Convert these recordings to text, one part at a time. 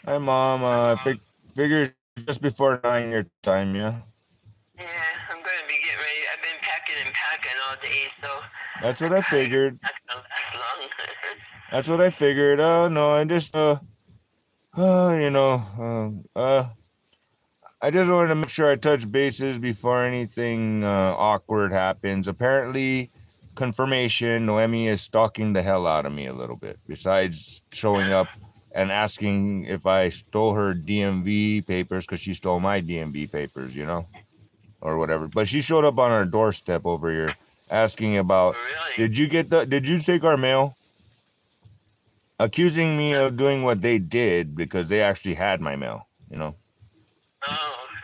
Hi, Mom. Figure just before 9 your time, yeah? Yeah, I'm gonna be getting ready. I've been packing and packing all day, so That's what I'm I probably figured. not gonna last long. That's what I figured. Oh, no, I just, you know, I just wanted to make sure I touch bases before anything awkward happens. Apparently, confirmation, Noemi is stalking the hell out of me a little bit, besides showing up and asking if I stole her DMV papers because she stole my DMV papers, or whatever. But she showed up on our doorstep over here asking about, Really? did you take our mail? Accusing me of doing what they did because they actually had my mail. Oh,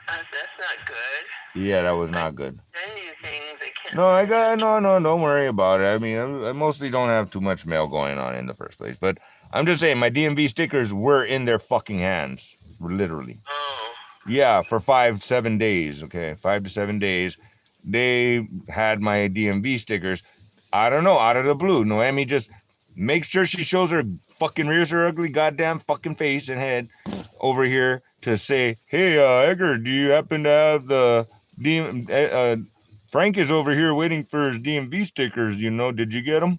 that's not good. Yeah, that was I not good. send you things. I can't No, I send you got things. no, don't worry about it. I mean, I mostly don't have too much mail going on in the first place, but I'm just saying my DMV stickers were in their fucking hands, literally. Oh, Yeah, for 5, 7 days. Okay, 5 to 7 days, they had my DMV stickers. I don't know, out of the blue, Noemi just makes sure she shows her fucking rears her ugly goddamn fucking face and head over here to say, "Hey, Edgar, do you happen to have the DM? Frank is over here waiting for his DMV stickers. Did you get them?"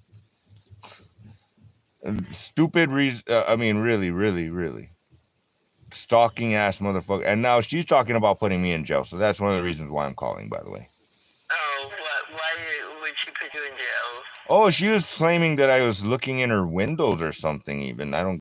Stupid reason. I mean, really, really, really stalking ass motherfucker. And now she's talking about putting me in jail. So that's one of the reasons why I'm calling, by the way. oh, what? Why would she put you in jail? Oh, she was claiming that I was looking in her windows or something. Even I don't.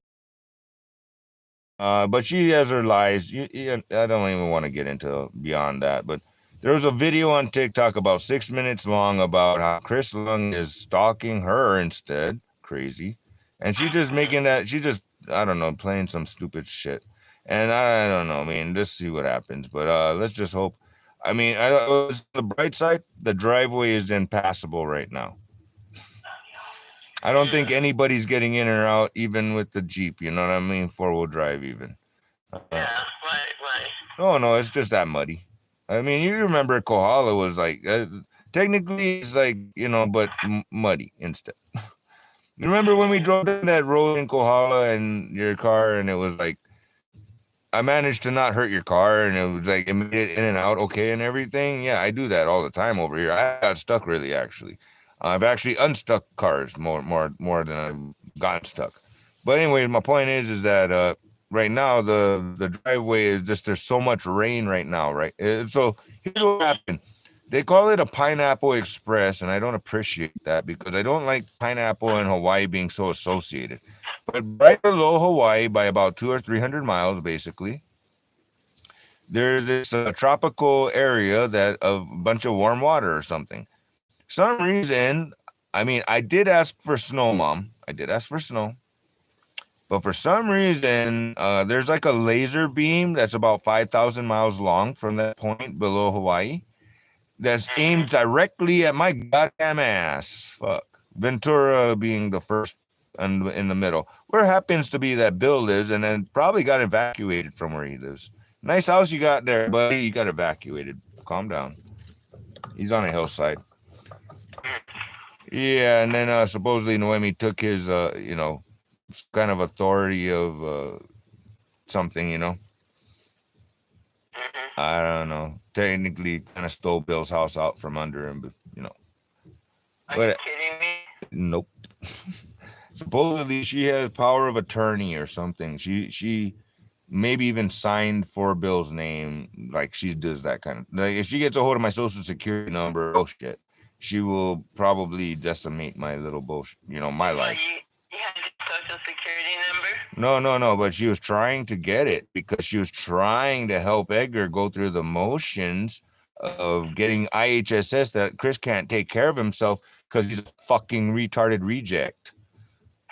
But she has her lies. I don't even want to get into beyond that. But there was a video on TikTok about 6 minutes long about how Chris Lung is stalking her instead. Crazy. And she's just making that. She just, I don't know, playing some stupid shit. And I don't know. I mean, let's see what happens. But let's just hope. I mean, the bright side, the driveway is impassable right now. I don't think Mm, anybody's getting in or out, even with the Jeep. You know what I mean? 4-wheel drive, even. yeah. Why? Why? No, no, it's just that muddy. I mean, you remember Kohala was like, technically it's like, but muddy instead. You remember when we drove down that road in Kohala and your car, and it was like, I managed to not hurt your car, and it was like, it made it in and out okay and everything. Yeah, I do that all the time over here. I got stuck really, actually. I've actually unstuck cars more than I've gotten stuck. But anyway, my point is that right now the driveway is just there's so much rain right now, right? So here's what happened. They call it a pineapple express, and I don't appreciate that because I don't like pineapple and Hawaii being so associated. But right below Hawaii, by about 200 or 300 miles, basically, there's this tropical area that of a bunch of warm water or something. Some reason, I mean, I did ask for snow, Mom. I did ask for snow. But for some reason, there's like a laser beam that's about 5,000 miles long from that point below Hawaii that's aimed directly at my goddamn ass. Fuck. Ventura being the first and in the middle. Where happens to be that Bill lives and then probably got evacuated from where he lives. Nice house you got there, buddy. You got evacuated. Calm down. He's on a hillside. Yeah, and then supposedly Noemi took his, some kind of authority of something. Mm-hmm. I don't know. Technically, kind of stole Bill's house out from under him, but. Are you But kidding me? nope. Supposedly, she has power of attorney or something. She maybe even signed for Bill's name, like she does that kind of. Like if she gets a hold of my social security number, oh shit, she will probably decimate my little bullshit. My What? life. You had your social security number? No, no, no. But she was trying to get it because she was trying to help Edgar go through the motions of getting IHSS that Chris can't take care of himself because he's a fucking retarded reject.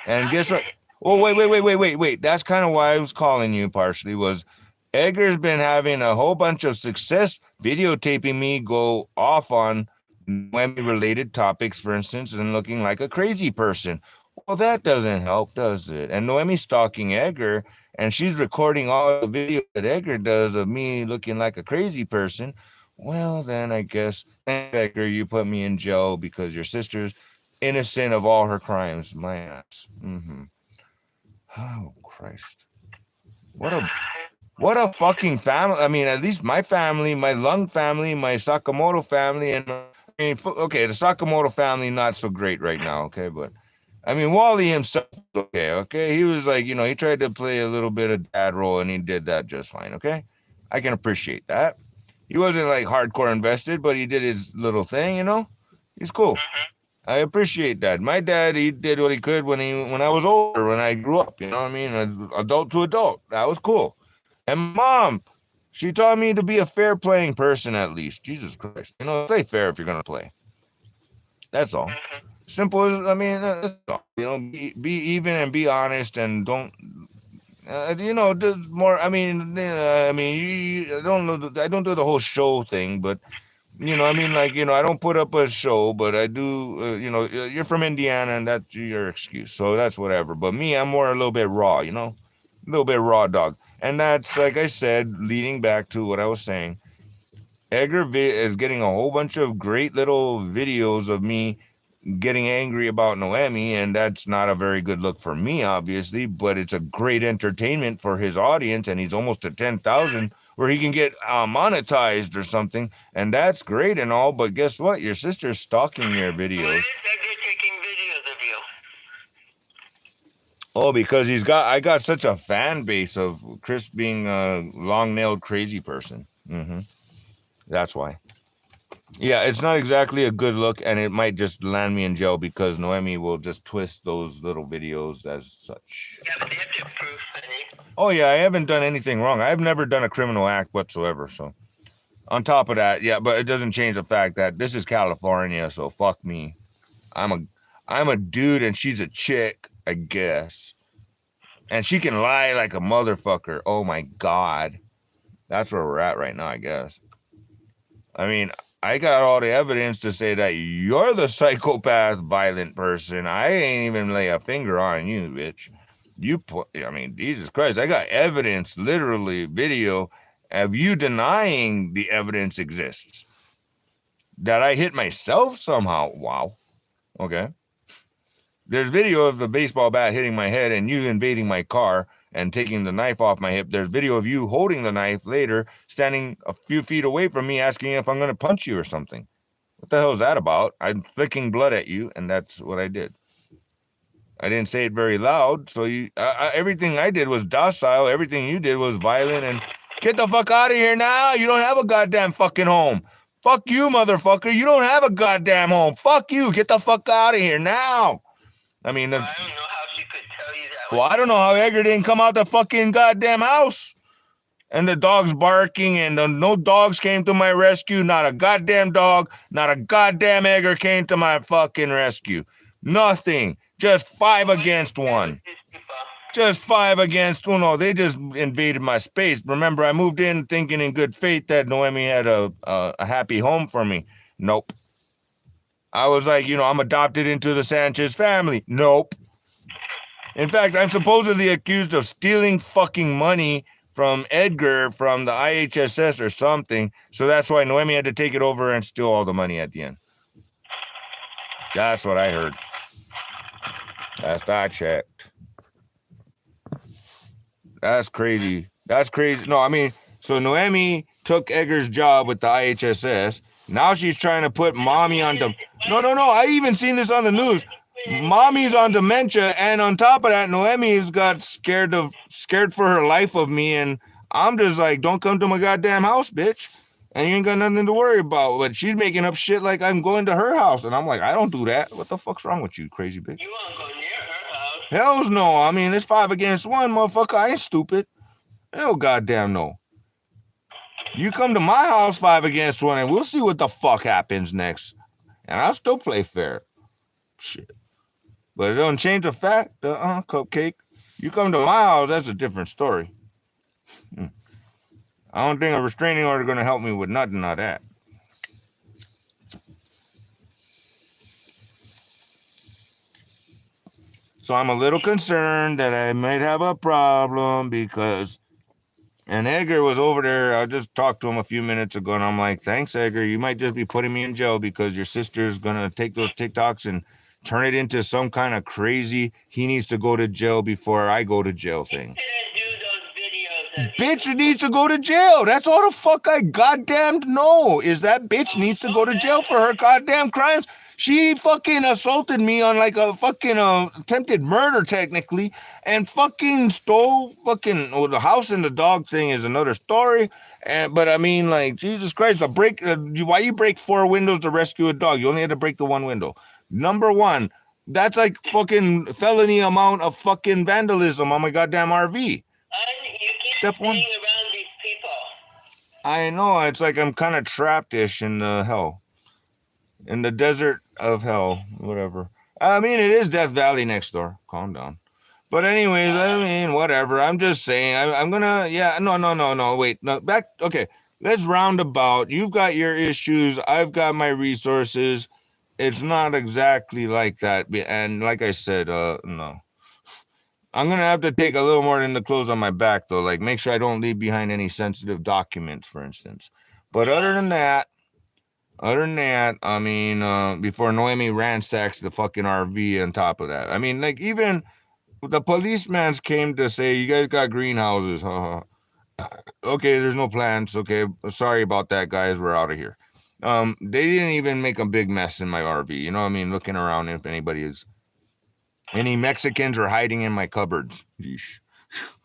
And How guess can what? it? Oh, wait, wait, wait, wait, wait, wait. That's kind of why I was calling you partially was Edgar's been having a whole bunch of success videotaping me go off on Noemi related topics, for instance, and looking like a crazy person. Well, that doesn't help, does it? And Noemi's stalking Edgar, and she's recording all the videos that Edgar does of me looking like a crazy person. Well, then I guess, thanks, Edgar, you put me in jail because your sister's innocent of all her crimes. My ass. Mm-hmm. Oh, Christ. What a fucking family. I mean, at least my family, my Lung family, my Sakamoto family, and okay, the Sakamoto family not so great right now, okay, but I mean, Wally himself, okay, he was like, he tried to play a little bit of dad role, and he did that just fine, okay, I can appreciate that. He wasn't like hardcore invested, but he did his little thing, he's cool. I appreciate that. My dad, he did what he could when I was older, when I grew up, you know what I mean, adult to adult. That was cool. And my mom, she taught me to be a fair playing person at least. Jesus Christ. Play fair if you're going to play. That's all. Simple as, I mean, that's all. Be even and be honest and don't, more, I mean, I don't know, I don't do the whole show thing, but, I mean, like, I don't put up a show, but I do, you're from Indiana and that's your excuse. So that's whatever. But me, I'm more a little bit raw, a little bit raw dog. And that's, like I said, leading back to what I was saying. Edgar is getting a whole bunch of great little videos of me getting angry about Noemi, and that's not a very good look for me, obviously, but it's a great entertainment for his audience, and he's almost at 10,000 where he can get monetized or something, and that's great and all, but guess what? Your sister's stalking your videos. Why is Edgar taking videos of you? Oh, because I got such a fan base of Chris being a long-nailed crazy person. That's why. Yeah, it's not exactly a good look, and it might just land me in jail because Noemi will just twist those little videos as such. Yeah, but they have to prove funny. Oh, yeah, I haven't done anything wrong. I've never done a criminal act whatsoever, so. On top of that, yeah, but it doesn't change the fact that this is California, so fuck me. I'm a dude and she's a chick, I guess. And she can lie like a motherfucker. Oh my God. That's where we're at right now, I guess. I mean, I got all the evidence to say that you're the psychopath, violent person. I ain't even lay a finger on you, bitch. I mean, Jesus Christ, I got evidence, literally video of you denying the evidence exists. That I hit myself somehow. Wow. Okay. There's video of the baseball bat hitting my head and you invading my car and taking the knife off my hip. There's video of you holding the knife later, standing a few feet away from me, asking if I'm going to punch you or something. What the hell is that about? I'm flicking blood at you, and that's what I did. I didn't say it very loud, so everything I did was docile. Everything you did was violent and get the fuck out of here now. You don't have a goddamn fucking home. Fuck you, motherfucker. You don't have a goddamn home. Fuck you. Get the fuck out of here now. I mean, I don't know how she could tell you that. Well, I don't know how Edgar didn't come out the fucking goddamn house. And the dog's barking and no dogs came to my rescue. Not a goddamn dog. Not a goddamn Edgar came to my fucking rescue. Nothing. Just 5 against 1. Just 5 against 1. No, they just invaded my space. Remember, I moved in thinking in good faith that Noemi had a happy home for me. Nope. I was like, I'm adopted into the Sanchez family. Nope. In fact, I'm supposedly accused of stealing fucking money from Edgar from the IHSS or something. So that's why Noemi had to take it over and steal all the money at the end. That's what I heard. Last I checked. That's crazy. That's crazy. No, I mean, so Noemi took Edgar's job with the IHSS. Now she's trying to put mommy on No. I even seen this on the news. Mommy's on dementia, and on top of that, Noemi's got scared for her life of me, and I'm just like, don't come to my goddamn house, bitch. And you ain't got nothing to worry about. But she's making up shit like I'm going to her house, and I'm like, I don't do that. What the fuck's wrong with you, crazy bitch? You won't go near her house. Hells no. I mean, it's 5 against 1, motherfucker. I ain't stupid. Hell goddamn no. You come to my house 5 against 1, and we'll see what the fuck happens next. And I'll still play fair. Shit. But it don't change the fact, Cupcake. You come to my house, that's a different story. I don't think a restraining order is going to help me with nothing of that. So I'm a little concerned that I might have a problem because... And Edgar was over there. I just talked to him a few minutes ago, and I'm like, thanks, Edgar. You might just be putting me in jail because your sister's going to take those TikToks and turn it into some kind of crazy, he needs to go to jail before I go to jail thing. He couldn't do those videos bitch needs to go to jail. That's all the fuck I goddamn know is that bitch needs to go to jail for her goddamn crimes. She fucking assaulted me on like a fucking attempted murder technically, and fucking stole fucking the house and the dog thing is another story. But I mean, like, Jesus Christ, why you break 4 windows to rescue a dog? You only had to break the 1 window. Number 1, that's like fucking felony amount of fucking vandalism on my goddamn RV. You keep Step 1. being around these people. I know, it's like I'm kind of trapped-ish in hell. In the desert of hell, whatever. I mean, it is Death Valley next door. Calm down. But anyways, I mean, whatever. I'm just saying, I'm gonna, yeah, no, wait, no, back, okay. Let's roundabout. You've got your issues. I've got my resources. It's not exactly like that. And like I said, no. I'm going to have to take a little more than the clothes on my back, though. Like, make sure I don't leave behind any sensitive documents, for instance. But other than that, I mean, before Noemi ransacks the fucking RV on top of that. I mean, like, even the policeman came to say, you guys got greenhouses. Okay, there's no plants. Okay, sorry about that, guys. We're out of here. They didn't even make a big mess in my RV. You know what I mean? Looking around if anybody is... Any Mexicans are hiding in my cupboards. Yeesh.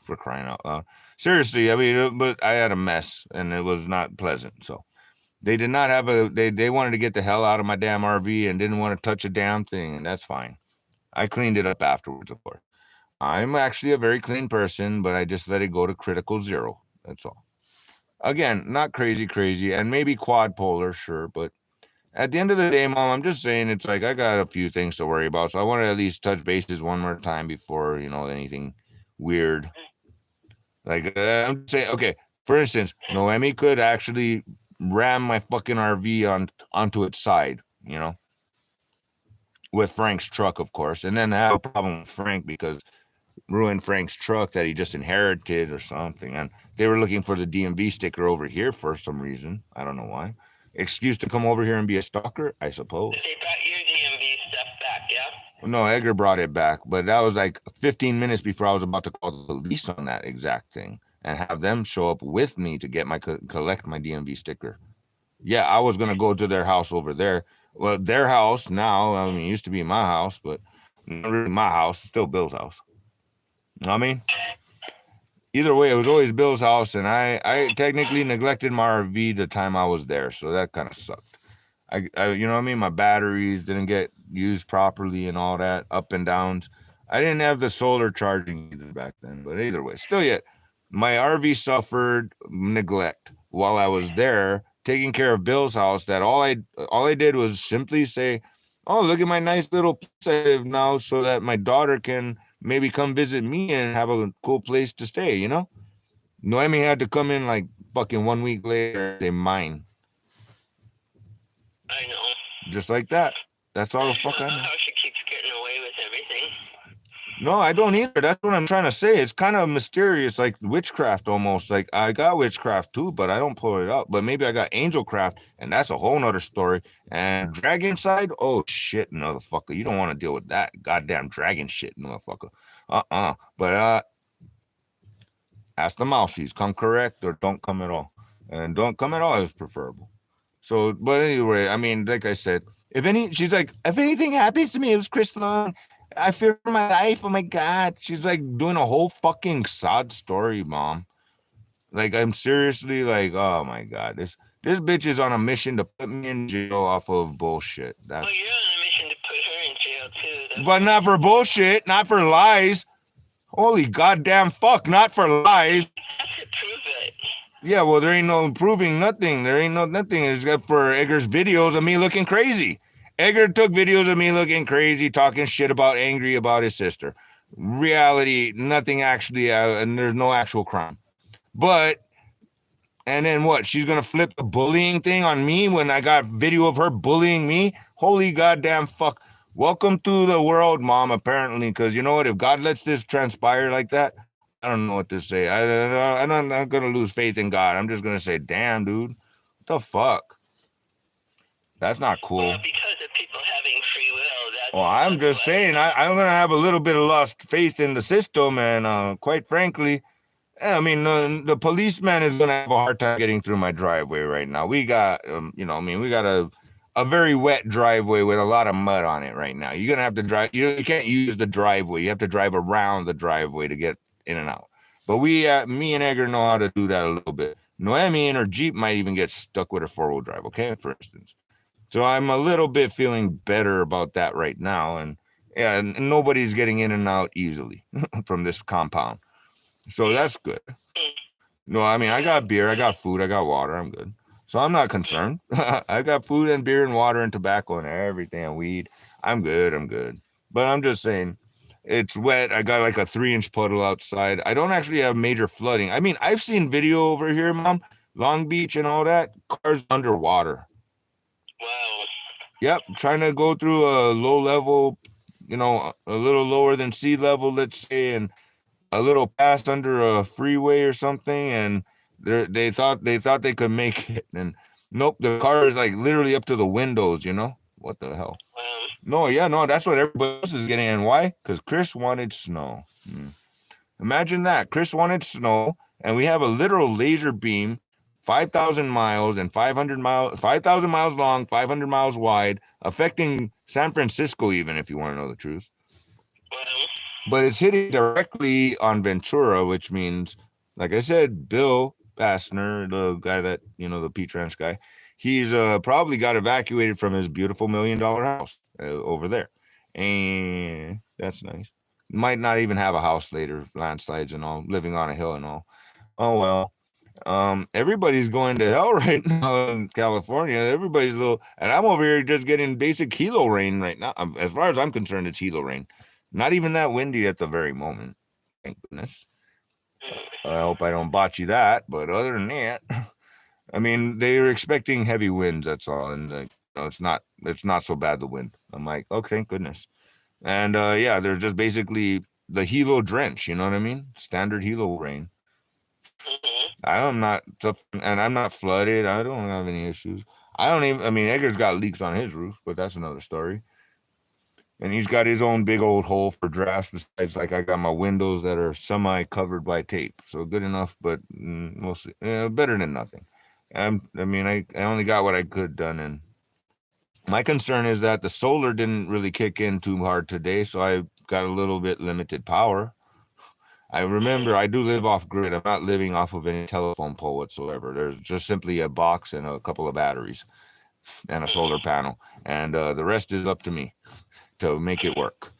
For crying out loud. Seriously, I mean, but I had a mess, and it was not pleasant, so... They did not have they wanted to get the hell out of my damn RV and didn't want to touch a damn thing, and that's fine. I cleaned it up afterwards, of course. I'm actually a very clean person, but I just let it go to critical 0. That's all. Again, not crazy, and maybe quad polar, sure, but at the end of the day, Mom, I'm just saying it's like I got a few things to worry about, so I want to at least touch bases one more time before, you know, anything weird. Like, I'm saying, okay, for instance, Noemi could actually ram my fucking RV onto its side, you know, with Frank's truck, of course, and then have a problem with Frank because ruined Frank's truck that he just inherited or something, and they were looking for the DMV sticker over here for some reason. I don't know why. Excuse to come over here and be a stalker, I suppose. They brought your DMV stuff back, yeah? No, Edgar brought it back, but that was like 15 minutes before I was about to call the police on that exact thing and have them show up with me to get collect my DMV sticker. Yeah, I was going to go to their house over there. Well, their house now, I mean, it used to be my house, but not really my house, still Bill's house. You know what I mean? Either way, it was always Bill's house, and I technically neglected my RV the time I was there, so that kind of sucked. I you know what I mean? My batteries didn't get used properly and all that, up and downs. I didn't have the solar charging either back then, but either way, still yet, my RV suffered neglect while I was there taking care of Bill's house. That all I did was simply say, oh, look at my nice little place I live now so that my daughter can maybe come visit me and have a cool place to stay, you know? Noemi had to come in like fucking 1 week later and say mine. I know. Just like that. That's all the fuck I know. How she keeps getting away with everything. No, I don't either. That's what I'm trying to say. It's kind of mysterious, like witchcraft almost. Like I got witchcraft too, but I don't pull it up. But maybe I got angelcraft, and that's a whole nother story. And dragon side, oh shit, motherfucker. You don't want to deal with that goddamn dragon shit, motherfucker. But ask the mousies, come correct or don't come at all. And don't come at all is preferable. So, but anyway, I mean, like I said, she's like, if anything happens to me, it was Chris Long. I fear for my life. Oh my God. She's like doing a whole fucking sad story, Mom. Like, I'm seriously like, oh my God. This bitch is on a mission to put me in jail off of bullshit. You're on a mission to put her in jail too. But not for bullshit, not for lies. Holy goddamn fuck, not for lies. That's to prove it. Yeah, well, there ain't no proving nothing. There ain't no nothing except for Edgar's videos of me looking crazy. Edgar took videos of me looking crazy, talking shit angry about his sister. Reality, nothing actually, and there's no actual crime. But, and then what? She's going to flip the bullying thing on me when I got video of her bullying me? Holy goddamn fuck. Welcome to the world, Mom, apparently, because you know what? If God lets this transpire like that, I don't know what to say. I'm not going to lose faith in God. I'm just going to say, damn, dude. What the fuck? That's not cool. Well, because of people having free will. I'm just saying, I'm going to have a little bit of lost faith in the system. And quite frankly, I mean, the policeman is gonna have a hard time getting through my driveway right now. We got, I mean, we got a very wet driveway with a lot of mud on it right now. You're gonna have to drive. You can't use the driveway. You have to drive around the driveway to get in and out. But me and Edgar know how to do that a little bit. Noemi and her Jeep might even get stuck with her 4-wheel drive. Okay, for instance. So I'm a little bit feeling better about that right now, and yeah, and nobody's getting in and out easily from this compound. So that's good. No, I mean, I got beer, I got food, I got water. I'm good. So I'm not concerned. I got food and beer and water and tobacco and everything and weed. I'm good. I'm good. But I'm just saying, it's wet. I got like a 3-inch puddle outside. I don't actually have major flooding. I mean, I've seen video over here, Mom, Long Beach and all that. Cars underwater. Wow. Yep, trying to go through a low level, a little lower than sea level, let's say, and a little pass under a freeway or something, and they thought they could make it, and nope, the car is like literally up to the windows. What the hell? Wow. No, yeah, no, that's what everybody else is getting, and why? Because Chris wanted snow. Imagine that. Chris wanted snow, and we have a literal laser beam, 5,000 miles and 5,000 miles long, 500 miles wide, affecting San Francisco, even if you want to know the truth. Wow. But it's hitting directly on Ventura, which means, like I said, Bill Bassner, the guy that, the Peach Ranch guy, he's probably got evacuated from his beautiful $1 million house over there. And that's nice. Might not even have a house later, landslides and all, living on a hill and all. Oh, well. Everybody's going to hell right now in California. Everybody's and I'm over here just getting basic helo rain right now. As far as I'm concerned, it's helo rain. Not even that windy at the very moment. Thank goodness. I hope I don't botch you that. But other than that, I mean, they were expecting heavy winds. That's all, and it's not so bad the wind. I'm like, oh, thank goodness. And yeah, there's just basically the helo drench. You know what I mean? Standard helo rain. I'm not, and I'm not flooded. I don't have any issues. I mean, Edgar's got leaks on his roof, but that's another story. And he's got his own big old hole for drafts. Besides, like, I got my windows that are semi covered by tape. So good enough, but mostly better than nothing. I mean, I only got what I could done. And my concern is that the solar didn't really kick in too hard today. So I got a little bit limited power. I remember I do live off grid. I'm not living off of any telephone pole whatsoever. There's just simply a box and a couple of batteries and a solar panel. And the rest is up to me to make it work.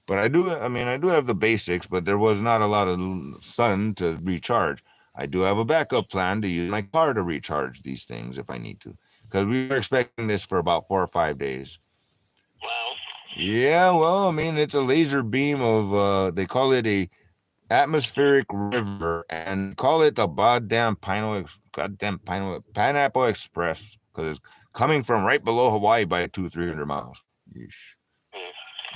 But I do have the basics, but there was not a lot of sun to recharge. I do have a backup plan to use my car to recharge these things if I need to. Because we were expecting this for about 4 or 5 days. Wow. Yeah, well, I mean, it's a laser beam of, they call it a atmospheric river, and call it the Pineapple Express, because it's coming from right below Hawaii by 200-300 miles. Yeesh.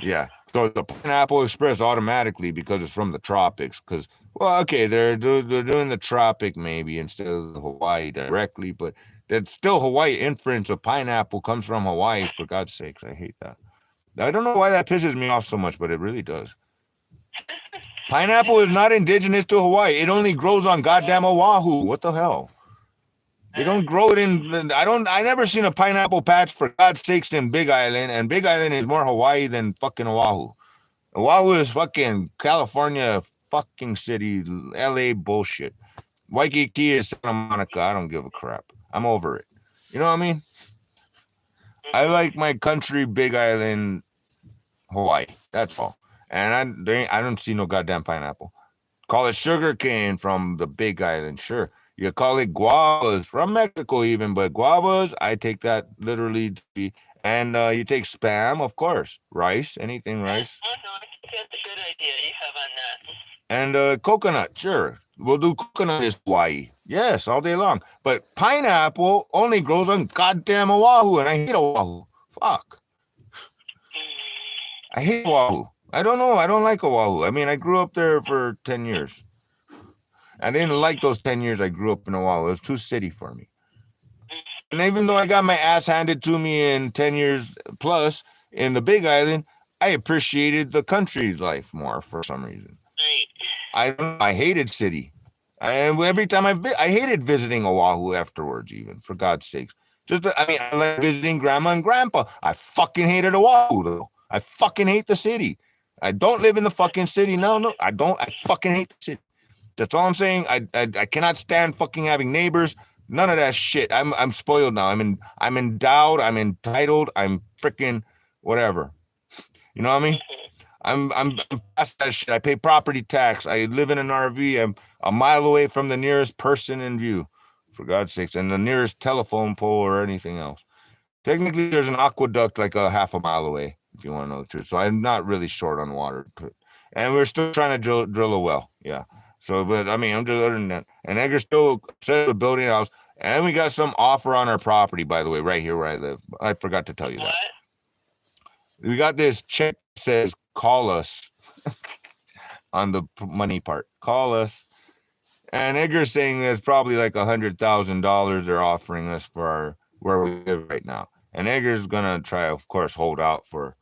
Yeah, so it's the Pineapple Express automatically because it's from the tropics. Because, well, okay, they're doing the tropic maybe instead of the Hawaii directly, but that's still Hawaii inference of pineapple comes from Hawaii. For God's sakes, I hate that. I don't know why that pisses me off so much, but it really does. Pineapple is not indigenous to Hawaii. It only grows on goddamn Oahu. What the hell? They don't grow it in. I never seen a pineapple patch, for God's sakes, in Big Island, and Big Island is more Hawaii than fucking Oahu. Oahu is fucking California, fucking city, LA bullshit. Waikiki is Santa Monica. I don't give a crap. I'm over it. You know what I mean? I like my country, Big Island, Hawaii. That's all. And I don't see no goddamn pineapple. Call it sugar cane from the Big Island, sure. You call it guavas from Mexico even, but guavas, I take that literally to be. And you take Spam, of course. Rice, anything rice. Oh, no, I think that's a good idea you have on that. And coconut, sure. We'll do coconut is Hawaii. Yes, all day long. But pineapple only grows on goddamn Oahu, and I hate Oahu. Fuck. I hate Oahu. I don't know. I don't like Oahu. I mean, I grew up there for 10 years. I didn't like those 10 years I grew up in Oahu. It was too city for me. And even though I got my ass handed to me in 10 years plus in the Big Island, I appreciated the country life more for some reason. Right. I hated city. And every time I hated visiting Oahu afterwards, even for God's sakes. I like visiting grandma and grandpa. I fucking hated Oahu though. I fucking hate the city. I don't live in the fucking city. No, I don't. I fucking hate the city. That's all I'm saying. I cannot stand fucking having neighbors. None of that shit. I'm spoiled now. I'm endowed. I'm entitled. I'm freaking whatever. You know what I mean? I'm past that shit. I pay property tax. I live in an RV. I'm a mile away from the nearest person in view, for God's sakes, and the nearest telephone pole or anything else. Technically, there's an aqueduct like a half a mile away, if you want to know the truth. So I'm not really short on water. And we're still trying to drill a well. Yeah. So, but I mean, I'm just other than that. And Edgar's still set up building a house. And we got some offer on our property, by the way, right here where I live. I forgot to tell you that. We got this check that says call us on the money part. Call us. And Edgar's saying it's probably like $100,000 they're offering us for where we live right now. And Edgar's gonna try, of course, hold out for,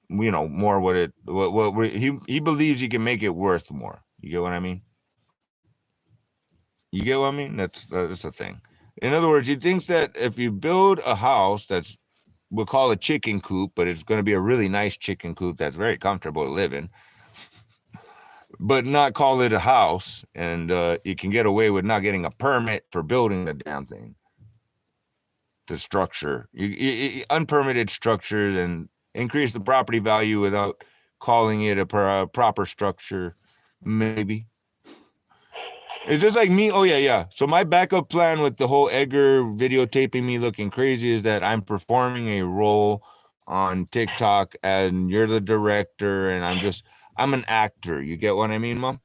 more he believes he can make it worth more. You get what I mean? You get what I mean? That's the thing. In other words, he thinks that if you build a house that's, we'll call it chicken coop, but it's going to be a really nice chicken coop that's very comfortable to live in, but not call it a house, and you can get away with not getting a permit for building the damn thing. The structure, unpermitted structures, and increase the property value without calling it a proper structure, maybe. It's just like me. Oh, yeah. So my backup plan with the whole Edgar videotaping me looking crazy is that I'm performing a role on TikTok and you're the director and I'm an actor. You get what I mean, Mom?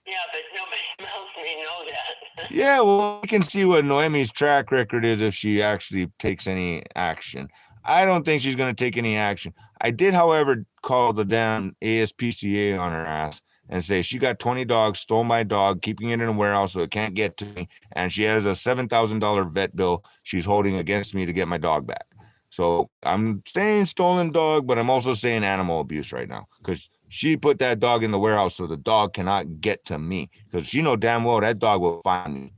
Yeah, but nobody else may know that. Yeah, well, we can see what Noemi's track record is if she actually takes any action. I don't think she's going to take any action. I did, however, call the damn ASPCA on her ass and say she got 20 dogs, stole my dog, keeping it in a warehouse so it can't get to me, and she has a $7,000 vet bill she's holding against me to get my dog back. So I'm saying stolen dog, but I'm also saying animal abuse right now because she put that dog in the warehouse so the dog cannot get to me because she know damn well that dog will find me.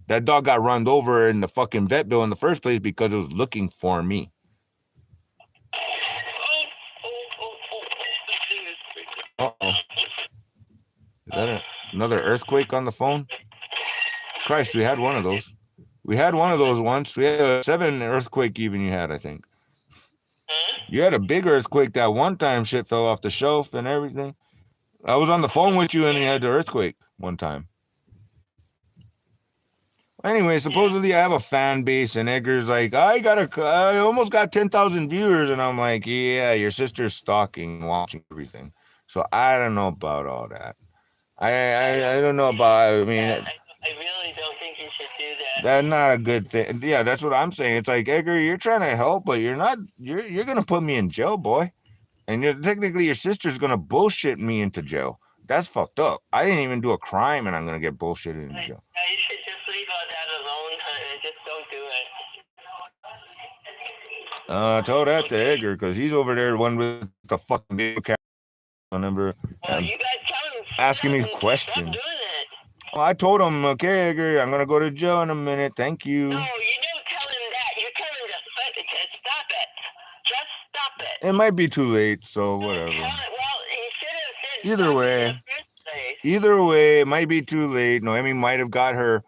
That dog got run over in the fucking vet bill in the first place because it was looking for me. Uh-oh. Is that another earthquake on the phone? Christ, we had one of those. We had one of those once. We had a 7 earthquake even you had, I think. You had a big earthquake that one time, shit fell off the shelf and everything. I was on the phone with you and you had the earthquake one time. Anyway, supposedly I have a fan base and Edgar's like, I almost got 10,000 viewers. And I'm like, yeah, your sister's stalking, watching everything. So I don't know about all that. I don't know about, I mean, I really don't think you should do that. That's not a good thing. Yeah, that's what I'm saying. It's like, Edgar, you're trying to help, but you're not, you're going to put me in jail, boy. And technically your sister's going to bullshit me into jail. That's fucked up. I didn't even do a crime and I'm going to get bullshitted into jail. Yeah, you should just leave all that alone, honey. Just don't do it. Tell that to Edgar because he's over there, the one with the fucking video camera. Remember, well, you guys tell him, asking me questions. Stop doing it. Well, I told him, okay, Edgar, I'm going to go to jail in a minute. Thank you. No, you don't tell him that. You tell him to stop it. Just stop it. It might be too late, so whatever. Well, he should have said either way. Either way, it might be too late. Noemi might have got her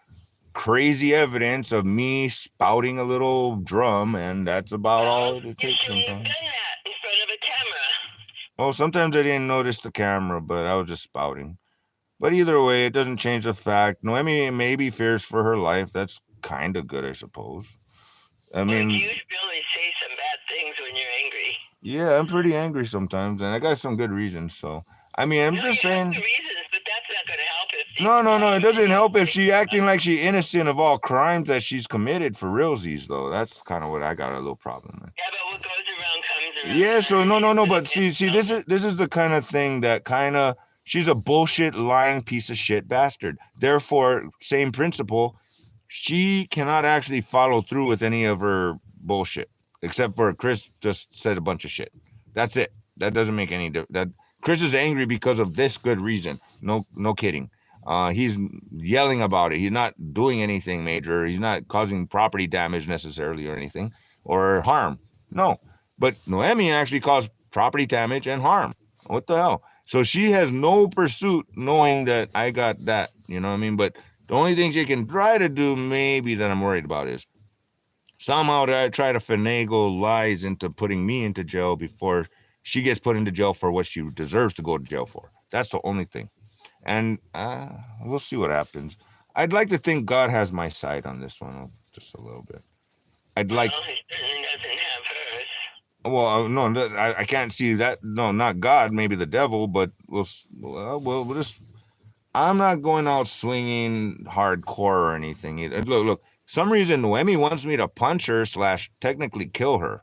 crazy evidence of me spouting a little drum, and that's about all it takes sometimes. You shouldn't have done that in front of a camera. Well, sometimes I didn't notice the camera, but I was just spouting. But either way, it doesn't change the fact. Noemi maybe fears for her life. That's kind of good, I suppose. I mean, you really say some bad things when you're angry. Yeah, I'm pretty angry sometimes, and I got some good reasons. So, I mean, I'm just saying. Reasons, but that's not going to help if. No. It doesn't help if she acting like she's innocent of all crimes that she's committed for realsies, though. That's kind of what I got a little problem with. Yeah, but what goes around comes around. Yeah. So no. But see, this is the kind of thing that kind of she's a bullshit, lying piece of shit bastard. Therefore, same principle. She cannot actually follow through with any of her bullshit, except for Chris just said a bunch of shit. That's it. That doesn't make any difference. That Chris is angry because of this good reason. No kidding. He's yelling about it. He's not doing anything major. He's not causing property damage necessarily or anything or harm. No. But Noemi actually caused property damage and harm. What the hell? So she has no pursuit knowing that I got that. You know what I mean? But the only thing she can try to do maybe that I'm worried about is somehow try to finagle lies into putting me into jail before she gets put into jail for what she deserves to go to jail for. That's the only thing. And we'll see what happens. I'd like to think God has my side on this one just a little bit. I'd like. Well, he certainly doesn't have hers. Well, no, I can't see that. No, not God. Maybe the devil. But we'll just. I'm not going out swinging hardcore or anything either. Look. Some reason Noemi wants me to punch her / technically kill her,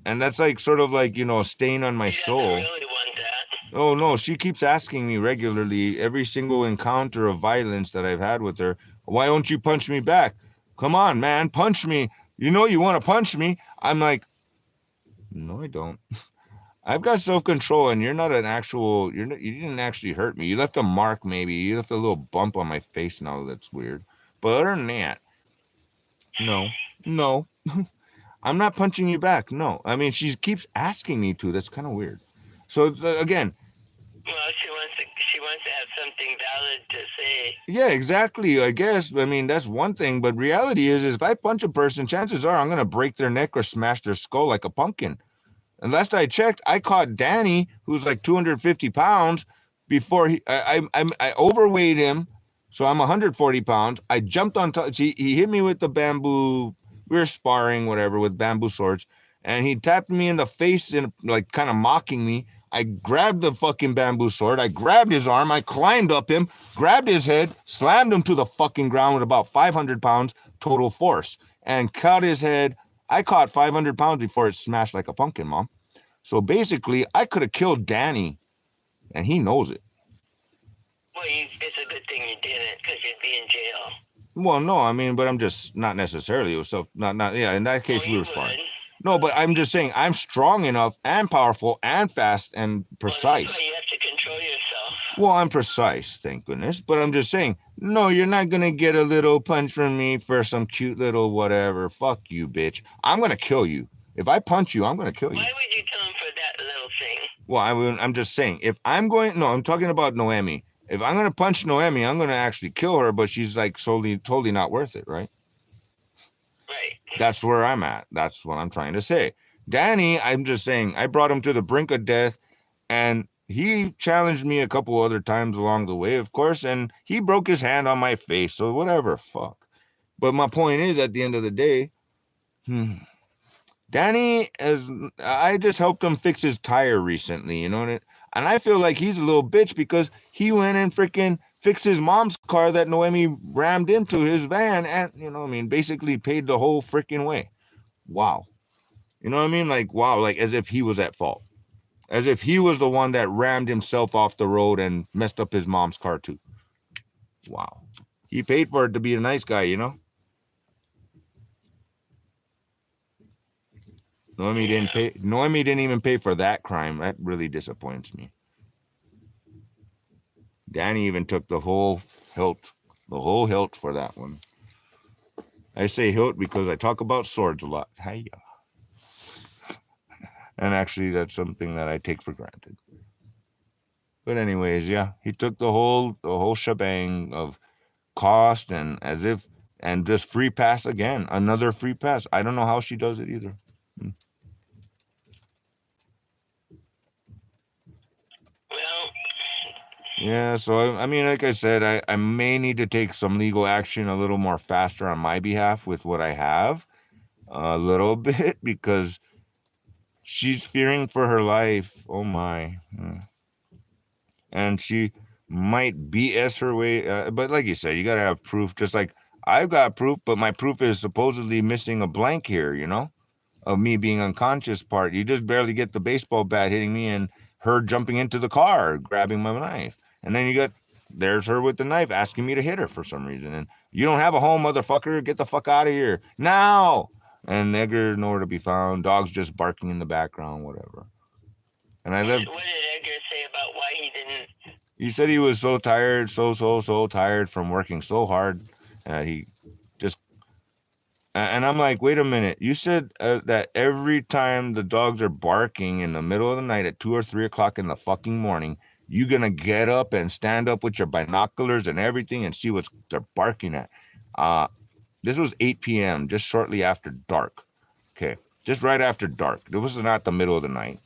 and that's like sort of like a stain on my soul. Really want that. Oh no, she keeps asking me regularly, every single encounter of violence that I've had with her, why don't you punch me back? Come on, man, punch me. You know you want to punch me. I'm like, no, I don't. I've got self-control, and you're not an actual. You didn't actually hurt me. You left a mark, maybe. You left a little bump on my face now. That's weird. But other than that, no. I'm not punching you back. No. I mean, she keeps asking me to. That's kind of weird. So again. Well, she wants to have something valid to say. Yeah, exactly. I guess. I mean, that's one thing. But reality is if I punch a person, chances are I'm going to break their neck or smash their skull like a pumpkin. And last I checked, I caught Danny, who's like 250 pounds, before I overweight him. So I'm 140 pounds. I jumped on top. He hit me with the bamboo. We were sparring, whatever, with bamboo swords. And he tapped me in the face and like kind of mocking me. I grabbed the fucking bamboo sword. I grabbed his arm. I climbed up him, grabbed his head, slammed him to the fucking ground with about 500 pounds total force, and cut his head. I caught 500 pounds before it smashed like a pumpkin, Mom. So basically, I could have killed Danny, and he knows it. Well, it's a good thing you didn't, because you'd be in jail. Well, no, I mean, but I'm just not necessarily. So not yeah. In that case, we were sparring. No, but I'm just saying I'm strong enough and powerful and fast and precise. Well, you have to control yourself. Well, I'm precise, thank goodness. But I'm just saying, no, you're not going to get a little punch from me for some cute little whatever. Fuck you, bitch. I'm going to kill you. If I punch you, I'm going to kill you. Why would you kill him for that little thing? Well, I'm just saying, if I'm going, no, I'm talking about Noemi. If I'm going to punch Noemi, I'm going to actually kill her, but she's like totally not worth it, right? Right. That's where I'm at. That's what I'm trying to say. Danny, I'm just saying, I brought him to the brink of death, and he challenged me a couple other times along the way, of course, and he broke his hand on my face, so whatever, fuck. But my point is, at the end of the day, Danny, I just helped him fix his tire recently, you know what I mean? And I feel like he's a little bitch because he went and freaking fixed his mom's car that Noemi rammed into his van and, you know what I mean, basically paid the whole freaking way. Wow. You know what I mean? Like, wow, like as if he was at fault. As if he was the one that rammed himself off the road and messed up his mom's car too. Wow. He paid for it to be a nice guy, you know? Noemi didn't pay. Noemi didn't even pay for that crime. That really disappoints me. Danny even took the whole hilt for that one. I say hilt because I talk about swords a lot. Hiya. And actually, that's something that I take for granted. But anyways, yeah, he took the whole shebang of cost and just free pass again. Another free pass. I don't know how she does it either. Yeah, so I mean, like I said, I may need to take some legal action a little more faster on my behalf with what I have, a little bit, because she's fearing for her life. Oh my. And she might BS her way, but like you said, you gotta have proof, just like I've got proof, but my proof is supposedly missing a blank here, you know, of me being unconscious part. You just barely get the baseball bat hitting me and her jumping into the car, grabbing my knife. And then there's her with the knife asking me to hit her for some reason. And you don't have a home, motherfucker. Get the fuck out of here now. And Edgar nowhere to be found. Dogs just barking in the background, whatever. And I live. What did Edgar say about why he didn't He said he was so tired, so tired from working so hard. He just, and I'm like, wait a minute. You said that every time the dogs are barking in the middle of the night at 2 or 3 o'clock in the fucking morning, you gonna get up and stand up with your binoculars and everything and see what they're barking at. This was 8 p.m., just shortly after dark. Okay, just right after dark. It was not the middle of the night.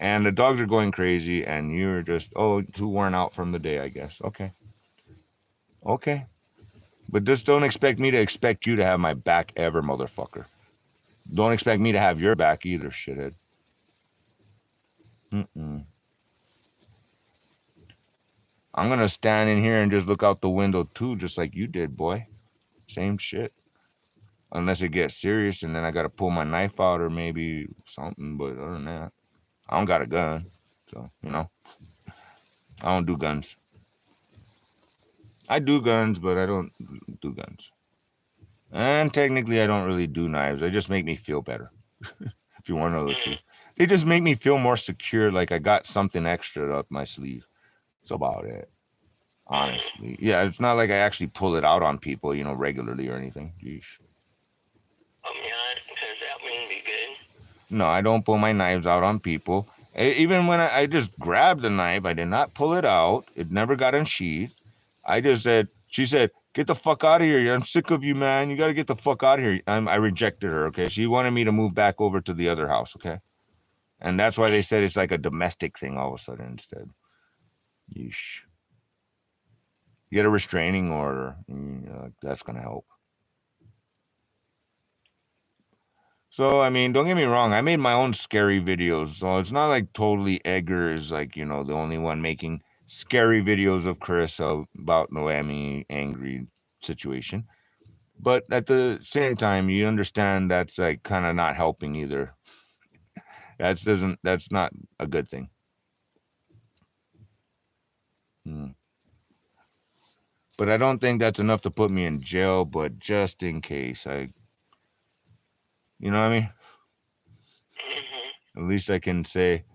And the dogs are going crazy, and you're just, oh, too worn out from the day, I guess. Okay. Okay. But just don't expect me to expect you to have my back ever, motherfucker. Don't expect me to have your back either, shithead. Mm-mm. I'm going to stand in here and just look out the window, too, just like you did, boy. Same shit. Unless it gets serious, and then I got to pull my knife out or maybe something. But other than that, I don't got a gun. So, I don't do guns. I do guns, but I don't do guns. And technically, I don't really do knives. They just make me feel better. If you want to know the truth, they just make me feel more secure, like I got something extra up my sleeve. That's about it, honestly. Yeah, it's not like I actually pull it out on people, regularly or anything. Yeesh. Yeah, because that wouldn't be good. No, I don't pull my knives out on people. Even when I just grabbed the knife, I did not pull it out. It never got unsheathed. I just said, she said, get the fuck out of here. I'm sick of you, man. You got to get the fuck out of here. I rejected her, okay? She wanted me to move back over to the other house, okay? And that's why they said it's like a domestic thing all of a sudden instead. Yeesh. Get a restraining order. That's going to help. So, I mean, don't get me wrong. I made my own scary videos. So it's not like totally Edgar is like, the only one making scary videos of Chris about Noemi angry situation. But at the same time, you understand that's like kind of not helping either. That's not a good thing. But I don't think that's enough to put me in jail, but just in case, you know what I mean? At least I can say,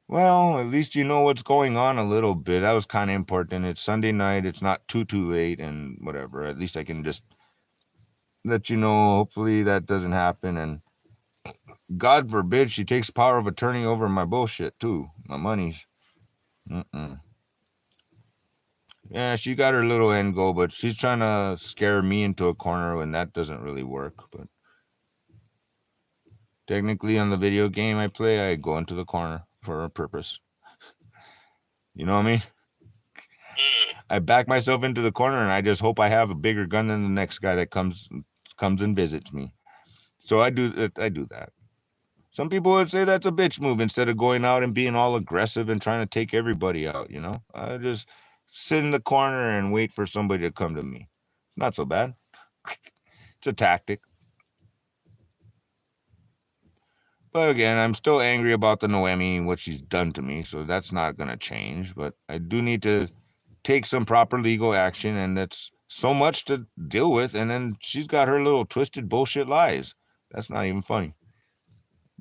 well, at least you know what's going on a little bit. That was kind of important. It's Sunday night. It's not too late and whatever. At least I can just let you know. Hopefully that doesn't happen. And God forbid she takes power of attorney over my bullshit too. My monies. Yeah, she got her little end goal, but she's trying to scare me into a corner when that doesn't really work. But technically on the video game I play, I go into the corner for a purpose. You know what I mean? I back myself into the corner and I just hope I have a bigger gun than the next guy that comes and visits me. So I do that. Some people would say that's a bitch move instead of going out and being all aggressive and trying to take everybody out, I just sit in the corner and wait for somebody to come to me. Not so bad. It's a tactic. But again, I'm still angry about the Noemi and what she's done to me, so that's not going to change. But I do need to take some proper legal action, and that's so much to deal with. And then she's got her little twisted bullshit lies. That's not even funny.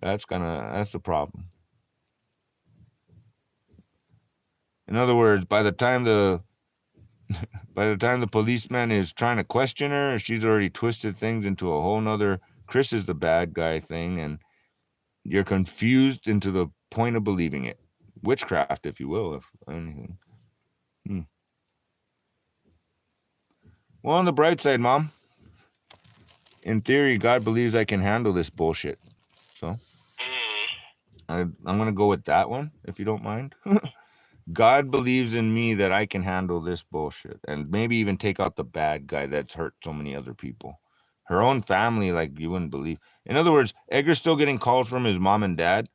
That's the problem. In other words, by the time the policeman is trying to question her, she's already twisted things into a whole nother Chris is the bad guy thing, and you're confused into the point of believing it. Witchcraft, if you will, if anything. Well, on the bright side, Mom, in theory, God believes I can handle this bullshit. So I'm going to go with that one, if you don't mind. God believes in me that I can handle this bullshit and maybe even take out the bad guy that's hurt so many other people. Her own family, like you wouldn't believe. In other words, Edgar's still getting calls from his mom and dad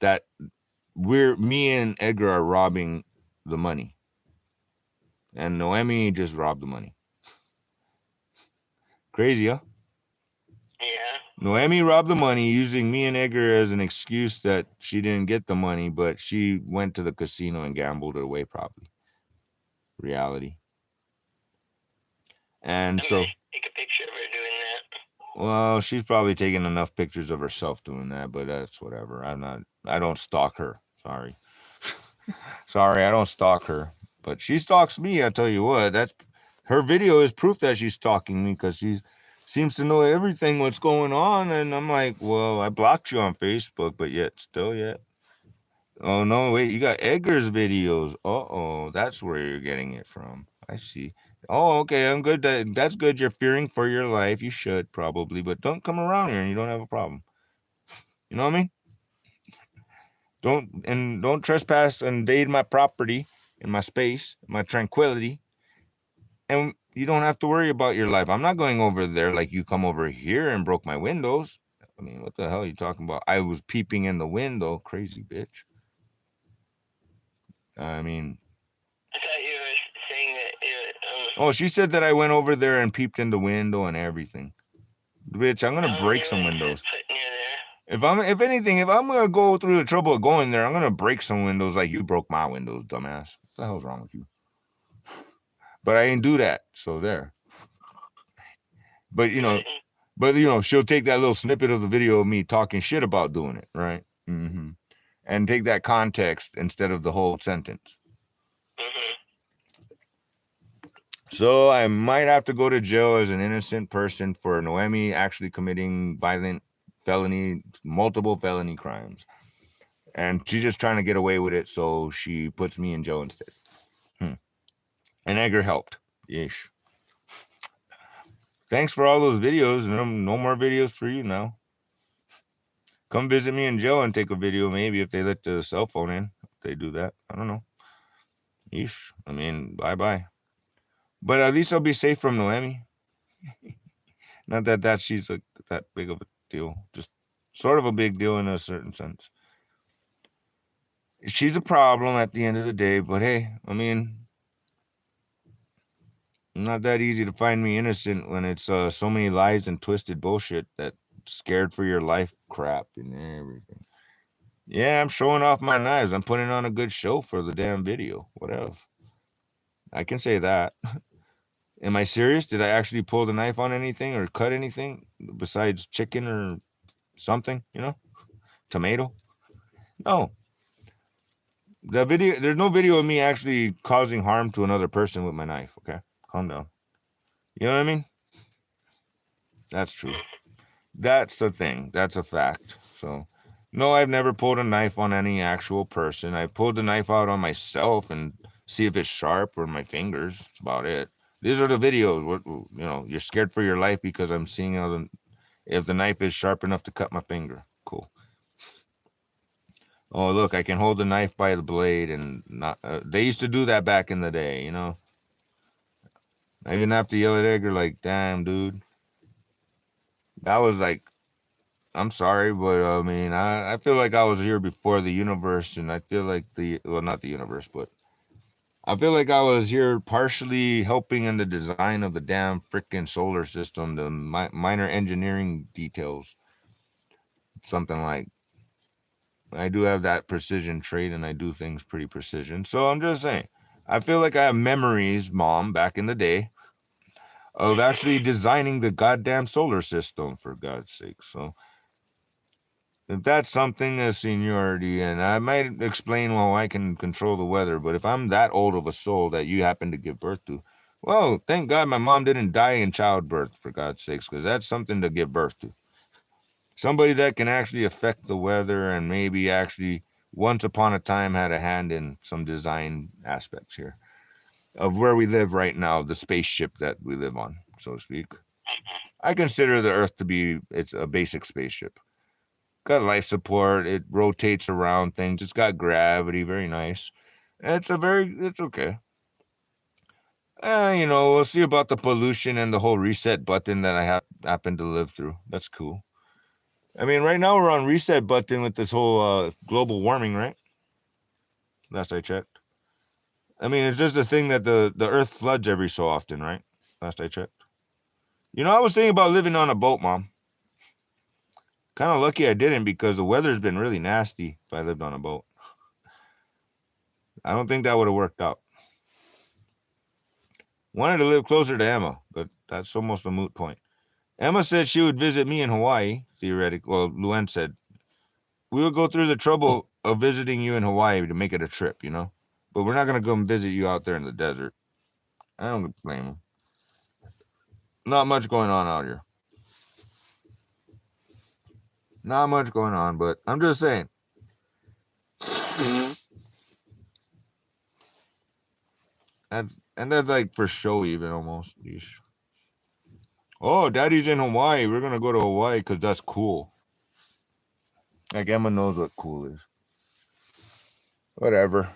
that me and Edgar are robbing the money. And Noemi just robbed the money. Crazy, huh? Yeah. Noemi robbed the money using me and Edgar as an excuse that she didn't get the money, but she went to the casino and gambled it away probably. Reality. And so take a picture of her doing that. Well, she's probably taking enough pictures of herself doing that, but that's whatever. I don't stalk her. Sorry. Sorry, I don't stalk her, but she stalks me. I tell you what, that's her video is proof that she's stalking me because she seems to know everything what's going on, and I'm like, well, I blocked you on Facebook, but yet still yet. Oh no, wait, you got Edgar's videos. Uh-oh, that's where you're getting it from. I see. Oh, okay, I'm good. That's good. You're fearing for your life. You should probably, but don't come around here and you don't have a problem. You know what I mean? Don't trespass, invade my property and my space, my tranquility, and you don't have to worry about your life. I'm not going over there like you come over here and broke my windows. I mean, what the hell are you talking about? I was peeping in the window, crazy bitch. I mean, I thought you were saying that oh, she said that I went over there and peeped in the window and everything. Bitch, I'm gonna break some windows. If anything, if I'm gonna go through the trouble of going there, I'm gonna break some windows like you broke my windows, dumbass. What the hell's wrong with you? But I didn't do that, so there. But she'll take that little snippet of the video of me talking shit about doing it, right? Mm-hmm. And take that context instead of the whole sentence. Mm-hmm. So I might have to go to jail as an innocent person for Noemi actually committing violent felony, multiple felony crimes. And she's just trying to get away with it, so she puts me in jail instead. And Edgar helped. Yeesh. Thanks for all those videos. No more videos for you now. Come visit me in jail and take a video, maybe, if they let the cell phone in. If they do that. I don't know. Yeesh. I mean, bye-bye. But at least I'll be safe from Noemi. Not that she's that big of a deal. Just sort of a big deal in a certain sense. She's a problem at the end of the day, but hey, I mean, not that easy to find me innocent when it's so many lies and twisted bullshit that scared for your life crap and everything. Yeah, I'm showing off my knives. I'm putting on a good show for the damn video. Whatever. I can say that. Am I serious? Did I actually pull the knife on anything or cut anything besides chicken or something, Tomato? No. There's no video of me actually causing harm to another person with my knife, okay? Calm down. You know what I mean? That's true. That's the thing. That's a fact. So, no, I've never pulled a knife on any actual person. I pulled the knife out on myself and see if it's sharp or my fingers. That's about it. These are the videos. You're scared for your life because I'm seeing if the knife is sharp enough to cut my finger. Cool. Oh, look, I can hold the knife by the blade and not. They used to do that back in the day, I didn't have to yell at Edgar like, damn, dude. That was like, I'm sorry, but I mean, I feel like I was here before the universe, and I feel like not the universe, but I feel like I was here partially helping in the design of the damn freaking solar system, the minor engineering details. Something like, I do have that precision trait, and I do things pretty precision. So I'm just saying, I feel like I have memories, Mom, back in the day, of actually designing the goddamn solar system, for God's sake. So if that's something as seniority, and I might explain how I can control the weather, but if I'm that old of a soul that you happen to give birth to, well, thank God my mom didn't die in childbirth, for God's sakes, because that's something to give birth to. Somebody that can actually affect the weather and maybe actually once upon a time had a hand in some design aspects here of where we live right now, the spaceship that we live on, so to speak. I consider the Earth to be it's a basic spaceship. Got life support. It rotates around things. It's got gravity. Very nice. It's okay. We'll see about the pollution and the whole reset button that I happen to live through. That's cool. I mean, right now we're on reset button with this whole global warming, right? Last I checked. I mean, it's just a thing that the Earth floods every so often, right? Last I checked. I was thinking about living on a boat, Mom. Kind of lucky I didn't because the weather's been really nasty if I lived on a boat. I don't think that would have worked out. Wanted to live closer to Emma, but that's almost a moot point. Emma said she would visit me in Hawaii, theoretically. Well, Luen said we would go through the trouble of visiting you in Hawaii to make it a trip, you know. But we're not gonna come visit you out there in the desert. I don't blame him. Not much going on out here. Not much going on, but I'm just saying. And that's like for show even almost. Yeesh. Oh, Daddy's in Hawaii. We're gonna go to Hawaii because that's cool. Like Emma knows what cool is. Whatever.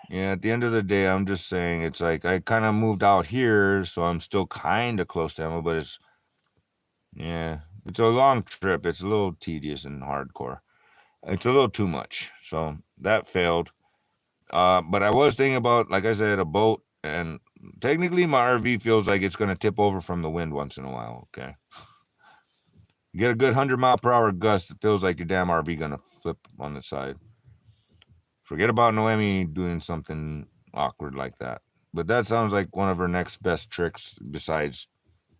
Yeah, at the end of the day, I'm just saying it's like I kind of moved out here, so I'm still kind of close to Emma, but it's a long trip. It's a little tedious and hardcore. It's a little too much. So that failed. But I was thinking about, like I said, a boat, and technically my RV feels like it's gonna tip over from the wind once in a while. Okay, you get a good 100-mile-per-hour gust, it feels like your damn RV gonna flip on the side. Forget about Noemi doing something awkward like that. But that sounds like one of her next best tricks besides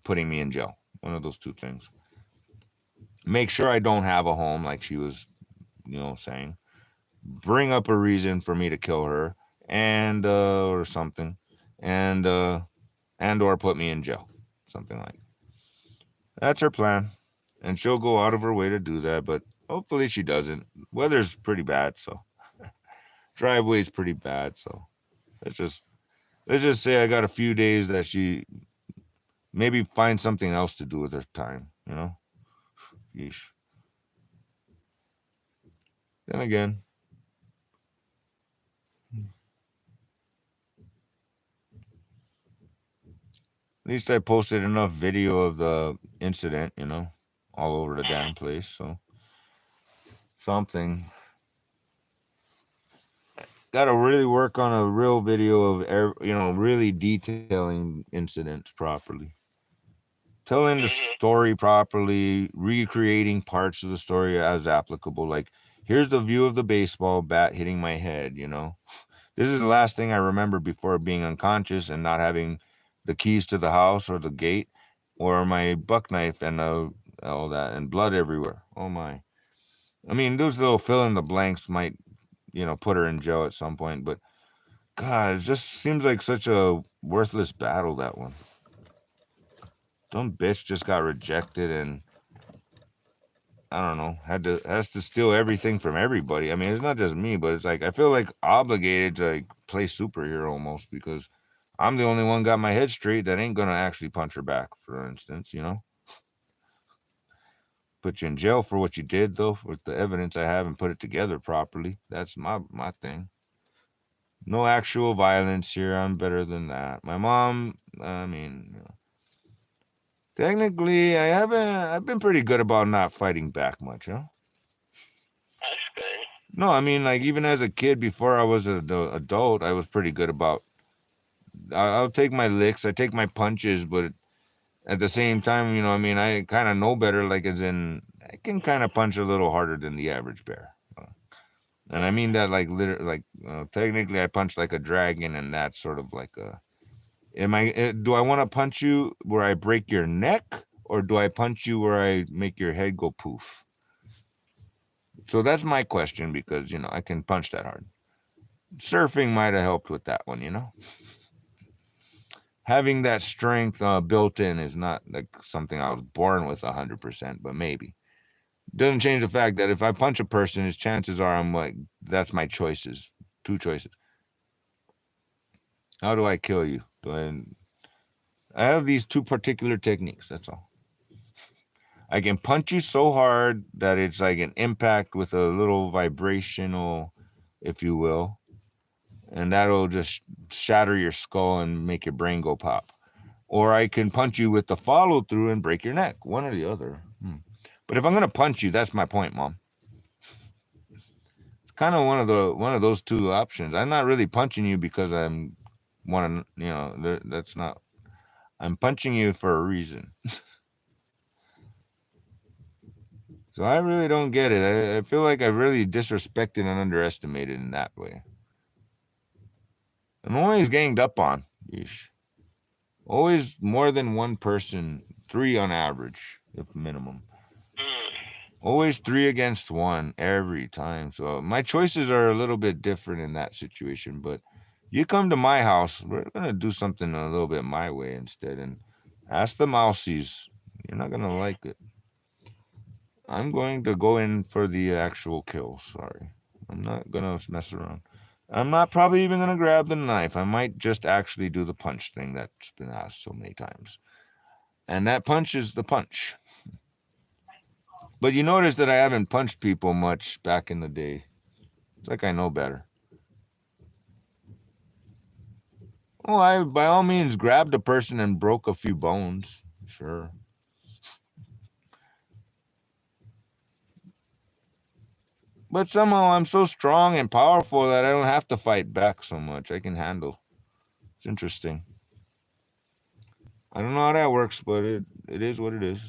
putting me in jail. One of those two things. Make sure I don't have a home, like she was, saying. Bring up a reason for me to kill her, and or something, and or put me in jail, something like. That's her plan, and she'll go out of her way to do that. But hopefully she doesn't. Weather's pretty bad, so driveway's pretty bad, so let's just say I got a few days that she maybe find something else to do with her time, you know? Yeesh. Then again, at least I posted enough video of the incident, all over the damn place, so something. Got to really work on a real video of, really detailing incidents properly. Telling the story properly, recreating parts of the story as applicable. Like, here's the view of the baseball bat hitting my head, This is the last thing I remember before being unconscious and not having the keys to the house or the gate or my buck knife and all that and blood everywhere. Oh, my. I mean, those little fill in the blanks might, put her in jail at some point, but God, it just seems like such a worthless battle, that one. Dumb bitch just got rejected and I don't know, has to steal everything from everybody. I mean, it's not just me, but it's like I feel like obligated to like play superhero almost because I'm the only one got my head straight that ain't gonna actually punch her back, for instance, Put you in jail for what you did though, with the evidence I have and put it together properly. That's my thing. No actual violence here. I'm better than that. My mom, I mean, technically, I've been pretty good about not fighting back much, huh? That's good. No, I mean, like, even as a kid, before I was an adult, I was pretty good about, I'll take my licks, I take my punches, but at the same time, I mean, I kind of know better, like, as in, I can kind of punch a little harder than the average bear. And I mean that, like, technically, I punch like a dragon, and that's sort of like a, do I want to punch you where I break your neck, or do I punch you where I make your head go poof? So that's my question because, I can punch that hard. Surfing might have helped with that one, Having that strength built in is not like something I was born with 100%, but maybe. Doesn't change the fact that if I punch a person, his chances are I'm like, that's my choices. Two choices. How do I kill you? I have these two particular techniques, that's all. I can punch you so hard that it's like an impact with a little vibrational, if you will, and that'll just shatter your skull and make your brain go pop. Or I can punch you with the follow through and break your neck, one or the other. But if I'm gonna punch you, that's my point, Mom. It's kind of one of those two options. I'm not really punching you because I'm that's not. I'm punching you for a reason. So I really don't get it. I feel like I really disrespected and underestimated in that way. I'm always ganged up on. Yeesh. Always more than one person, 3 on average, if minimum. Always 3 against 1 every time. So my choices are a little bit different in that situation. But you come to my house, we're gonna do something a little bit my way instead. And ask the mousies. You're not gonna like it. I'm going to go in for the actual kill. Sorry, I'm not gonna mess around. I'm not probably even gonna grab the knife. I might just actually do the punch thing that's been asked so many times. And that punch is the punch. But you notice that I haven't punched people much back in the day. It's like I know better. Oh, I by all means grabbed a person and broke a few bones. Sure. But somehow I'm so strong and powerful that I don't have to fight back so much. I can handle. It's interesting. I don't know how that works, but it is what it is.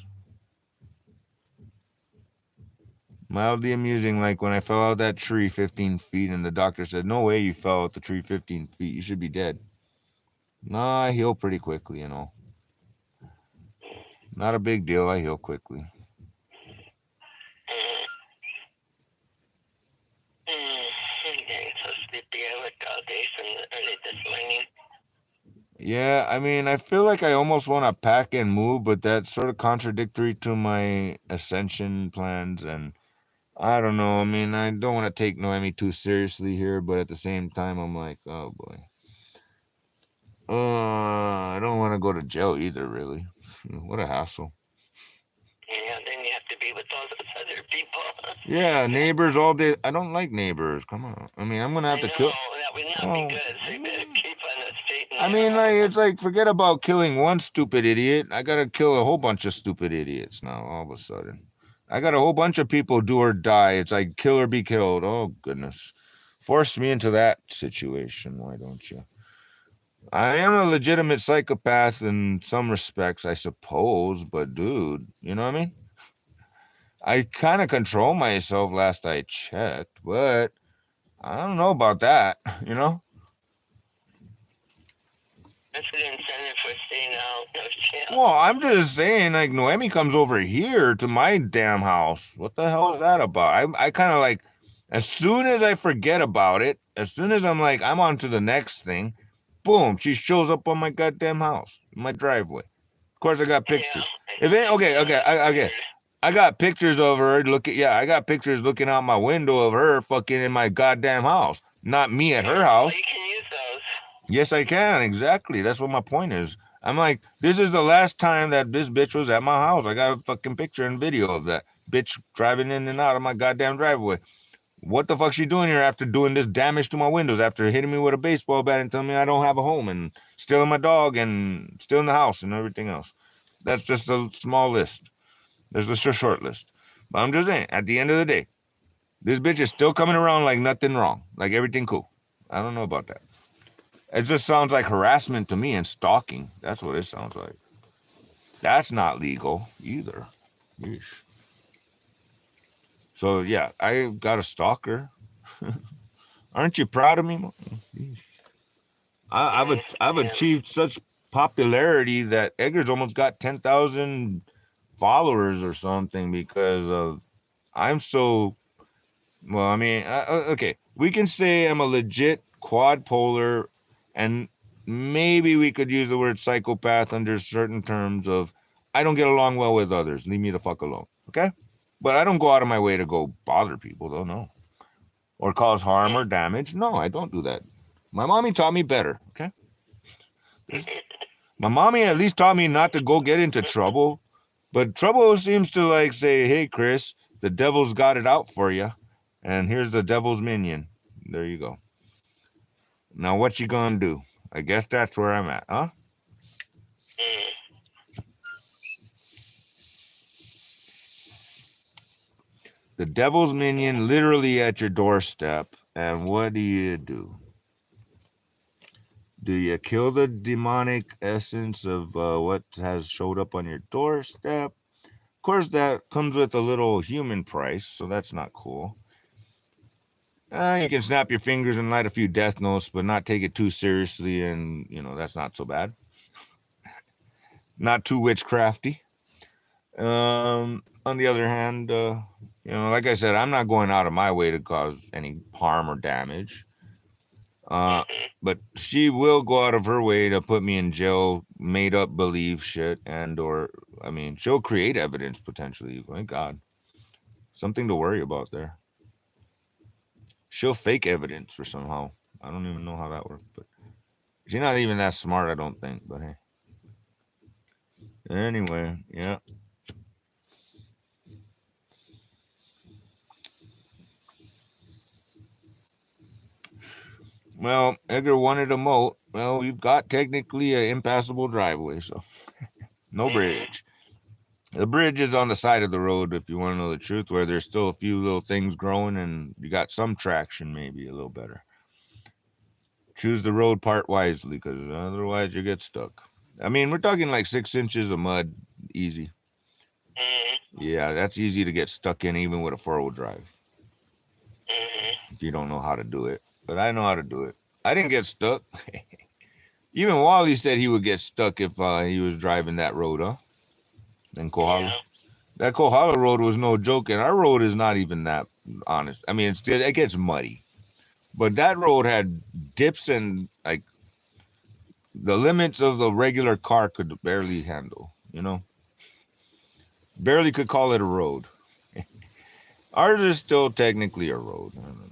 Mildly amusing, like when I fell out that tree 15 feet and the doctor said, "No way you fell out the tree 15 feet. You should be dead." Nah, I heal pretty quickly, you know. Not a big deal. I heal quickly. I'm getting so sleepy. I worked all day from early this morning. Yeah, I mean, I feel like I almost want to pack and move, but that's sort of contradictory to my ascension plans. And I don't know. I mean, I don't want to take Noemi too seriously here, but at the same time, I'm like, oh boy. I don't want to go to jail either, really. What a hassle. Yeah, then you have to be with all those other people. Yeah, neighbors all day. I don't like neighbors. Come on. I mean, I'm gonna have to kill. That would not be good. So you better keep on the straight and I mean, like, it's like, forget about killing one stupid idiot. I gotta kill a whole bunch of stupid idiots now, all of a sudden. I got a whole bunch of people do or die. It's like kill or be killed. Oh, goodness. Force me into that situation, why don't you? I am a legitimate psychopath in some respects, I suppose, but dude, you know what I mean? I kind of control myself last I checked, but I don't know about that, you know? That's the incentive for staying out of jail. Well, I'm just saying, like, Noemi comes over here to my damn house. What the hell is that about? I kind of like, as soon as I forget about it, as soon as I'm like, I'm on to the next thing, boom, she shows up on my goddamn house, my driveway. Of course, I got pictures. I got pictures of her. I got pictures looking out my window of her fucking in my goddamn house, not me at her house. Well, you can use those. Yes, I can. Exactly. That's what my point is. I'm like, this is the last time that this bitch was at my house. I got a fucking picture and video of that bitch driving in and out of my goddamn driveway. What the fuck's she doing here after doing this damage to my windows, after hitting me with a baseball bat and telling me I don't have a home and stealing my dog and stealing the house and everything else? That's just a small list. There's just a short list. But I'm just saying, at the end of the day, this bitch is still coming around like nothing wrong, like everything cool. I don't know about that. It just sounds like harassment to me and stalking. That's what it sounds like. That's not legal either. Yeesh. So yeah, I got a stalker. Aren't you proud of me? Yeesh. I've achieved such popularity that Edgar's almost got 10,000 followers or something because of I'm so well. I mean, okay, we can say I'm a legit quad polar, and maybe we could use the word psychopath under certain terms of I don't get along well with others. Leave me the fuck alone, okay? But I don't go out of my way to go bother people, though, no, or cause harm or damage. No, I don't do that. My mommy taught me better, okay? My mommy at least taught me not to go get into trouble, but trouble seems to like say, "Hey, Chris, the devil's got it out for you, and here's the devil's minion. There you go. Now what you gonna do?" I guess that's where I'm at, huh? The devil's minion literally at your doorstep, and what do? Do you kill the demonic essence of what has showed up on your doorstep? Of course, that comes with a little human price, so that's not cool. You can snap your fingers and light a few death notes, but not take it too seriously, and, you know, that's not so bad. Not too witchcrafty. on the other hand, like I said, I'm not going out of my way to cause any harm or damage. But she will go out of her way to put me in jail, made up believe shit, or I mean, she'll create evidence potentially. Thank God, something to worry about there. She'll fake evidence or somehow. I don't even know how that works, but she's not even that smart, I don't think. But hey, anyway, yeah. Well, Edgar wanted a moat. Well, we've got technically an impassable driveway, so no bridge. The bridge is on the side of the road, if you want to know the truth, where there's still a few little things growing and you got some traction, maybe a little better. Choose the road part wisely, because otherwise you get stuck. I mean, we're talking like 6 inches of mud, easy. Yeah, that's easy to get stuck in, even with a 4-wheel drive, if you don't know how to do it. But I know how to do it. I didn't get stuck. Even Wally said he would get stuck if he was driving that road, huh? In Kohala. Yeah. That Kohala road was no joke, and our road is not even that honest. I mean, it gets muddy. But that road had dips and, like, the limits of the regular car could barely handle, Barely could call it a road. Ours is still technically a road. I don't know.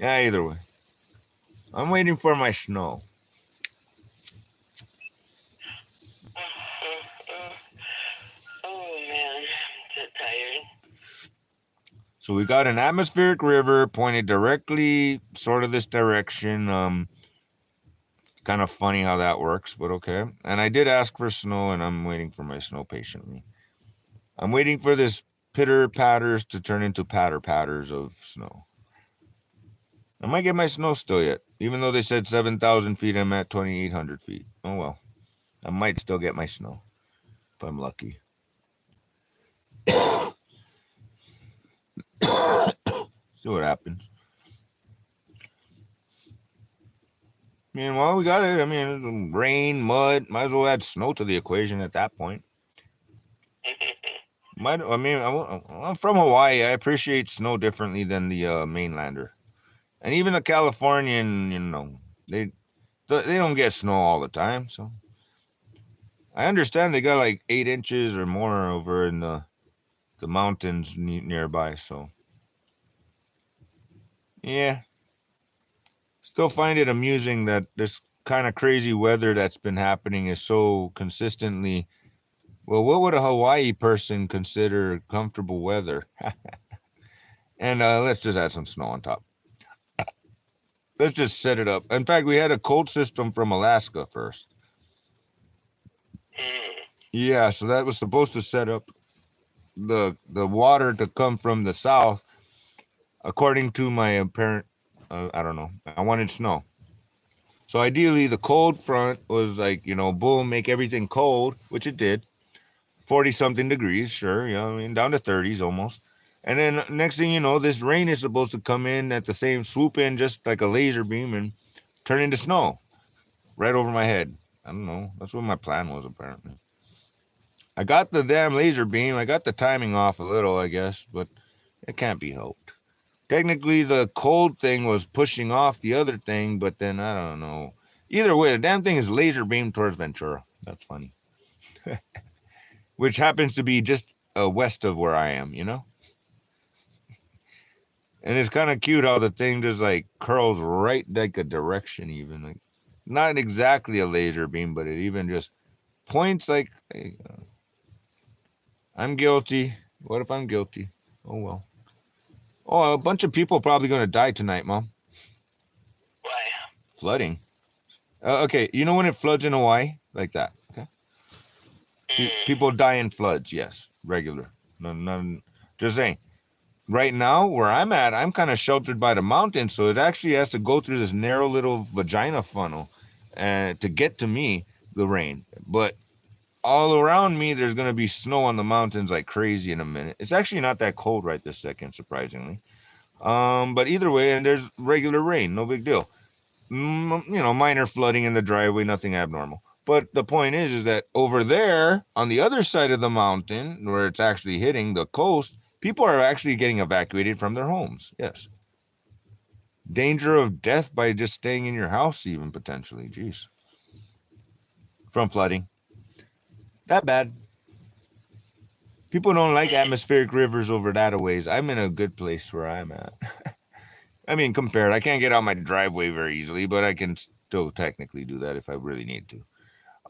Yeah, either way. I'm waiting for my snow. Oh, man. I'm so tired. So we got an atmospheric river pointed directly sort of this direction. Kind of funny how that works, but okay. And I did ask for snow, and I'm waiting for my snow patiently. I'm waiting for this pitter patters to turn into patter patters of snow. I might get my snow still yet, even though they said 7,000 feet. I'm at 2,800 feet. Oh well, I might still get my snow if I'm lucky. See what happens. Well, we got it. I mean, rain, mud. Might as well add snow to the equation at that point. I'm from Hawaii. I appreciate snow differently than the mainlander, and even the Californian. They don't get snow all the time. So I understand they got like 8 inches or more over in the mountains nearby. So yeah, still find it amusing that this kind of crazy weather that's been happening is so consistently. Well, what would a Hawaii person consider comfortable weather? And let's just add some snow on top. Let's just set it up. In fact, we had a cold system from Alaska first. Yeah, so that was supposed to set up the water to come from the south. According to my apparent, I don't know. I wanted snow. So ideally, the cold front was like, boom, make everything cold, which it did. 40-something degrees, sure. Yeah, I mean, down to 30s almost. And then next thing you know, this rain is supposed to come in at the same swoop in, just like a laser beam, and turn into snow right over my head. I don't know. That's what my plan was, apparently. I got the damn laser beam. I got the timing off a little, I guess, but it can't be helped. Technically, the cold thing was pushing off the other thing, but then I don't know. Either way, the damn thing is laser beam towards Ventura. That's funny. Which happens to be just west of where I am, And it's kind of cute how the thing just like curls right like a direction, even like not exactly a laser beam, but it even just points like I'm guilty. What if I'm guilty? Oh well. Oh, a bunch of people probably gonna die tonight, Mom. Why? Flooding. Okay, you know when it floods in Hawaii like that? Okay. People die in floods. Yes, regular. None. Just saying. Right now, where I'm at, I'm kind of sheltered by the mountains, so it actually has to go through this narrow little vagina funnel to get to me, the rain. But all around me, there's going to be snow on the mountains like crazy in a minute. It's actually not that cold right this second, surprisingly. But either way, and there's regular rain, no big deal. Minor flooding in the driveway, nothing abnormal. But the point is that over there on the other side of the mountain, where it's actually hitting the coast, people are actually getting evacuated from their homes. Yes. Danger of death by just staying in your house, even potentially. Jeez. From flooding. That bad. People don't like atmospheric rivers over that a ways. I'm in a good place where I'm at. I mean, compared, I can't get out my driveway very easily, but I can still technically do that if I really need to.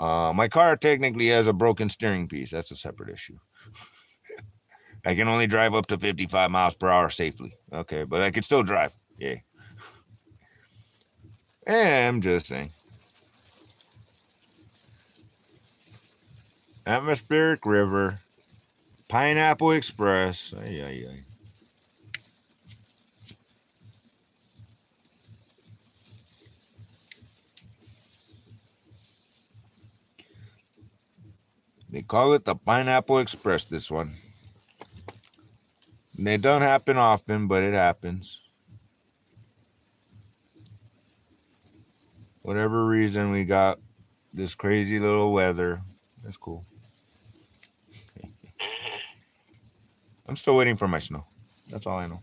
My car technically has a broken steering piece. That's a separate issue. I can only drive up to 55 miles per hour safely. Okay, but I can still drive. Yay. I'm just saying. Atmospheric River, Pineapple Express. Ay, ay, ay. They call it the Pineapple Express, this one. And it don't happen often, but it happens. Whatever reason, we got this crazy little weather. That's cool. I'm still waiting for my snow. That's all I know.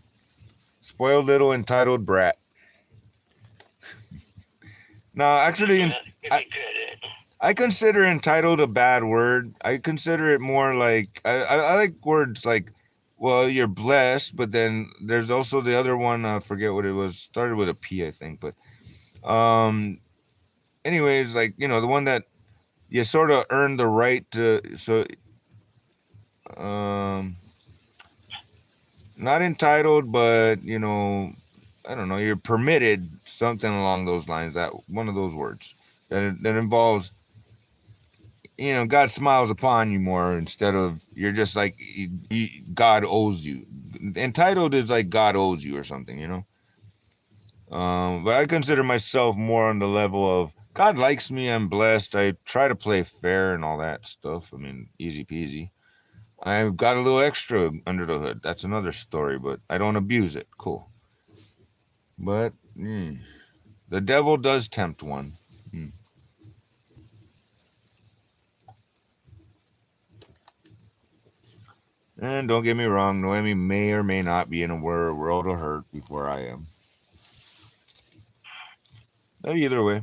Spoiled little entitled brat. No, actually, I consider entitled a bad word. I consider it more like I like words like, well, you're blessed, but then there's also the other one. I forget what it was. Started with a P, I think. But anyways, like, you know, the one that you sort of earn the right to. So not entitled, but, you know, I don't know. You're permitted, something along those lines. That one of those words that involves, you know, God smiles upon you more instead of you're just like God owes you. Entitled is like God owes you or something, you know. But I consider myself more on the level of God likes me. I'm blessed. I try to play fair and all that stuff. I mean, easy peasy. I've got a little extra under the hood. That's another story, but I don't abuse it. Cool. But the devil does tempt one. And don't get me wrong, Noemi may or may not be in a world of hurt before I am. Either way.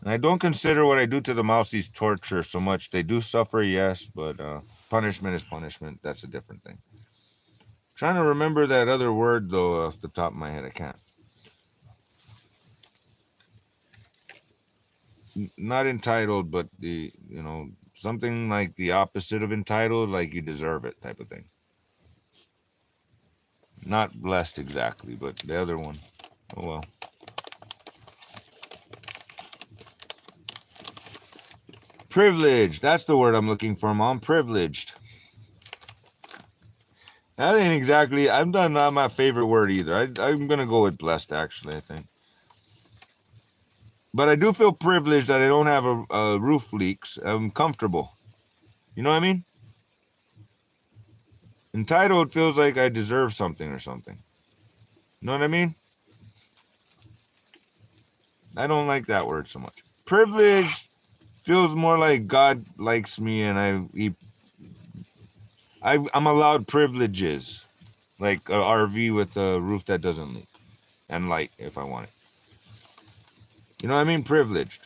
And I don't consider what I do to the mousies torture so much. They do suffer, yes, but punishment is punishment. That's a different thing. Trying to remember that other word, though, off the top of my head. I can't. Not entitled, but the, you know, something like the opposite of entitled, like you deserve it type of thing. Not blessed exactly, but the other one. Oh, well. Privileged. That's the word I'm looking for, Mom. Privileged. That ain't exactly, not my favorite word either. I'm going to go with blessed, actually, I think. But I do feel privileged that I don't have a roof leaks. I'm comfortable. You know what I mean? Entitled feels like I deserve something or something. You know what I mean? I don't like that word so much. Privileged feels more like God likes me and I'm allowed privileges. Like a RV with a roof that doesn't leak. And light if I want it. You know what I mean? Privileged.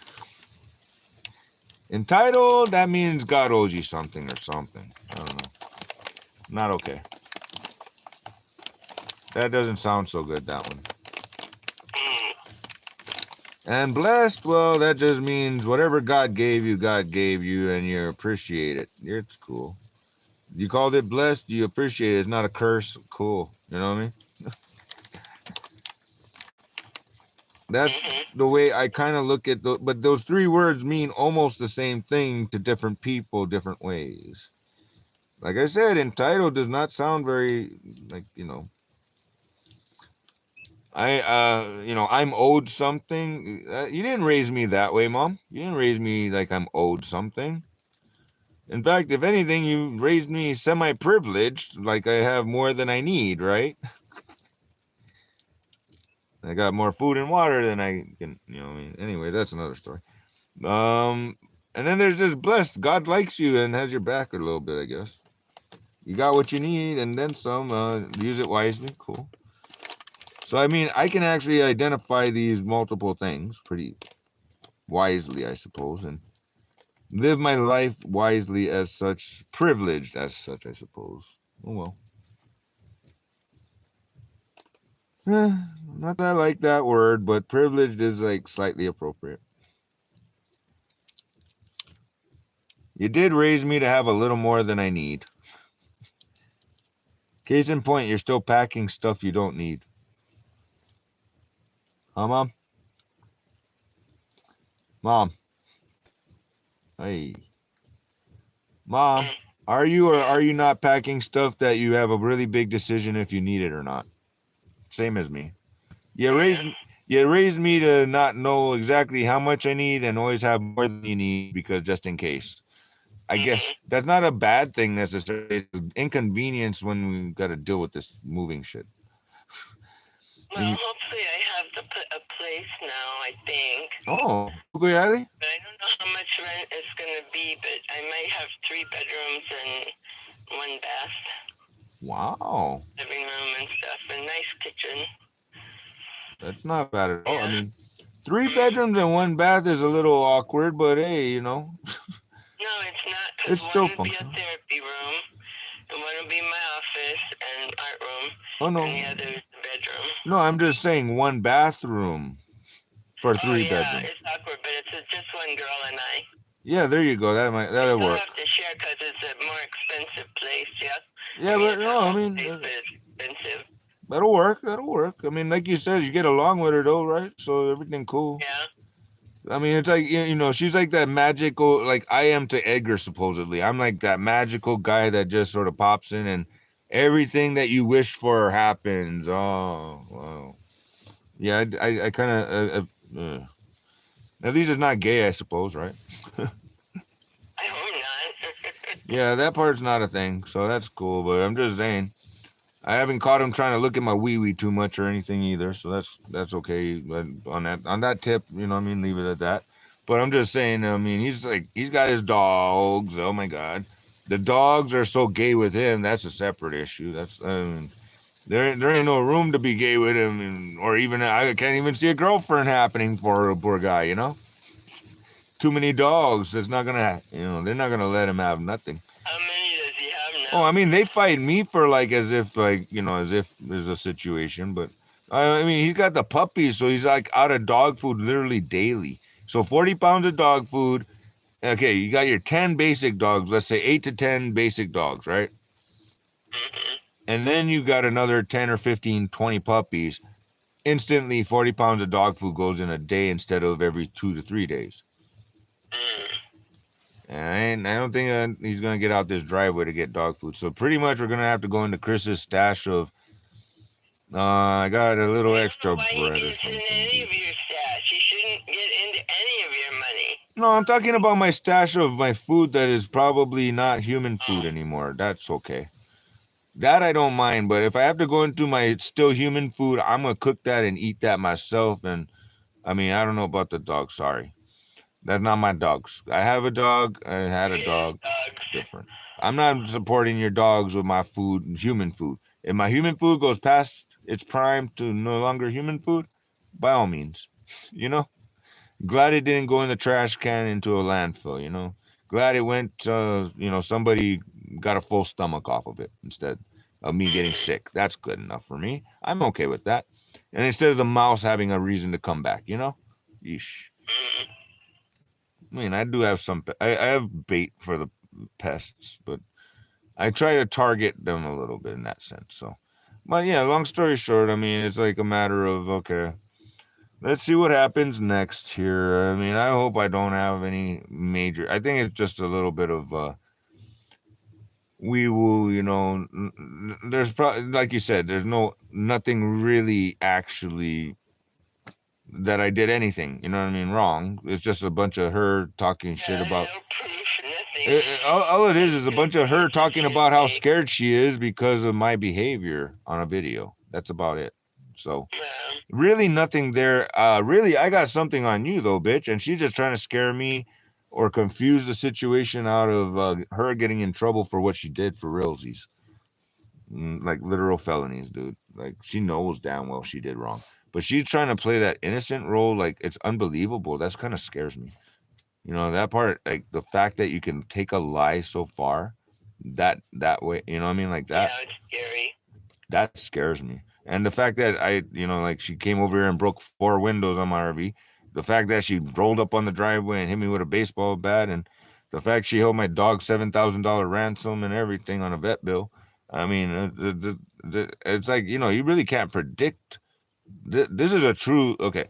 Entitled, that means God owes you something or something. I don't know. Not okay. That doesn't sound so good, that one. And blessed, well, that just means whatever God gave you, and you appreciate it. It's cool. You called it blessed, you appreciate it. It's not a curse. Cool. You know what I mean? That's the way I kind of look at but those three words mean almost the same thing to different people, different ways. Like I said, entitled does not sound very, like, you know, I'm owed something. You didn't raise me that way, Mom. You didn't raise me like I'm owed something. In fact, if anything, you raised me semi-privileged, like I have more than I need, right? I got more food and water than I can, you know. I mean, anyway, that's another story. And then there's this blessed. God likes you and has your back a little bit, I guess. You got what you need and then some. Use it wisely. Cool. So, I mean, I can actually identify these multiple things pretty wisely, I suppose, and live my life wisely as such, privileged as such, I suppose. Oh, well. Not that I like that word, but privileged is like slightly appropriate. You did raise me to have a little more than I need. Case in point, you're still packing stuff you don't need. Huh, Mom? Mom. Hey. Mom, are you or are you not packing stuff that you have a really big decision if you need it or not? Same as me. You raised me to not know exactly how much I need and always have more than you need because just in case. I guess that's not a bad thing necessarily. It's an inconvenience when we got to deal with this moving shit. Well, hopefully I have a place now, I think. Oh, really? But I don't know how much rent it's going to be, but I might have 3 bedrooms and 1 bath. Wow. Living room and stuff, a nice kitchen. That's not bad at all. I mean, 3 bedrooms and 1 bath is a little awkward, but hey, you know. No, it's not. It's still one will be a functional. therapy room, and one will be my office and art room, Oh, no. and the other is the bedroom. No, I'm just saying 1 bathroom for 3 bedrooms. It's awkward, but it's just one girl and I. Yeah, there you go. That'll work. We'll have to share because it's a more expensive place, yeah? Yeah, but no, I mean, it's expensive. That'll work. I mean, like you said, you get along with her though, right? So everything cool. Yeah. I mean, it's like, you know, she's like that magical, like I am to Edgar, supposedly. I'm like that magical guy that just sort of pops in and everything that you wish for happens. Oh, wow. Yeah, I kind of, at least it's not gay, I suppose, right? I hope not. Yeah, that part's not a thing, so that's cool, but I'm just saying. I haven't caught him trying to look at my wee-wee too much or anything either, so that's okay. But on that tip, you know what I mean, leave it at that. But I'm just saying, I mean, he's got his dogs. Oh my God, the dogs are so gay with him. That's a separate issue. That's there ain't no room to be gay with him, or even I can't even see a girlfriend happening for a poor guy. You know, too many dogs. It's not gonna, you know, they're not gonna let him have nothing. How many does he have now? Oh, I mean, they fight me for like as if there's a situation, but I mean, he's got the puppies, so he's like out of dog food literally daily. So 40 pounds of dog food. Okay, you got your 10 basic dogs. Let's say 8 to 10 basic dogs, right? Mm-hmm. And then you got another 10 or 15, 20 puppies. Instantly, 40 pounds of dog food goes in a day instead of every 2 to 3 days. And I don't think he's going to get out this driveway to get dog food. So pretty much we're going to have to go into Chris's stash of, I got a little extra bread or something. In any of your stash. You shouldn't get into any of your money. No, I'm talking about my stash of my food that is probably not human food anymore. That's okay. That I don't mind, but if I have to go into my still human food, I'm going to cook that and eat that myself. And I mean, I don't know about the dog. Sorry. That's not my dogs. I have a dog. I had a dog. Different. I'm not supporting your dogs with my food, human food. If my human food goes past its prime to no longer human food, by all means, you know. Glad it didn't go in the trash can into a landfill, you know. Glad it went, you know, somebody got a full stomach off of it instead of me getting sick. That's good enough for me. I'm okay with that. And instead of the mouse having a reason to come back, you know. Yeesh. I mean, I do have some. I have bait for the pests, but I try to target them a little bit in that sense. So, but yeah, long story short, I mean, it's like a matter of, okay, let's see what happens next here. I mean, I hope I don't have any major. I think it's just a little bit of wee woo, you know. There's probably, like you said, there's nothing really actually that I did anything, you know what I mean, wrong. It's just a bunch of her talking shit about. No proof, nothing. All it is a bunch of her talking about how scared she is because of my behavior on a video. That's about it. So, Really nothing there. Really, I got something on you though, bitch. And she's just trying to scare me or confuse the situation out of her getting in trouble for what she did for realsies. Like literal felonies, dude. Like she knows damn well she did wrong. But she's trying to play that innocent role like it's unbelievable. That's kind of scares me. You know, that part, like the fact that you can take a lie so far that way, you know what I mean? Like that. Yeah, it's scary. That scares me. And the fact that like she came over here and broke 4 windows on my RV, the fact that she rolled up on the driveway and hit me with a baseball bat, and the fact she held my dog $7,000 ransom and everything on a vet bill. I mean, it's like, you really can't predict. This is a true, okay,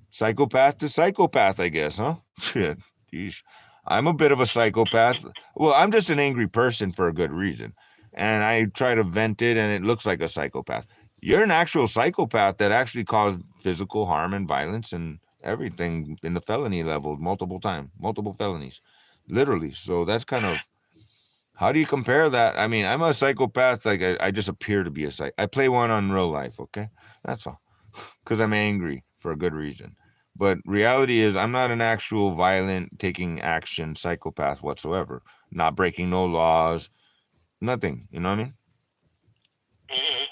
psychopath to psychopath, I guess, huh? Shit. Yeesh. I'm a bit of a psychopath. Well, I'm just an angry person for a good reason. And I try to vent it, and it looks like a psychopath. You're an actual psychopath that actually caused physical harm and violence and everything in the felony level multiple times, multiple felonies, literally. So that's kind of, how do you compare that? I mean, I'm a psychopath. Like I just appear to be a psych. I play one on real life, okay? That's all. Because I'm angry for a good reason. But reality is, I'm not an actual violent, taking action psychopath whatsoever. Not breaking no laws, nothing. You know what I mean? Mhm.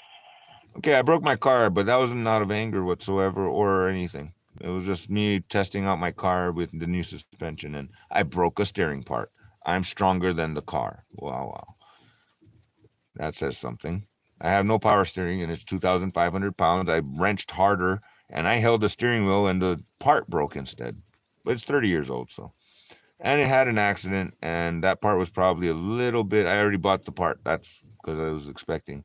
Okay, I broke my car, but that wasn't out of anger whatsoever or anything. It was just me testing out my car with the new suspension, and I broke a steering part. I'm stronger than the car. Wow, wow. That says something. I have no power steering, and it's 2,500 pounds. I wrenched harder, and I held the steering wheel, and the part broke instead. But it's 30 years old, so. And it had an accident, and that part was probably a little bit. I already bought the part. That's because I was expecting.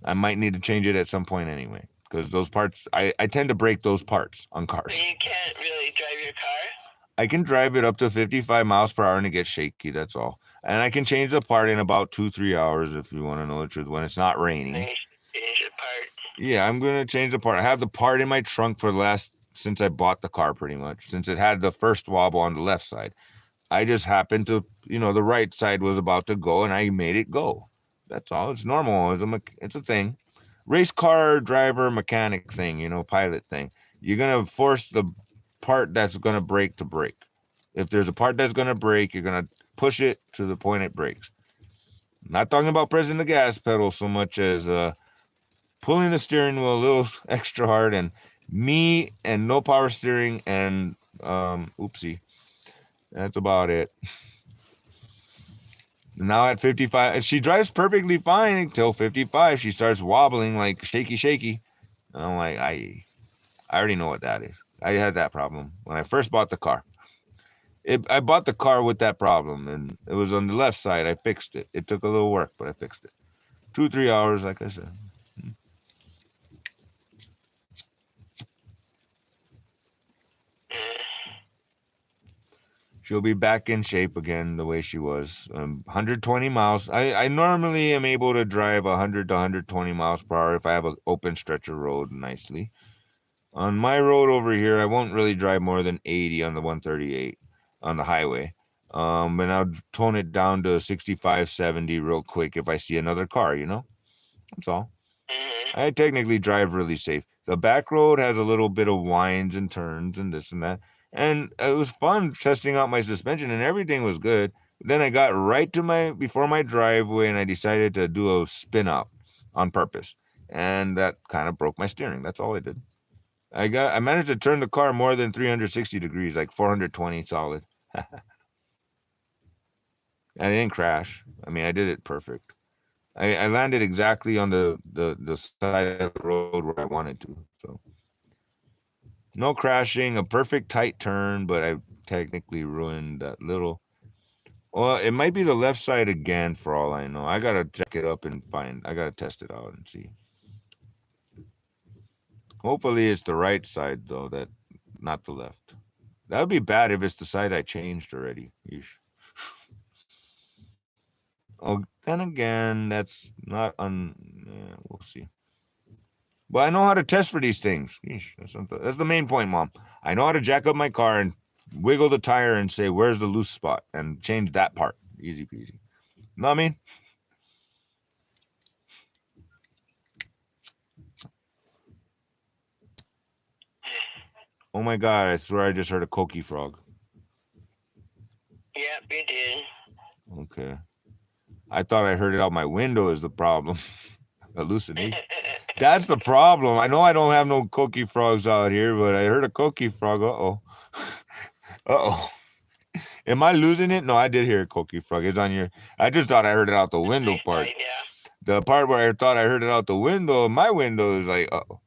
I might need to change it at some point anyway, because those parts, I tend to break those parts on cars. So you can't really drive your car? I can drive it up to 55 miles per hour and it gets shaky, that's all. And I can change the part in about 2-3 hours if you want to know the truth, when it's not raining. Then you should change your part. Yeah, I'm gonna change the part. I have the part in my trunk for the last since I bought the car, pretty much. Since it had the first wobble on the left side, I just happened to, the right side was about to go, and I made it go. That's all. It's normal. It's a thing. Race car driver mechanic thing, pilot thing. You're gonna force the part that's gonna break to break. If there's a part that's gonna break, you're gonna push it to the point it breaks. Not talking about pressing the gas pedal so much as pulling the steering wheel a little extra hard, and me and no power steering, and oopsie. That's about it. Now at 55, she drives perfectly fine until 55. She starts wobbling like shaky. And I'm like, I already know what that is. I had that problem when I first bought the car. I bought the car with that problem, and it was on the left side. I fixed it. It took a little work, but I fixed it. 2-3 hours, like I said. She'll be back in shape again the way she was. 120 miles. I normally am able to drive 100 to 120 miles per hour if I have an open stretch of road nicely. On my road over here, I won't really drive more than 80 on the 138 on the highway. And I'll tone it down to 65, 70 real quick if I see another car, That's all. I technically drive really safe. The back road has a little bit of winds and turns and this and that. And it was fun testing out my suspension, and everything was good. Then I got right to before my driveway, and I decided to do a spin out on purpose. And that kind of broke my steering. That's all I did. I managed to turn the car more than 360 degrees, like 420 solid. And I didn't crash. I mean, I did it perfect. I landed exactly on the side of the road where I wanted to. So no crashing, a perfect tight turn, but I technically ruined that little. Well, it might be the left side again for all I know. I gotta check it up and I gotta test it out and see. Hopefully it's the right side though, not the left. That would be bad if it's the side I changed already. Yeesh. Oh, then again, that's not we'll see. But I know how to test for these things. Yeesh, that's the main point, Mom. I know how to jack up my car and wiggle the tire and say, where's the loose spot? And change that part. Easy peasy. Know what I mean? Oh my God, I swear I just heard a Coqui frog. Yep, you did. Okay. I thought I heard it out my window is the problem. Hallucination. That's the problem. I know I don't have no Coqui frogs out here, but I heard a Coqui frog. Uh-oh. Uh-oh. Am I losing it? No, I did hear a Coqui frog. It's on your... I just thought I heard it out the window part. Yeah. The part where I thought I heard it out the window, my window is like, uh-oh.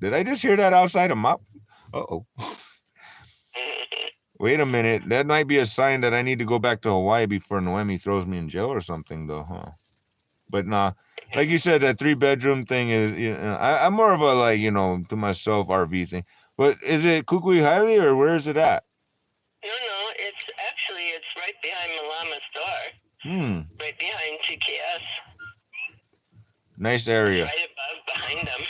Did I just hear that outside of my... Uh-oh. Wait a minute. That might be a sign that I need to go back to Hawaii before Noemi throws me in jail or something, though, huh? But nah, like you said, that 3-bedroom thing is, you know, I'm more of a, like, you know, to myself RV thing. But is it Kukui Highly or where is it at? No, it's right behind Malama Star. Right behind TKS. Nice area. Right above, behind them.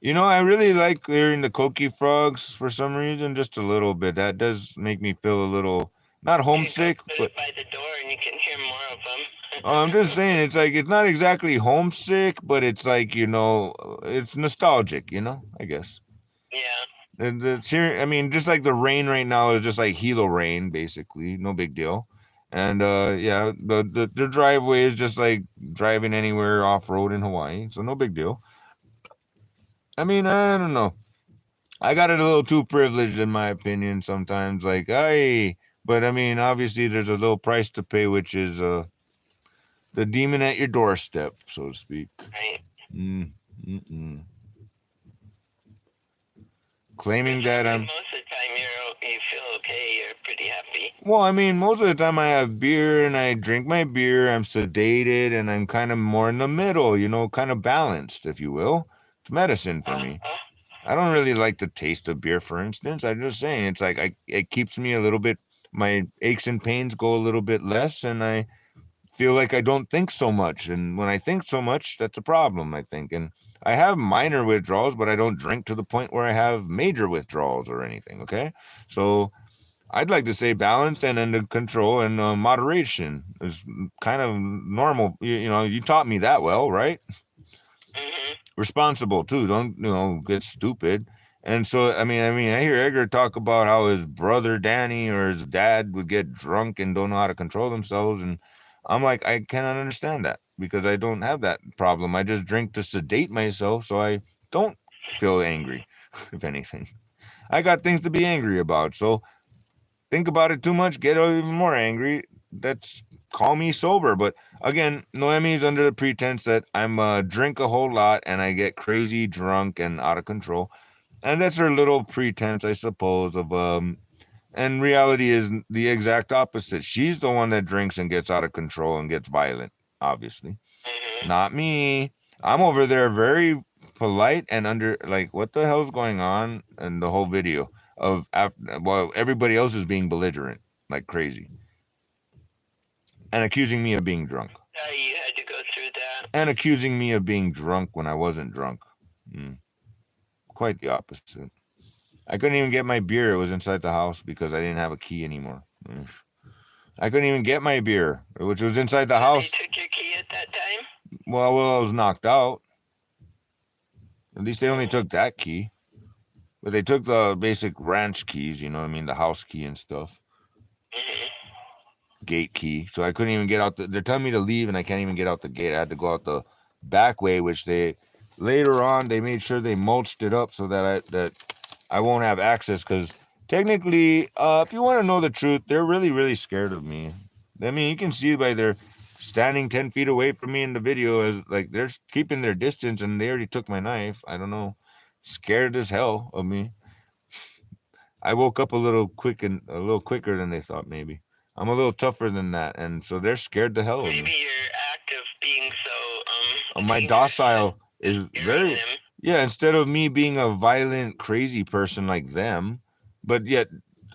You know, I really like hearing the Coqui frogs for some reason, just a little bit. That does make me feel a little, not homesick, you but... by the door and you can hear more of them. Oh, I'm just saying, it's like, it's not exactly homesick, but it's like, you know, it's nostalgic, you know, I guess. Yeah. And it's here, I mean, just like the rain right now is just like Hilo rain, basically, no big deal. And yeah, the driveway is just like driving anywhere off-road in Hawaii, so no big deal. I mean, I don't know. I got it a little too privileged in my opinion sometimes, like, but I mean, obviously there's a little price to pay, which is the demon at your doorstep, so to speak. Right. Claiming that I'm... Most of the time you feel okay, you're pretty happy. Well, I mean, most of the time I have beer and I drink my beer, I'm sedated, and I'm kind of more in the middle, you know, kind of balanced, if you will. It's medicine for me. I don't really like the taste of beer, for instance. I'm just saying, it's like it keeps me a little bit, my aches and pains go a little bit less, and I feel like I don't think so much. And when I think so much, that's a problem, I think. And I have minor withdrawals, but I don't drink to the point where I have major withdrawals or anything, okay? So I'd like to say balance and under control and moderation is kind of normal. You know, you taught me that well, right? Responsible too. Don't, you know, get stupid. And so, I mean, I hear Edgar talk about how his brother Danny or his dad would get drunk and don't know how to control themselves. And I'm like, I cannot understand that because I don't have that problem. I just drink to sedate myself so I don't feel angry, if anything. I got things to be angry about. So think about it too much, get even more angry. That's call me sober. But again, Noemi's under the pretense that I'm drink a whole lot and I get crazy drunk and out of control. And that's her little pretense, I suppose, of and reality is the exact opposite. She's the one that drinks and gets out of control and gets violent, obviously. Not me. I'm over there very polite and under, like, what the hell's going on in the whole video of, well, everybody else is being belligerent like crazy and accusing me of being drunk. You had to go through that. And accusing me of being drunk when I wasn't drunk. Quite the opposite. I couldn't even get my beer. It was inside the house because I didn't have a key anymore. I couldn't even get my beer, which was inside the house. They took your key at that time? Well, I was knocked out. At least they only took that key. But they took the basic ranch keys, you know what I mean? The house key and stuff. Gate key. So I couldn't even get out. They're telling me to leave and I can't even get out the gate. I had to go out the back way, which they... Later on, they made sure they mulched it up so that I won't have access. Because technically, if you want to know the truth, they're really, really scared of me. I mean, you can see by their standing 10 feet away from me in the video, as like they're keeping their distance, and they already took my knife. I don't know, scared as hell of me. I woke up a little quicker than they thought. Maybe I'm a little tougher than that, and so they're scared the hell of me. Maybe your act of being so my docile is very, yeah, instead of me being a violent crazy person like them, but yet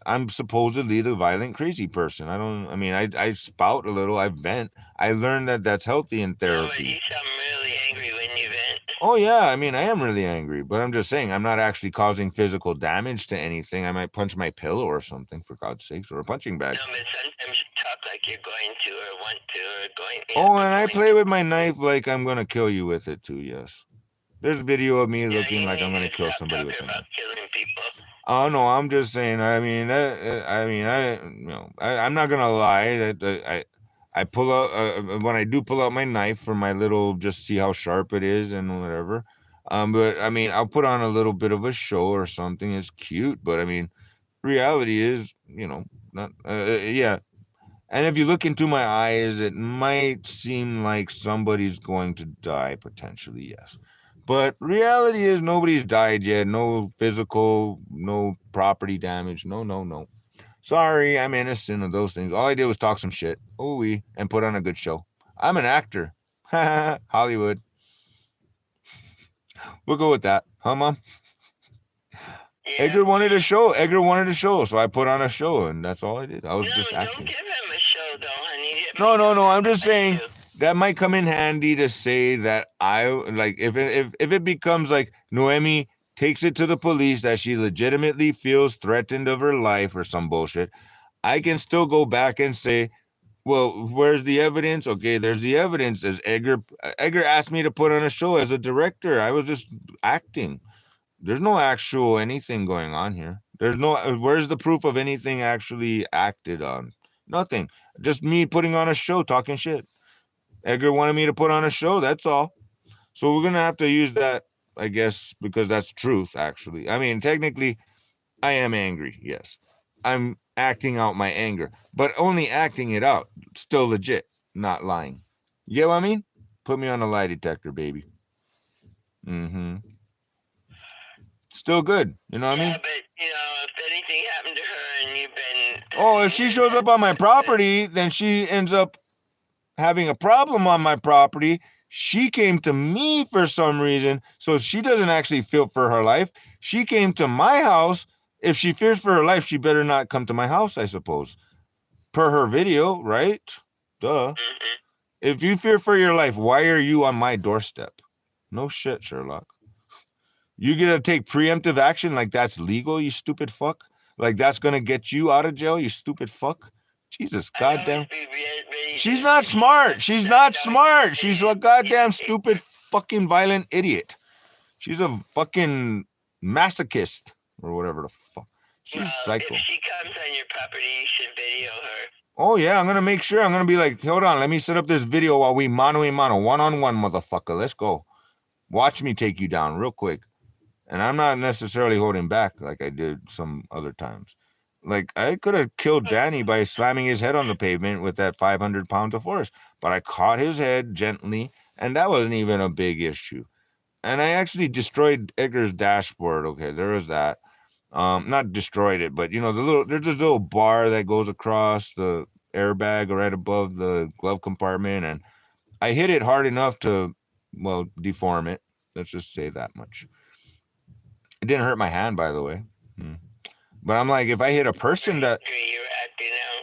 I'm supposedly the violent crazy person. I spout a little, I vent. I learned that that's healthy in therapy. No, but you sound really angry when you vent. Oh yeah, I mean, I am really angry, but I'm just saying I'm not actually causing physical damage to anything. I might punch my pillow or something, for God's sakes, or a punching bag. No, but sometimes you talk like you're going to or want to or going... Oh, and I play with my knife like I'm going to kill you with it too, yes. There's video of me looking like I'm going to kill somebody with it. About killing people. Oh no, I'm just saying. I mean, I'm not gonna lie. I pull out when I do pull out my knife for my little, just see how sharp it is and whatever. But I mean, I'll put on a little bit of a show or something. It's cute, but I mean, reality is, not. Yeah, and if you look into my eyes, it might seem like somebody's going to die potentially, yes. But reality is nobody's died yet. No physical, no property damage. No, no, no. Sorry, I'm innocent of those things. All I did was talk some shit. Ooh, and put on a good show. I'm an actor. Hollywood. We'll go with that. Huh, Mom? Yeah. Edgar wanted a show. Edgar wanted a show, so I put on a show, and that's all I did. I was No, just don't acting. give him a show, though, honey. It No, might no, come no. I'm back just to bite saying you. that might come in handy to say that I like if it becomes like Noemi takes it to the police that she legitimately feels threatened of her life or some bullshit, I can still go back and say, well, where's the evidence? Okay, there's the evidence. As Edgar asked me to put on a show as a director. I was just acting. There's no actual anything going on here. There's no where's the proof of anything actually acted on? Nothing. Just me putting on a show, talking shit. Edgar wanted me to put on a show, that's all. So we're gonna have to use that, I guess, because that's truth, actually. I mean, technically, I am angry, yes. I'm acting out my anger, but only acting it out. Still legit, not lying. You get what I mean? Put me on a lie detector, baby. Mm-hmm. Still good. You know what I Yeah, mean? but, if anything happened to her and you've been... Oh, if she shows up on my property, then she ends up having a problem on my property. She came to me for some reason, so she doesn't actually feel for her life. She came to my house. If she fears for her life, she better not come to my house, I suppose. Per her video, right? Duh. Mm-hmm. If you fear for your life, why are you on my doorstep? No shit, Sherlock. You get to take preemptive action like that's legal, you stupid fuck? Like that's gonna get you out of jail, you stupid fuck? Jesus goddamn. She's not smart. She's not smart. She's a goddamn stupid fucking violent idiot. She's a fucking masochist or whatever the fuck. She's psycho. If she comes on your property, you should video her. Oh yeah, I'm gonna make sure. I'm gonna be like, hold on, let me set up this video while we mano a mano, one-on-one, motherfucker. Let's go. Watch me take you down real quick. And I'm not necessarily holding back like I did some other times. Like I could have killed Danny by slamming his head on the pavement with that 500 pounds of force, but I caught his head gently, and that wasn't even a big issue. And I actually destroyed Edgar's dashboard. Okay, there was that. Not destroyed it, but there's this little bar that goes across the airbag right above the glove compartment, and I hit it hard enough to, well, deform it. Let's just say that much. It didn't hurt my hand, by the way. But I'm like, if I hit a person that,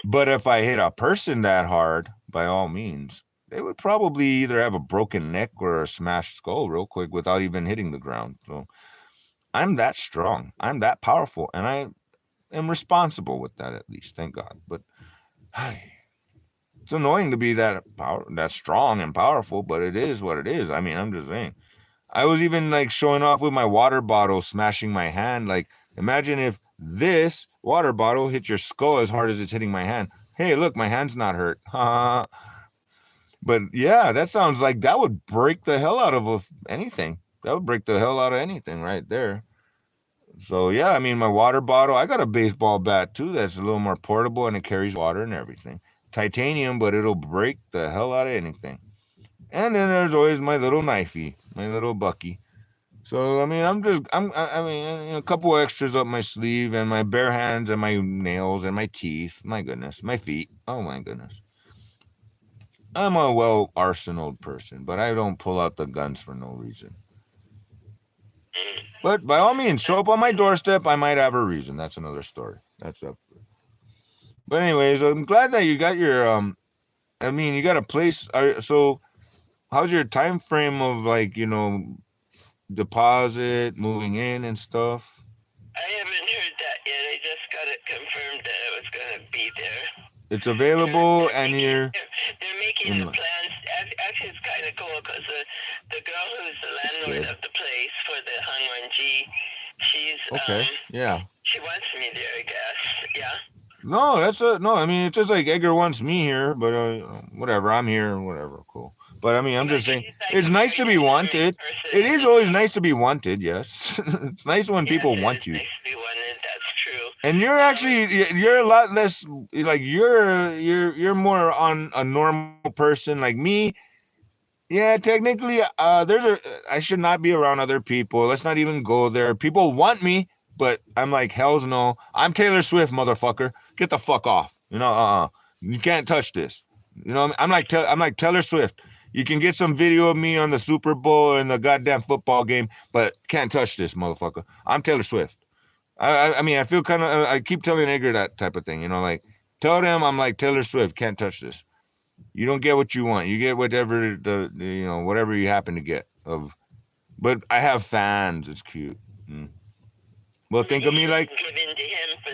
but if I hit a person that hard, by all means, they would probably either have a broken neck or a smashed skull real quick without even hitting the ground. So I'm that strong. I'm that powerful, and I am responsible with that, at least. Thank God. But it's annoying to be that strong and powerful, but it is what it is. I mean, I'm just saying. I was even like showing off with my water bottle, smashing my hand. Like, imagine if this water bottle hit your skull as hard as it's hitting my hand. Hey, look, my hand's not hurt. But yeah, that sounds like that would break the hell out of anything. That would break the hell out of anything right there. So yeah, I mean, my water bottle, I got a baseball bat too that's a little more portable and it carries water and everything. Titanium, but it'll break the hell out of anything. And then there's always my little knifey, my little Bucky. So I mean, I mean, a couple extras up my sleeve, and my bare hands, and my nails, and my teeth. My goodness, my feet. Oh my goodness. I'm a well arsenaled person, but I don't pull out the guns for no reason. But by all means, show up on my doorstep. I might have a reason. That's another story. That's up. But anyways, I'm glad that you got your I mean, you got a place. So, how's your time frame of like deposit, moving in, and stuff? I haven't heard that yet. I just got it confirmed that it was going to be there. It's available, and they're making the plans. Actually, it's kind of cool because the girl who's the landlord of the place for the Hangwan G, she's okay. Yeah. She wants me there, I guess. Yeah. No, no. I mean, it's just like Edgar wants me here, but whatever. I'm here, whatever. Cool. But I mean, I'm But just saying, she's like it's a nice to very be charming wanted. person. It is always nice to be wanted. Yes, it's nice when Yes, people it want is you. nice to be wanted. That's true. And you're actually you're a lot less like you're more on a normal person like me. Yeah, technically, I should not be around other people. Let's not even go there. People want me, but I'm like, hell's no. I'm Taylor Swift, motherfucker. Get the fuck off. You can't touch this. I'm like Taylor Swift. You can get some video of me on the Super Bowl and the goddamn football game, but can't touch this, motherfucker. I'm Taylor Swift. I mean, I feel kind of. I keep telling Edgar that type of thing. Like, tell them I'm like Taylor Swift. Can't touch this. You don't get what you want. You get whatever whatever you happen to get. But I have fans. It's cute. Well, think of me like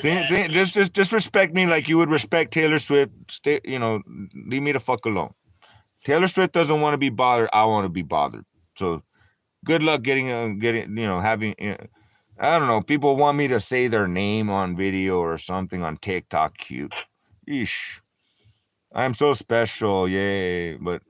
just respect me like you would respect Taylor Swift. Leave me the fuck alone. Taylor Swift doesn't want to be bothered. I want to be bothered. So, good luck getting having. I don't know. People want me to say their name on video or something on TikTok. Cute. Eesh. I'm so special. Yay. But.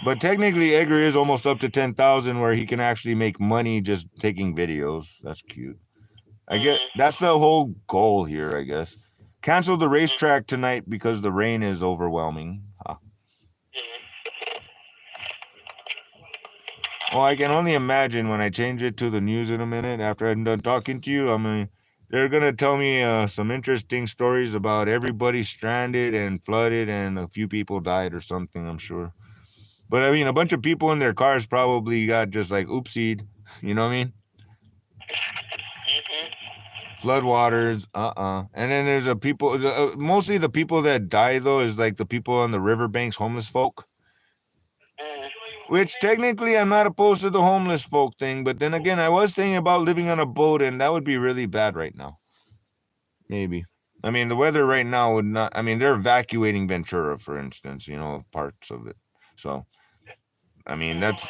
But technically, Edgar is almost up to 10,000 where he can actually make money just taking videos. That's cute. I guess that's the whole goal here, I guess. Cancel the racetrack tonight because the rain is overwhelming. Huh. Oh, I can only imagine when I change it to the news in a minute after I'm done talking to you. I mean, they're going to tell me some interesting stories about everybody stranded and flooded and a few people died or something, I'm sure. But I mean, a bunch of people in their cars probably got just like oopsied. You know what I mean? Floodwaters, And then there's mostly the people that die, though, is like the people on the riverbanks, homeless folk. Which technically I'm not opposed to the homeless folk thing, but then again, I was thinking about living on a boat, and that would be really bad right now. Maybe. I mean, the weather right now would not. I mean, they're evacuating Ventura, for instance, parts of it. So, I mean, that's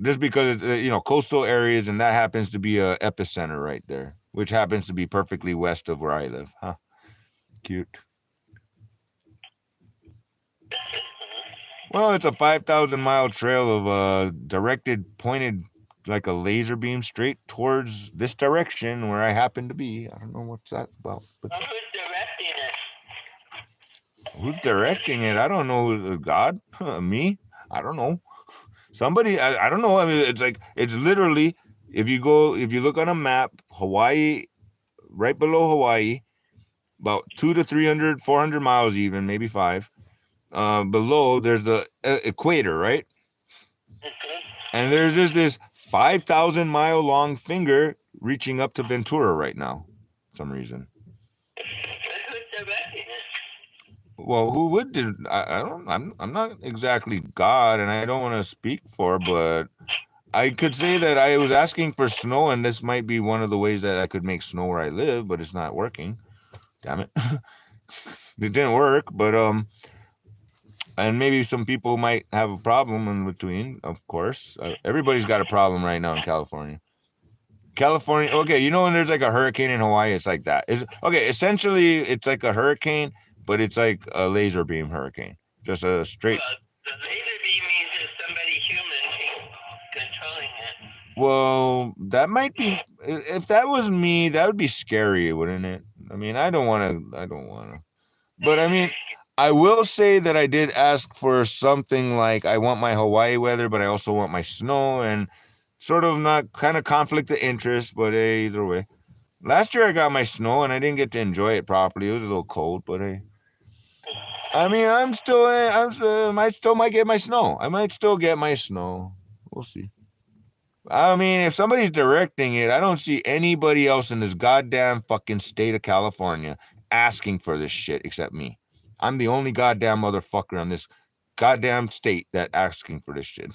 just because, coastal areas, and that happens to be a epicenter right there, which happens to be perfectly west of where I live. Huh? Cute. Well, it's a 5,000-mile trail of directed, pointed like a laser beam straight towards this direction where I happen to be. I don't know what's that about. But who's directing it? Who's directing it? I don't know. God? Me? I don't know. Somebody, I don't know. I mean, it's literally, if you look on a map, Hawaii, right below Hawaii, about 200 to 300, 400 miles even, maybe 5. Below, there's the equator, right? And there's just this 5,000-mile long finger reaching up to Ventura right now, for some reason. Who's directing it? Well, who would do? I'm not exactly God, and I don't want to speak for, but I could say that I was asking for snow, and this might be one of the ways that I could make snow where I live, but it's not working. Damn it. It didn't work, but and maybe some people might have a problem in between, of course. Everybody's got a problem right now in California. Okay, when there's like a hurricane in Hawaii, it's like that. Essentially, it's like a hurricane, but it's like a laser beam hurricane. Just a straight... Well, the laser beam means there's somebody human controlling it. Well, that might be... If that was me, that would be scary, wouldn't it? I mean, I don't want to... But I mean... I will say that I did ask for something like I want my Hawaii weather, but I also want my snow, and sort of not kind of conflict of interest, but hey, either way. Last year I got my snow and I didn't get to enjoy it properly. It was a little cold, but hey. I mean, I still might get my snow. I might still get my snow. We'll see. I mean, if somebody's directing it, I don't see anybody else in this goddamn fucking state of California asking for this shit except me. I'm the only goddamn motherfucker in this goddamn state that asking for this shit.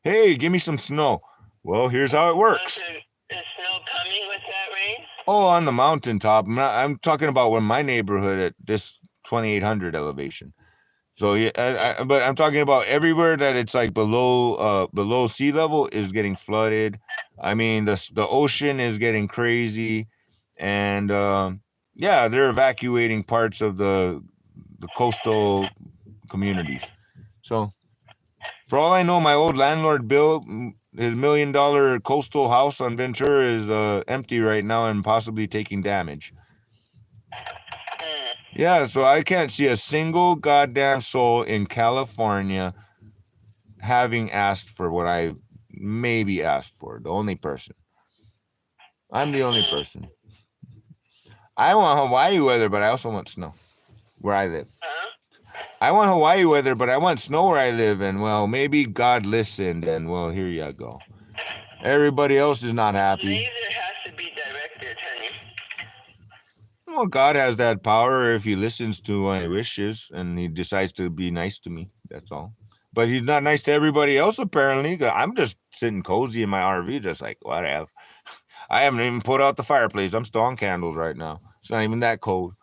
Hey, give me some snow. Well, here's how it works. Is snow coming with that rain? Oh, on the mountaintop. I'm talking about when my neighborhood at this 2,800 elevation. So yeah, but I'm talking about everywhere that it's like below sea level is getting flooded. I mean, the ocean is getting crazy, and yeah, they're evacuating parts of the coastal communities. So for all I know, my old landlord built his $1 million coastal house on Ventura is empty right now and possibly taking damage. Yeah, so I can't see a single goddamn soul in California having asked for what I maybe asked for. The only person. I'm the only person. I want Hawaii weather, but I also want snow where I live. I want Hawaii weather, but I want snow where I live. And well, maybe God listened, and well, here you go. Everybody else is not happy. Laser has to be directed, honey. Well, God has that power if he listens to my wishes and he decides to be nice to me. That's all. But he's not nice to everybody else, apparently. I'm just sitting cozy in my RV, just like, whatever. I haven't even put out the fireplace. I'm still on candles right now. It's not even that cold.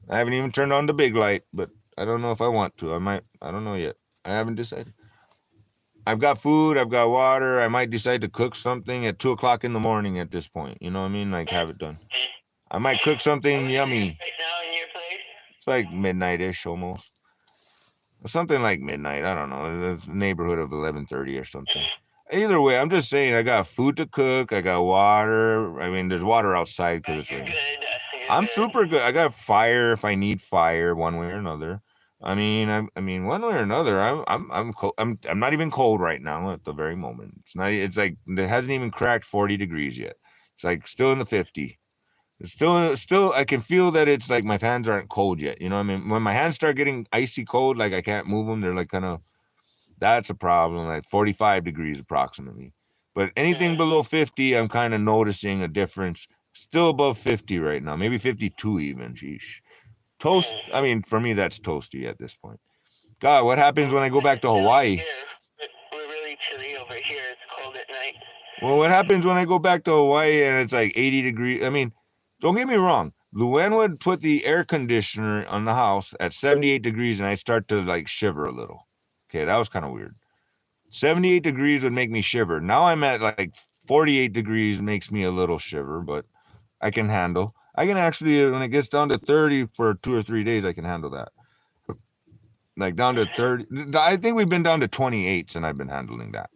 I haven't even turned on the big light, but I don't know if I want to. I might. I don't know yet. I haven't decided. I've got food. I've got water. I might decide to cook something at 2 o'clock in the morning at this point. You know what I mean? Like, have it done. I might cook something yummy. Right now in your place? It's like midnight-ish almost. Something like midnight. I don't know. It's a neighborhood of 11:30 or something. Either way, I'm just saying I got food to cook. I got water. I mean, there's water outside because it's raining. I'm super good. I got fire if I need fire one way or another. I mean, one way or another. I'm not even cold right now at the very moment. It's not. It's like it hasn't even cracked 40 degrees yet. It's like still in the 50. It's still. I can feel that it's like my hands aren't cold yet. You know what I mean? When my hands start getting icy cold, like I can't move them, they're like kind of. That's a problem. Like 45 degrees approximately. But anything below 50, I'm kind of noticing a difference. Still above 50 right now, maybe 52 even. Sheesh. Toast. I mean, for me, that's toasty at this point. God, what happens when I go back to Hawaii? We're really chilly over here. It's cold at night. Well, what happens when I go back to Hawaii and it's like 80 degrees? I mean, don't get me wrong. Luann would put the air conditioner on the house at 78 degrees and I start to like shiver a little. Okay, that was kind of weird. 78 degrees would make me shiver. Now I'm at like 48 degrees makes me a little shiver, but I can handle. I can actually, when it gets down to 30 for 2 or 3 days, I can handle that. Like down to 30. I think we've been down to 28s and I've been handling that.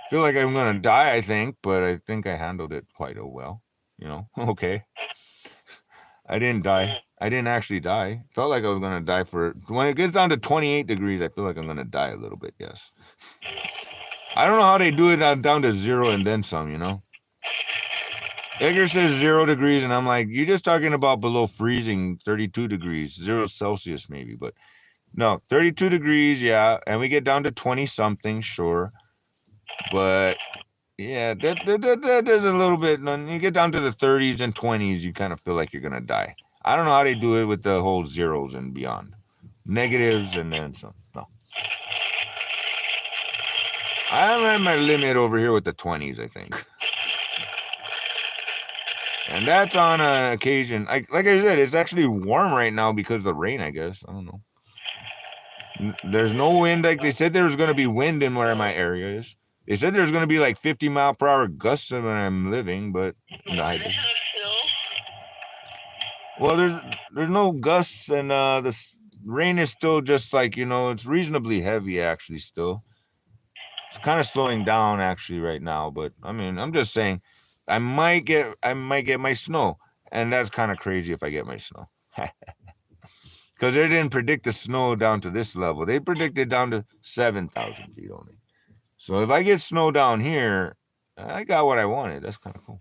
Feel like I'm going to die, I think, but I think I handled it quite well. You know, okay. I didn't die. I didn't actually die. Felt like I was going to die when it gets down to 28 degrees, I feel like I'm going to die a little bit, yes. I don't know how they do it down to 0 and then some, you know? Edgar says 0 degrees, and I'm like, you're just talking about below freezing, 32 degrees, 0 Celsius maybe, but no, 32 degrees, yeah, and we get down to 20-something, sure. But, yeah, that is a little bit, when you get down to the 30s and 20s, you kind of feel like you're going to die. I don't know how they do it with the whole zeros and beyond. Negatives and then some. No. I'm at my limit over here with the 20s, I think. And that's on an occasion. Like I said, it's actually warm right now because of the rain, I guess. I don't know. There's no wind. Like they said there was going to be wind in where my area is. They said there's going to be like 50-mile-per-hour gusts when I'm living, but no, I didn't. Well, there's no gusts, and the rain is still just like, you know, it's reasonably heavy actually still. It's kind of slowing down actually right now, but I mean, I'm just saying I might get my snow, and that's kind of crazy if I get my snow. Because they didn't predict the snow down to this level. They predicted down to 7,000 feet only. So if I get snow down here, I got what I wanted. That's kind of cool.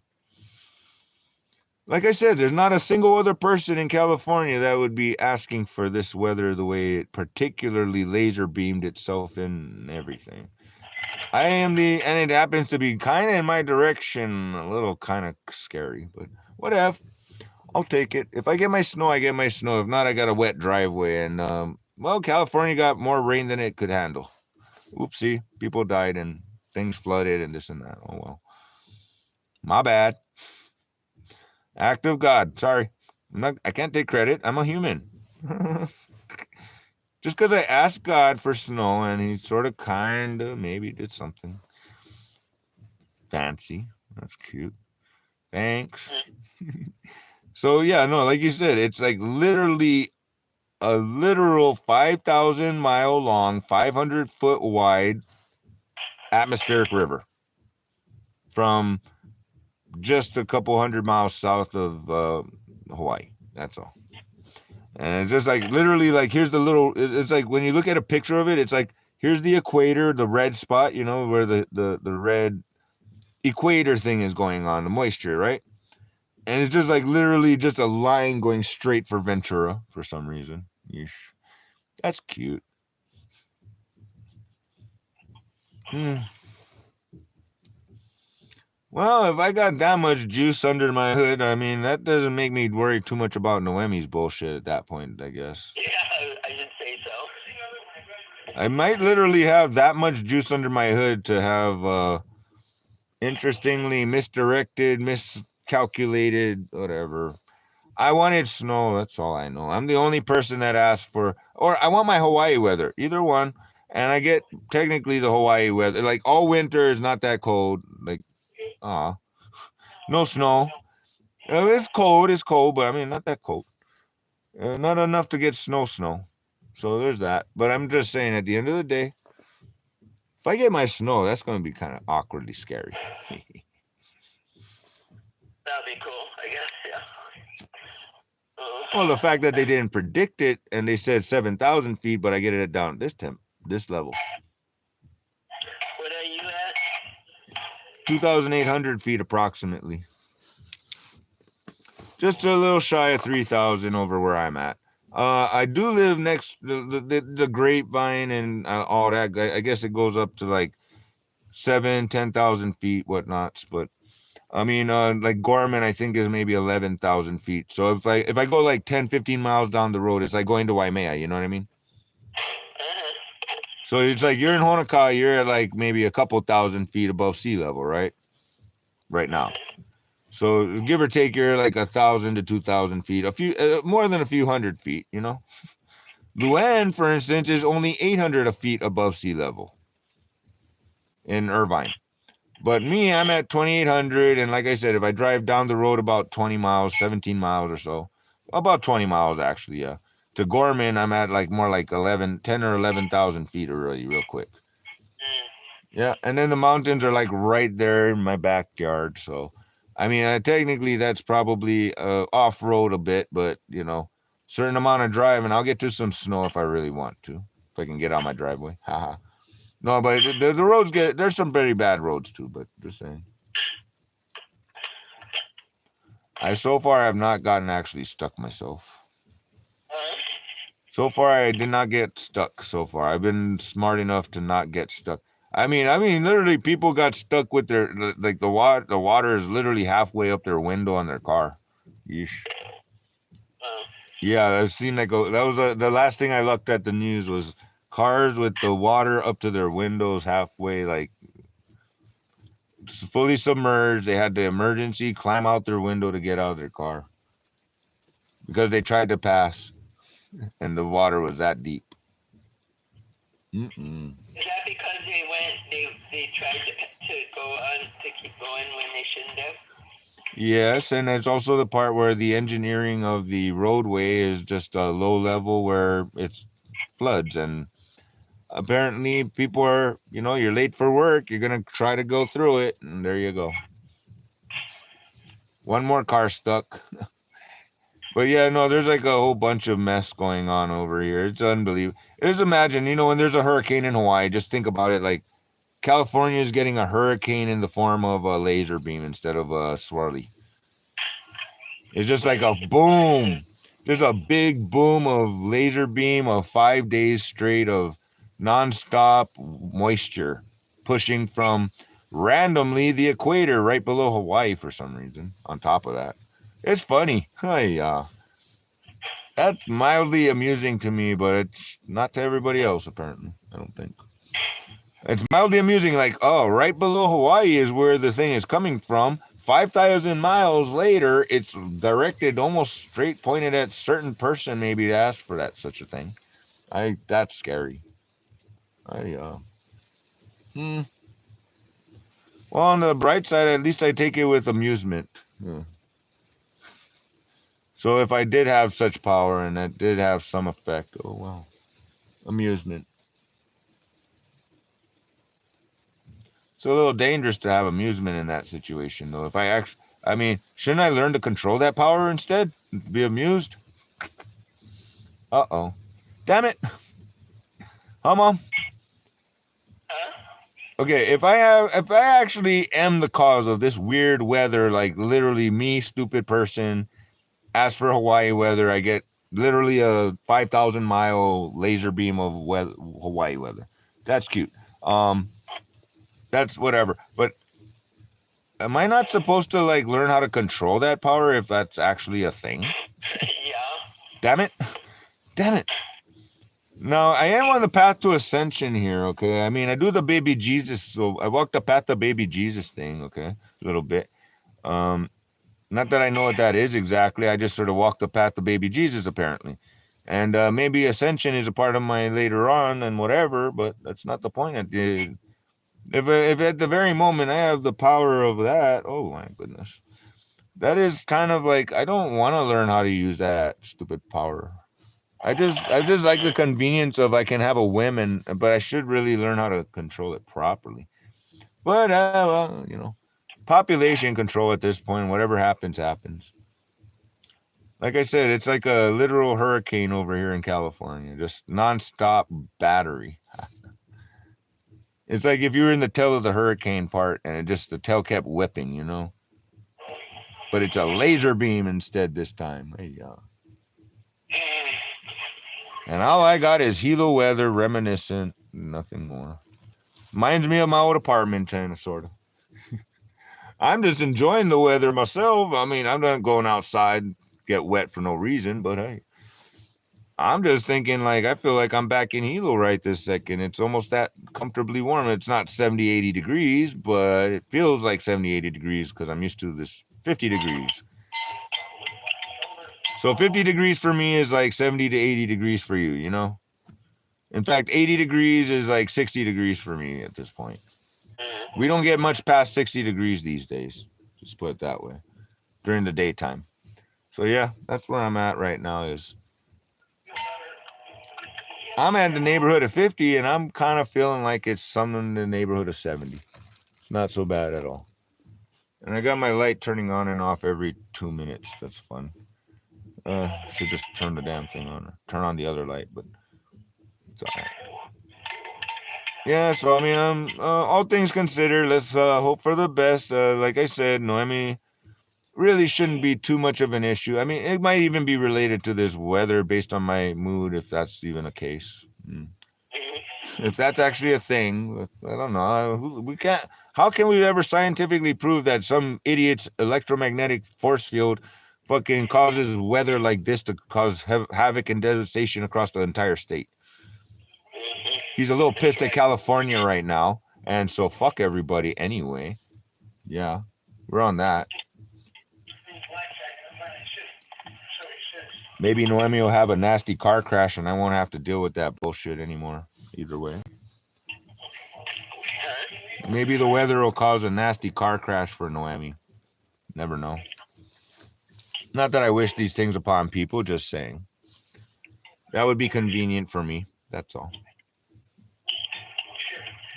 Like I said, there's not a single other person in California that would be asking for this weather the way it particularly laser beamed itself in everything. and it happens to be kind of in my direction, a little kind of scary, but whatever. I'll take it. If I get my snow, I get my snow. If not, I got a wet driveway. And, well, California got more rain than it could handle. Oopsie. People died and things flooded and this and that. Oh, well. My bad. Act of God. Sorry. I can't take credit. I'm a human. Just because I asked God for snow and he sort of kind of maybe did something fancy. That's cute. Thanks. So yeah, no, like you said, it's like literally a literal 5,000 mile long, 500-foot wide atmospheric river from just a couple hundred miles south of Hawaii. That's all. And it's just like literally like here's the little. It's like when you look at a picture of it, it's like here's the equator, the red spot, you know, where the red equator thing is going on, the moisture, right? And it's just like literally just a line going straight for Ventura for some reason. Yeesh. That's cute. Well, if I got that much juice under my hood, I mean, that doesn't make me worry too much about Noemi's bullshit at that point, I guess. Yeah, I should say so. I might literally have that much juice under my hood to have, interestingly misdirected, miscalculated, whatever. I wanted snow, that's all I know. I'm the only person that asked for, or I want my Hawaii weather, either one. And I get technically the Hawaii weather. Like all winter is not that cold. Like, no snow. It's cold, but I mean, not that cold. Not enough to get snow. So there's that. But I'm just saying, at the end of the day, if I get my snow, that's going to be kind of awkwardly scary. That'd be cool, I guess, yeah. Well, the fact that they didn't predict it and they said 7,000 feet, but I get it down at this level. What are you at? 2,800 feet approximately. Just a little shy of 3,000 over where I'm at. I do live next the grapevine and all that. I guess it goes up to like 10,000 feet, whatnots. But I mean, like Gorman, I think is maybe 11,000 feet. So if I go like 10, 15 miles down the road, it's like going to Waimea. You know what I mean? So it's like you're in Honokaa, you're at like maybe a couple thousand feet above sea level, right? Right now. So give or take, you're like 1,000 to 2,000 feet, a few more than a few hundred feet, you know. Luann, for instance, is only 800 feet above sea level in Irvine. But me, I'm at 2,800, and like I said, if I drive down the road about 20 miles, 17 miles or so, about 20 miles actually, yeah. To Gorman, I'm at like more like 10 or 11,000 feet already, real quick. Yeah, and then the mountains are like right there in my backyard, so I mean, technically that's probably off road a bit, but you know, certain amount of driving, I'll get to some snow if I really want to, if I can get out my driveway. Haha. No, but the roads there's some very bad roads too, but just saying. I so far have not gotten actually stuck myself. So far, I did not get stuck. So far, I've been smart enough to not get stuck. I mean, literally, people got stuck with their like the water. The water is literally halfway up their window on their car. Yeesh. Yeah, I've seen that go. That was the last thing I looked at the news was cars with the water up to their windows halfway, like fully submerged. They had to emergency climb out their window to get out of their car because they tried to pass, and the water was that deep. Mm-mm. Is that because they tried to go on to keep going when they shouldn't have? Yes, and it's also the part where the engineering of the roadway is just a low level where it's floods, and apparently people are, you know, you're late for work, you're gonna try to go through it, and there you go. One more car stuck. But yeah, no, there's like a whole bunch of mess going on over here. It's unbelievable. Just imagine, you know, when there's a hurricane in Hawaii, just think about it like California is getting a hurricane in the form of a laser beam instead of a swirly. It's just like a boom. There's a big boom of laser beam of 5 days straight of nonstop moisture pushing from randomly the equator right below Hawaii for some reason on top of that. It's funny. Hey, that's mildly amusing to me, but it's not to everybody else, apparently. I don't think. It's mildly amusing, like, oh, right below Hawaii is where the thing is coming from. 5,000 miles later, it's directed almost straight pointed at certain person, maybe to ask for that such a thing. That's scary. I hmm. Well, on the bright side, at least I take it with amusement. Yeah. So if I did have such power and it did have some effect, oh well, amusement. It's a little dangerous to have amusement in that situation, though. If I actually, I mean, shouldn't I learn to control that power instead? Be amused? Uh-oh. Damn it. Huh, Mom? Huh? Okay, if I actually am the cause of this weird weather, like literally me, stupid person, ask for Hawaii weather, I get literally a 5,000-mile laser beam of Hawaii weather. That's cute. That's whatever. But am I not supposed to like learn how to control that power if that's actually a thing? Yeah. Damn it. Damn it. No, I am on the path to ascension here, okay? I mean, I do the baby Jesus, so I walk the path of baby Jesus thing, okay? A little bit. Not that I know what that is exactly. I just sort of walk the path of baby Jesus, apparently. And maybe ascension is a part of my later on and whatever, but that's not the point. If at the very moment I have the power of that, oh my goodness. That is kind of like, I don't want to learn how to use that stupid power. I just like the convenience of I can have a whim, but I should really learn how to control it properly. But well, population control at this point. Whatever happens, happens. Like I said, it's like a literal hurricane over here in California, just nonstop battery. It's like if you were in the tail of the hurricane part, and the tail kept whipping. But it's a laser beam instead this time. Hey, and all I got is Hilo weather, reminiscent, nothing more. Reminds me of my old apartment, kind of, sort of. I'm just enjoying the weather myself. I mean, I'm not going outside, get wet for no reason, but hey. I'm just thinking, like, I feel like I'm back in Hilo right this second. It's almost that comfortably warm. It's not 70, 80 degrees, but it feels like 70, 80 degrees because I'm used to this 50 degrees. So 50 degrees for me is like 70 to 80 degrees for you. In fact, 80 degrees is like 60 degrees for me at this point. We don't get much past 60 degrees these days, just put it that way, during the daytime. So yeah, that's where I'm at right now. I'm at the neighborhood of 50, and I'm kind of feeling like it's something in the neighborhood of 70. It's not so bad at all. And I got my light turning on and off every 2 minutes. That's fun. Should just turn the damn thing on, or turn on the other light, but it's all right. Yeah, so I mean, all things considered, let's hope for the best. Like I said, Noemi really shouldn't be too much of an issue. I mean, it might even be related to this weather based on my mood, if that's even a case. If that's actually a thing, I don't know. We can't. How can we ever scientifically prove that some idiot's electromagnetic force field fucking causes weather like this to cause havoc and devastation across the entire state? He's a little pissed at California right now, and so fuck everybody anyway. Yeah, we're on that. Maybe Noemi will have a nasty car crash and I won't have to deal with that bullshit anymore. Either way. Maybe the weather will cause a nasty car crash for Noemi. Never know. Not that I wish these things upon people, just saying. That would be convenient for me. That's all.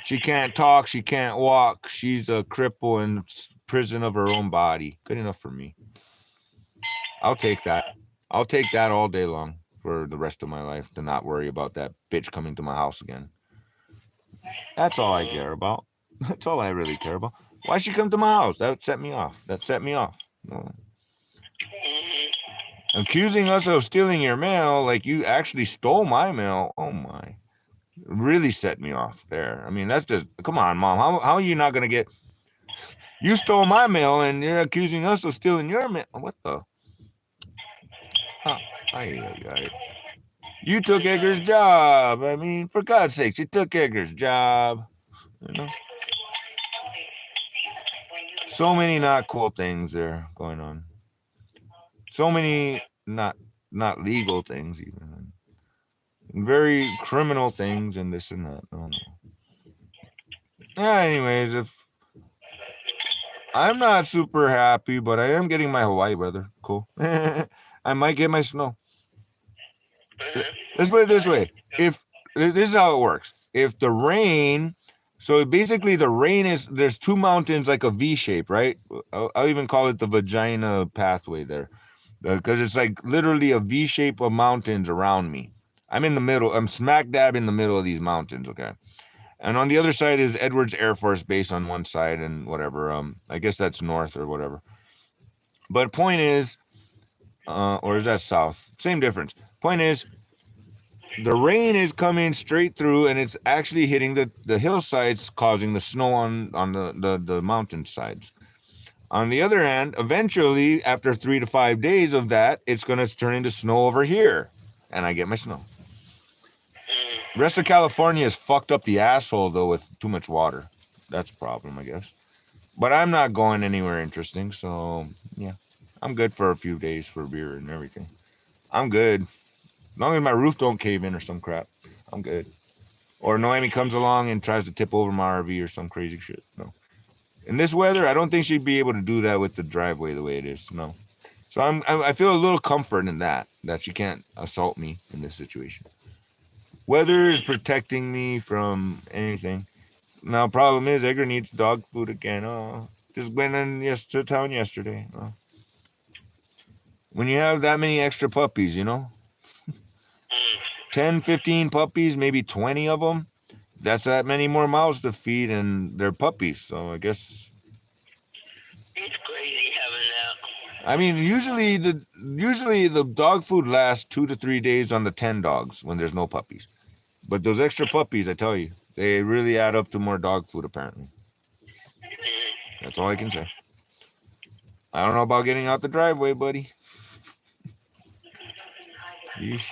She can't talk. She can't walk. She's a cripple in prison of her own body. Good enough for me. I'll take that. I'll take that all day long for the rest of my life, to not worry about that bitch coming to my house again. That's all I care about. That's all I really care about. Why she come to my house? That set me off. No. Accusing us of stealing your mail, like you actually stole my mail. Oh my. Really set me off there. I mean, that's just, come on, Mom. How are you not going to get, you stole my mail and you're accusing us of stealing your mail? What the? Huh. You took Edgar's job. I mean, for God's sakes, you took Edgar's job. So many not cool things there going on. So many not legal things even. very criminal things and this and that. No. Yeah, anyways, if I'm not super happy, but I am getting my Hawaii weather. Cool. I might get my snow. Let's put it this way. If this is how it works. If the rain, so basically the rain is, there's two mountains like a V shape, right? I'll even call it the vagina pathway there, because it's like literally a V shape of mountains around me. I'm in the middle. I'm smack dab in the middle of these mountains. Okay. And on the other side is Edwards Air Force Base on one side and whatever. I guess that's north or whatever. But point is, or is that south? Same difference. Point is, the rain is coming straight through and it's actually hitting the hillsides, causing the snow on the mountain sides. On the other hand, eventually, after 3 to 5 days of that, it's going to turn into snow over here, and I get my snow. Rest of California is fucked up the asshole, though, with too much water. That's a problem, I guess. But I'm not going anywhere interesting, so, yeah. I'm good for a few days for beer and everything. I'm good. As long as my roof don't cave in or some crap, I'm good. Or Noemi comes along and tries to tip over my RV or some crazy shit. No. In this weather, I don't think she'd be able to do that with the driveway the way it is. No. So I feel a little comfort in that she can't assault me in this situation. Weather is protecting me from anything. Now, problem is, Edgar needs dog food again. Oh, just went in to town yesterday. Oh. When you have that many extra puppies, 10, 15 puppies, maybe 20 of them, that's that many more mouths to feed, and they're puppies. So I guess it's crazy having that. I mean, usually the dog food lasts 2 to 3 days on the 10 dogs when there's no puppies. But those extra puppies, I tell you, they really add up to more dog food, apparently. That's all I can say. I don't know about getting out the driveway, buddy. Yeesh.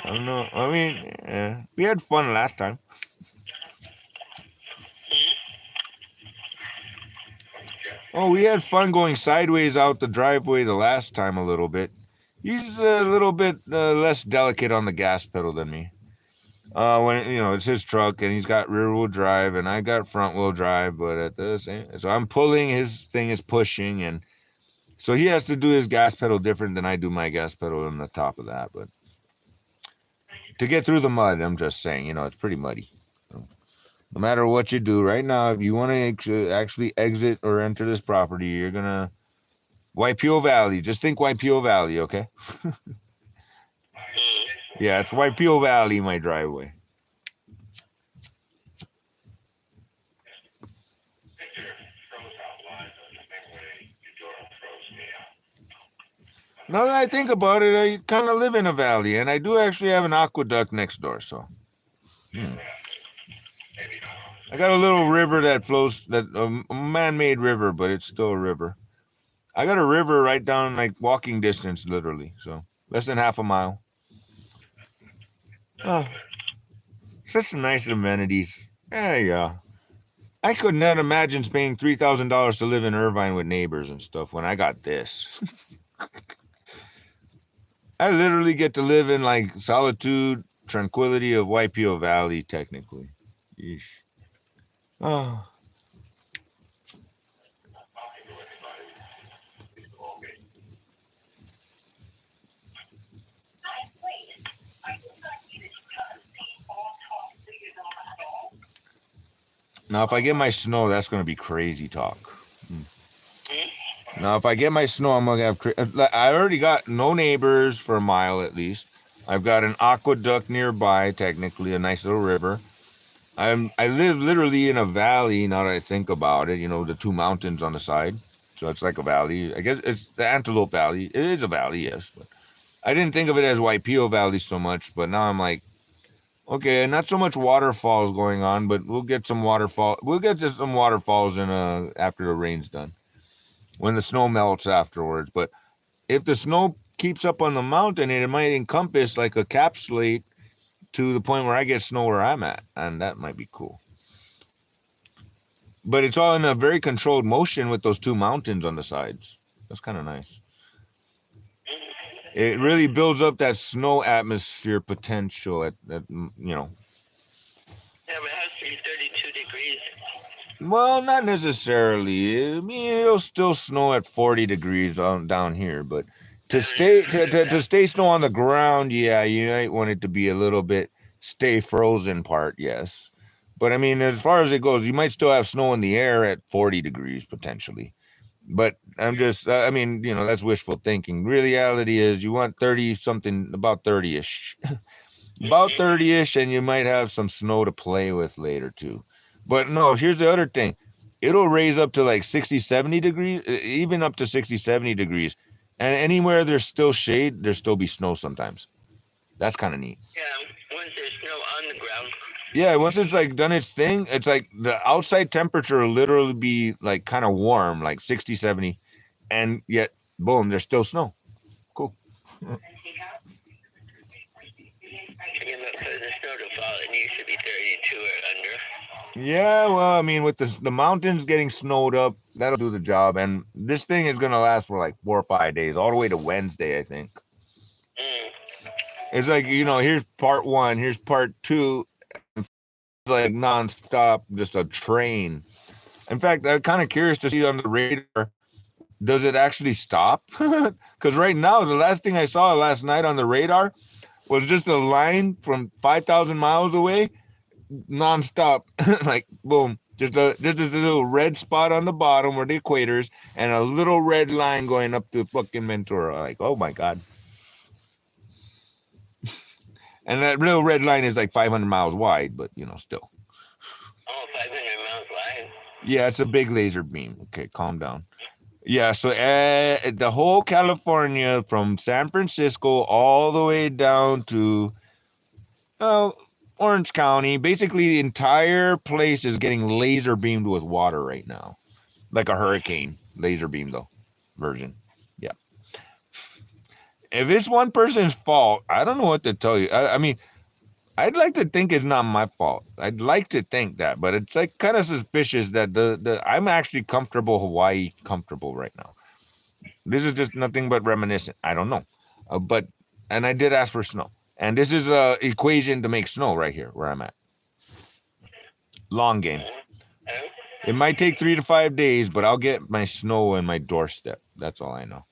I don't know. I mean, we had fun last time. Oh, we had fun going sideways out the driveway the last time a little bit. He's a little bit less delicate on the gas pedal than me. When it's his truck and he's got rear wheel drive and I got front wheel drive, but at the same, so I'm pulling, his thing is pushing, and so he has to do his gas pedal different than I do my gas pedal on the top of that. But to get through the mud, I'm just saying, it's pretty muddy. So, no matter what you do right now, if you want to actually exit or enter this property, you're gonna Waipio Valley. Just think Waipio Valley, okay? Yeah, it's Waipio Valley, my driveway. Now that I think about it, I kind of live in a valley, and I do actually have an aqueduct next door, so. I got a little river that flows, a man-made river, but it's still a river. I got a river right down, like, walking distance, literally, so less than half a mile. Oh, such nice amenities. Yeah. I could not imagine paying $3,000 to live in Irvine with neighbors and stuff when I got this. I literally get to live in, like, solitude, tranquility of Waipio Valley, technically. Yeesh. Oh. Now, if I get my snow, that's going to be crazy talk. Now, if I get my snow, I'm going to have... I already got no neighbors for a mile at least. I've got an aqueduct nearby, technically, a nice little river. I live literally in a valley, now that I think about it, the two mountains on the side. So it's like a valley. I guess it's the Antelope Valley. It is a valley, yes. But I didn't think of it as Waipio Valley so much, but now I'm like, okay, not so much waterfalls going on, but we'll get some waterfall. We'll get to some waterfalls after the rain's done, when the snow melts afterwards. But if the snow keeps up on the mountain, it might encompass like a capsulate to the point where I get snow where I'm at, and that might be cool. But it's all in a very controlled motion with those two mountains on the sides. That's kind of nice. it really builds up that snow atmosphere potential at you know. Yeah, but it has to be 32 degrees. Well, not necessarily. I mean, it'll still snow at 40 degrees down here, but to stay snow on the ground, yeah, you might want it to be a little bit stay frozen part, yes. But I mean, as far as it goes, you might still have snow in the air at 40 degrees potentially. But I'm just, I mean, you know, that's wishful thinking. Reality is you want 30 something, about 30-ish. About 30-ish, and you might have some snow to play with later too. But no, here's the other thing. It'll raise up to like 60, 70 degrees, even up to 60, 70 degrees. And anywhere there's still shade, there'll still be snow sometimes. That's kind of neat. Yeah, once there's snow on the ground. Yeah, once it's like done its thing, it's like the outside temperature will literally be like kind of warm, like 60, 70, and yet, boom, there's still snow. Cool. Yeah, but for the snow to fall, it needs to be 32 or under. Yeah, well, I mean, with the mountains getting snowed up, that'll do the job. And this thing is gonna last for like 4 or 5 days, all the way to Wednesday, I think. It's like, you know, here's part one, here's part two, like nonstop, just a train. In fact, I'm kind of curious to see on the radar, does it actually stop? Because right now, the last thing I saw last night on the radar was just a line from 5,000 miles away, nonstop, like boom, just this little red spot on the bottom where the equators, and a little red line going up to fucking Ventura. Like, oh my god. And that real red line is like 500 miles wide, but you know, still. Oh, 500 miles wide. Yeah, it's a big laser beam. Okay, calm down. Yeah, so the whole California, from San Francisco all the way down to Orange County, basically the entire place is getting laser beamed with water right now, like a hurricane laser beam though version. Yeah. If it's one person's fault, I don't know what to tell you. I mean, I'd like to think it's not my fault. I'd like to think that, but it's like kind of suspicious that I'm actually comfortable right now. This is just nothing but reminiscent. I don't know, and I did ask for snow, and this is a equation to make snow right here where I'm at. Long game. It might take 3 to 5 days, but I'll get my snow in my doorstep. That's all I know.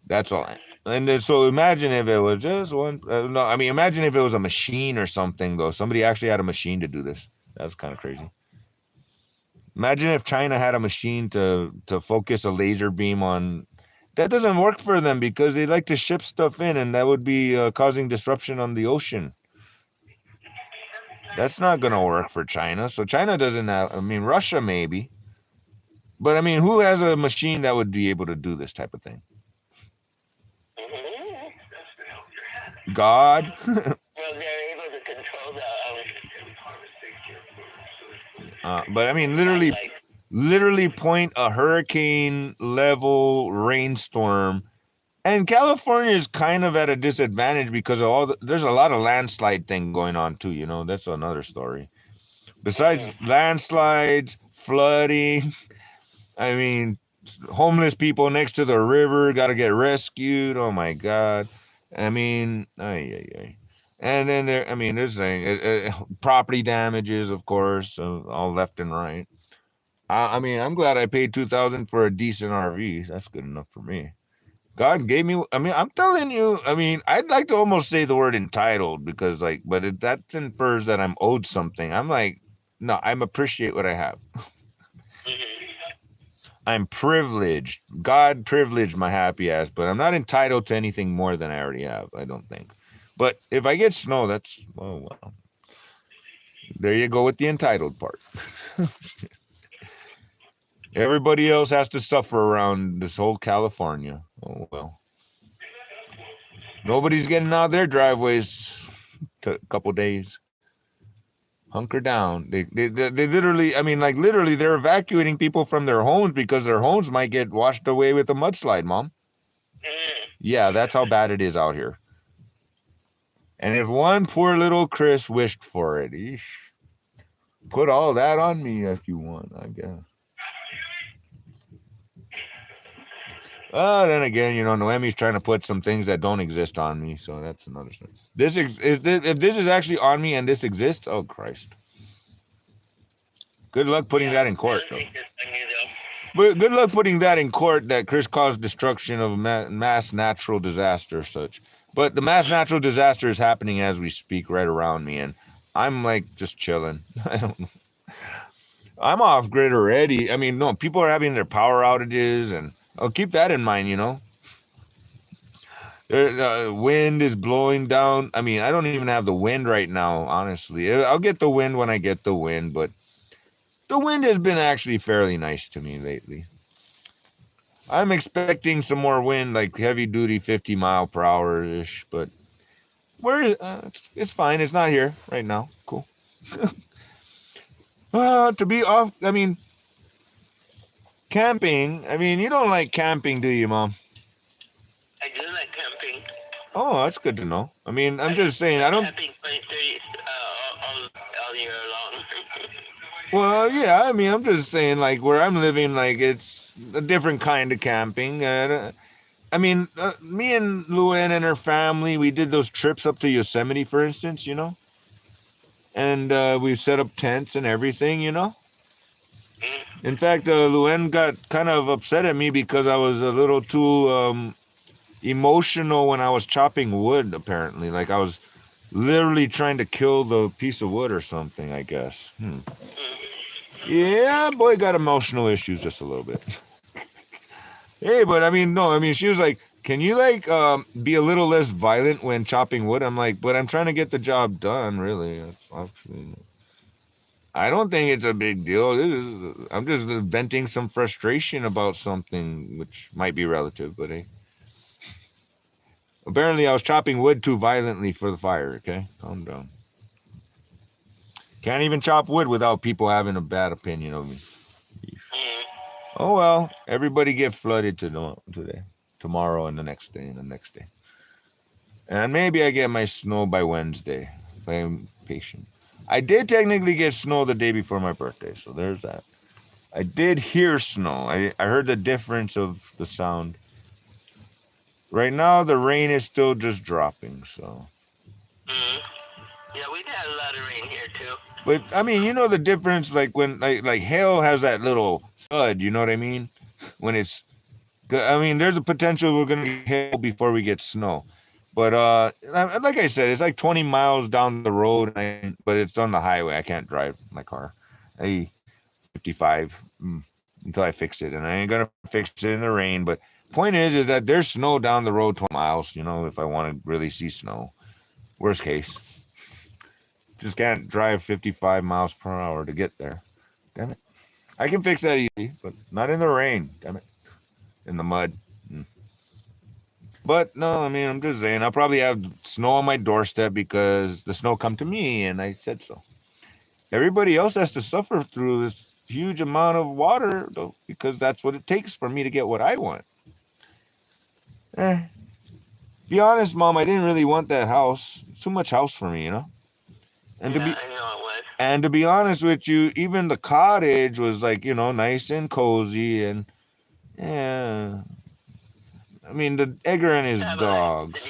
That's all. And so imagine if it was just one. No, I mean, imagine if it was a machine or something, though. Somebody actually had a machine to do this. That's kind of crazy. Imagine if China had a machine to focus a laser beam on. That doesn't work for them because they like to ship stuff in, and that would be causing disruption on the ocean. That's not going to work for China. So China doesn't have. I mean, Russia maybe. But I mean, who has a machine that would be able to do this type of thing? God. Well, they're able to control the. But I mean, literally point a hurricane level rainstorm, and California is kind of at a disadvantage because of there's a lot of landslide thing going on too. You know, that's another story. Besides landslides, flooding, I mean, homeless people next to the river got to get rescued. Oh my God. I mean, and then there's property damages, of course, all left and right. I mean, I'm glad I paid $2,000 for a decent RV. That's good enough for me. God gave me. I mean, I'm telling you. I mean, I'd like to almost say the word entitled because, like, but that infers that I'm owed something. I'm like, no, I'm appreciate what I have. I'm privileged. God privileged my happy ass, but I'm not entitled to anything more than I already have, I don't think. But if I get snow, that's, oh, well. There you go with the entitled part. Everybody else has to suffer around this whole California. Oh, well. Nobody's getting out of their driveways a couple days. Hunker down. They literally, I mean, like literally, they're evacuating people from their homes because their homes might get washed away with a mudslide, Mom. Yeah, that's how bad it is out here. And if one poor little Chris wished for it, eesh, put all that on me if you want, I guess. Then again, Noemi's trying to put some things that don't exist on me, so that's another story. If this is actually on me and this exists, oh Christ. Good luck putting that in court, though. But good luck putting that in court that Chris caused destruction of mass natural disaster or such. But the mass natural disaster is happening as we speak right around me, and I'm like just chilling. I don't know. I'm off grid already. I mean, no, people are having their power outages, and I'll keep that in mind, Wind is blowing down. I mean, I don't even have the wind right now, honestly. I'll get the wind when I get the wind, but the wind has been actually fairly nice to me lately. I'm expecting some more wind, like heavy duty 50 mile per hour ish, but it's fine. It's not here right now. Cool. To be off, I mean, camping. I mean, you don't like camping, do you, Mom? I do like camping. Oh, that's good to know. I mean, I'm just saying, I don't. Camping all year long. Well, yeah, I mean, I'm just saying, like, where I'm living, like, it's a different kind of camping. I mean, me and Luann and her family, we did those trips up to Yosemite, for instance, and we've set up tents and everything, In fact, Luann got kind of upset at me because I was a little too emotional when I was chopping wood, apparently. Like, I was literally trying to kill the piece of wood or something, I guess. Yeah, boy got emotional issues just a little bit. Hey, but I mean, no, I mean, she was like, can you, like, be a little less violent when chopping wood? I'm like, but I'm trying to get the job done, really. I don't think it's a big deal. I'm just venting some frustration about something, which might be relative, but hey. Apparently, I was chopping wood too violently for the fire, okay? Calm down. Can't even chop wood without people having a bad opinion of me. Oh, well, everybody get flooded today, tomorrow, and the next day, and the next day. And maybe I get my snow by Wednesday, if I'm patient. I did technically get snow the day before my birthday, so there's that. I did hear snow. I heard the difference of the sound. Right now, the rain is still just dropping, so. Yeah, we've had a lot of rain here, too. But, I mean, the difference, like, when, like hail has that little thud, you know what I mean? When it's, I mean, there's a potential we're going to get hail before we get snow. But, like I said, it's like 20 miles down the road, but it's on the highway. I can't drive my car. 55 until I fix it, and I ain't going to fix it in the rain, but point is that there's snow down the road 20 miles, if I want to really see snow. Worst case. Just can't drive 55 miles per hour to get there. Damn it. I can fix that easy, but not in the rain. Damn it. In the mud. But no, I mean, I'm just saying, I'll probably have snow on my doorstep because the snow come to me, and I said so. Everybody else has to suffer through this huge amount of water, though, because that's what it takes for me to get what I want. Be honest, Mom, I didn't really want that house. It's too much house for me, And I know it was. And to be honest with you, even the cottage was like, nice and cozy, and yeah. I mean, the Edgar and his dogs.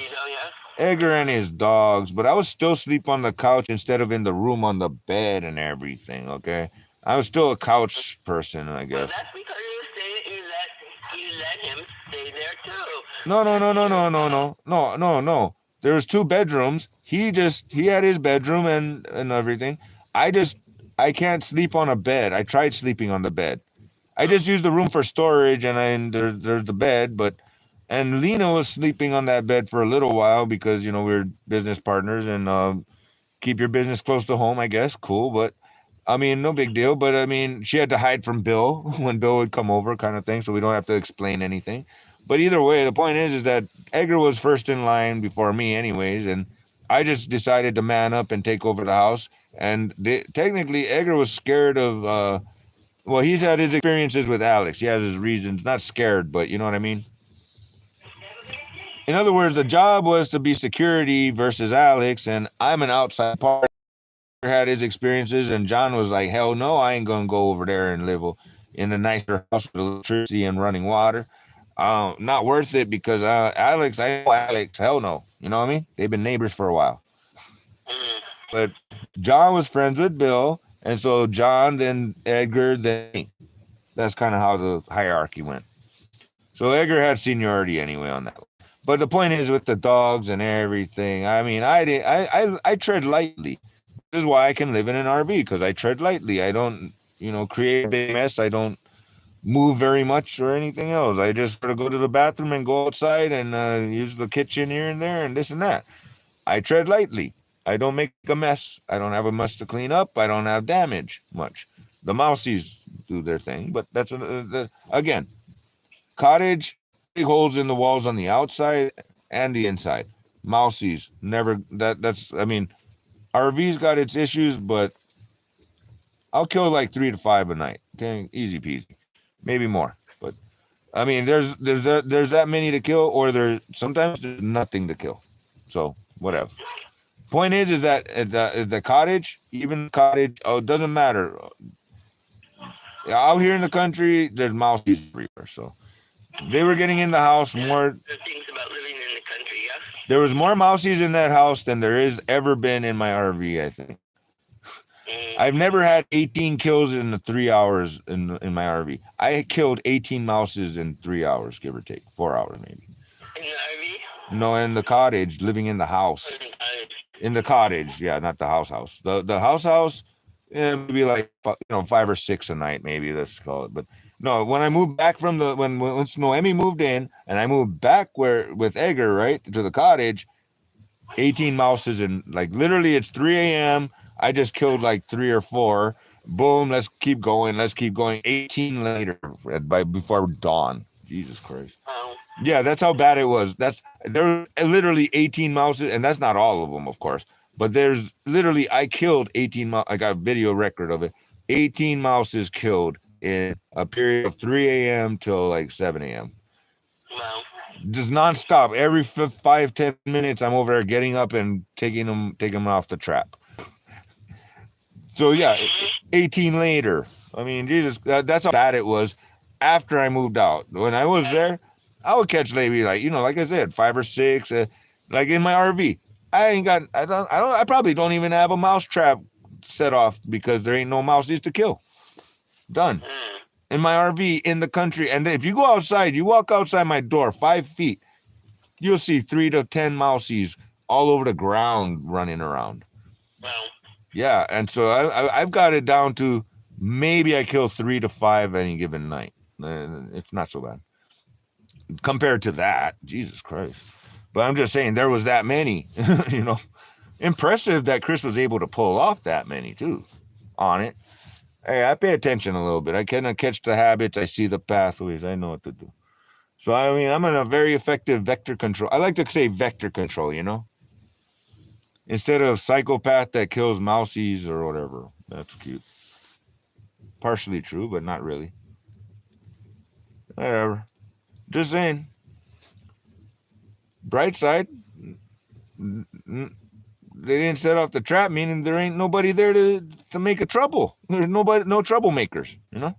Edgar and his dogs, but I was still asleep on the couch instead of in the room on the bed and everything, okay? I was still a couch person, I guess. Well, that's because you let him stay there too. No. There was 2 bedrooms. He had his bedroom and everything. I can't sleep on a bed. I tried sleeping on the bed. I just use the room for storage, and there's the bed, and Lena was sleeping on that bed for a little while because, we're business partners, and keep your business close to home, I guess. Cool, but I mean, no big deal. But I mean, she had to hide from Bill when Bill would come over, kind of thing, so we don't have to explain anything. But either way, the point is that Edgar was first in line before me anyways, and I just decided to man up and take over the house. And technically, Edgar was scared of, well, he's had his experiences with Alex. He has his reasons. Not scared, but you know what I mean? In other words, the job was to be security versus Alex, and I'm an outside party. Had his experiences, and John was like, hell no, I ain't gonna go over there and live in a nicer house with electricity and running water. Not worth it because Alex, I know Alex, hell no. You know what I mean? They've been neighbors for a while. Mm. But John was friends with Bill, and so John, then Edgar, then me. That's kind of how the hierarchy went. So Edgar had seniority anyway on that. But the point is, with the dogs and everything, I mean, I tread lightly. This is why I can live in an RV, because I tread lightly. I don't, create a big mess. I don't move very much or anything else. I just sort of go to the bathroom and go outside and use the kitchen here and there and this and that. I tread lightly. I don't make a mess. I don't have a mess to clean up. I don't have damage much. The mousies do their thing, but that's again, cottage, big holes in the walls on the outside and the inside. Mousies never. That's. I mean, RV's got its issues, but I'll kill like 3 to 5 a night. Okay, easy peasy, maybe more. But I mean, there's that many to kill, or sometimes there's nothing to kill. So whatever. Point is that the cottage, even cottage, oh, it doesn't matter. Out here in the country, there's mousies everywhere. So they were getting in the house more. The things about living in the country, yeah. There was more mousies in that house than there is ever been in my RV, I think. I've never had 18 kills in the 3 hours in my RV. I killed 18 mouses in 3 hours, give or take, 4 hours maybe. In the RV? No, in the cottage, living in the house. In the cottage, yeah, not the house. The house, yeah, maybe like 5 or 6 a night, maybe let's call it. But no, when I moved back from once Noemi moved in and I moved back with Edgar, right, to the cottage, 18 mouses, and like literally it's 3 a.m. I just killed like 3 or 4. Boom, let's keep going. 18 later before dawn. Jesus Christ. Wow. Yeah, that's how bad it was. There were literally 18 mouses, and that's not all of them, of course. But there's literally, I killed 18 mouses. I got a video record of it. 18 mouses killed in a period of 3 a.m. till like 7 a.m. Wow. Just nonstop. Every 5-10 minutes, I'm over there getting up and taking them off the trap. So yeah, 18 later. I mean, Jesus, that's how bad it was after I moved out. When I was there, I would catch maybe like I said, 5 or 6, like in my RV. I probably don't even have a mouse trap set off because there ain't no mouses to kill. Done. In my RV in the country. And if you go outside, you walk outside my door 5 feet, you'll see 3 to 10 mousies all over the ground running around. Wow. Yeah, and so I've got it down to maybe I kill 3 to 5 any given night. It's not so bad compared to that. Jesus Christ. But I'm just saying there was that many, Impressive that Chris was able to pull off that many too on it. Hey, I pay attention a little bit. I kind of catch the habits. I see the pathways. I know what to do. So, I mean, I'm in a very effective vector control. I like to say vector control, instead of psychopath that kills mousies or whatever. That's cute. Partially true, but not really. Whatever. Just saying. Bright side. They didn't set off the trap, meaning there ain't nobody there to make a trouble. There's no troublemakers, Good.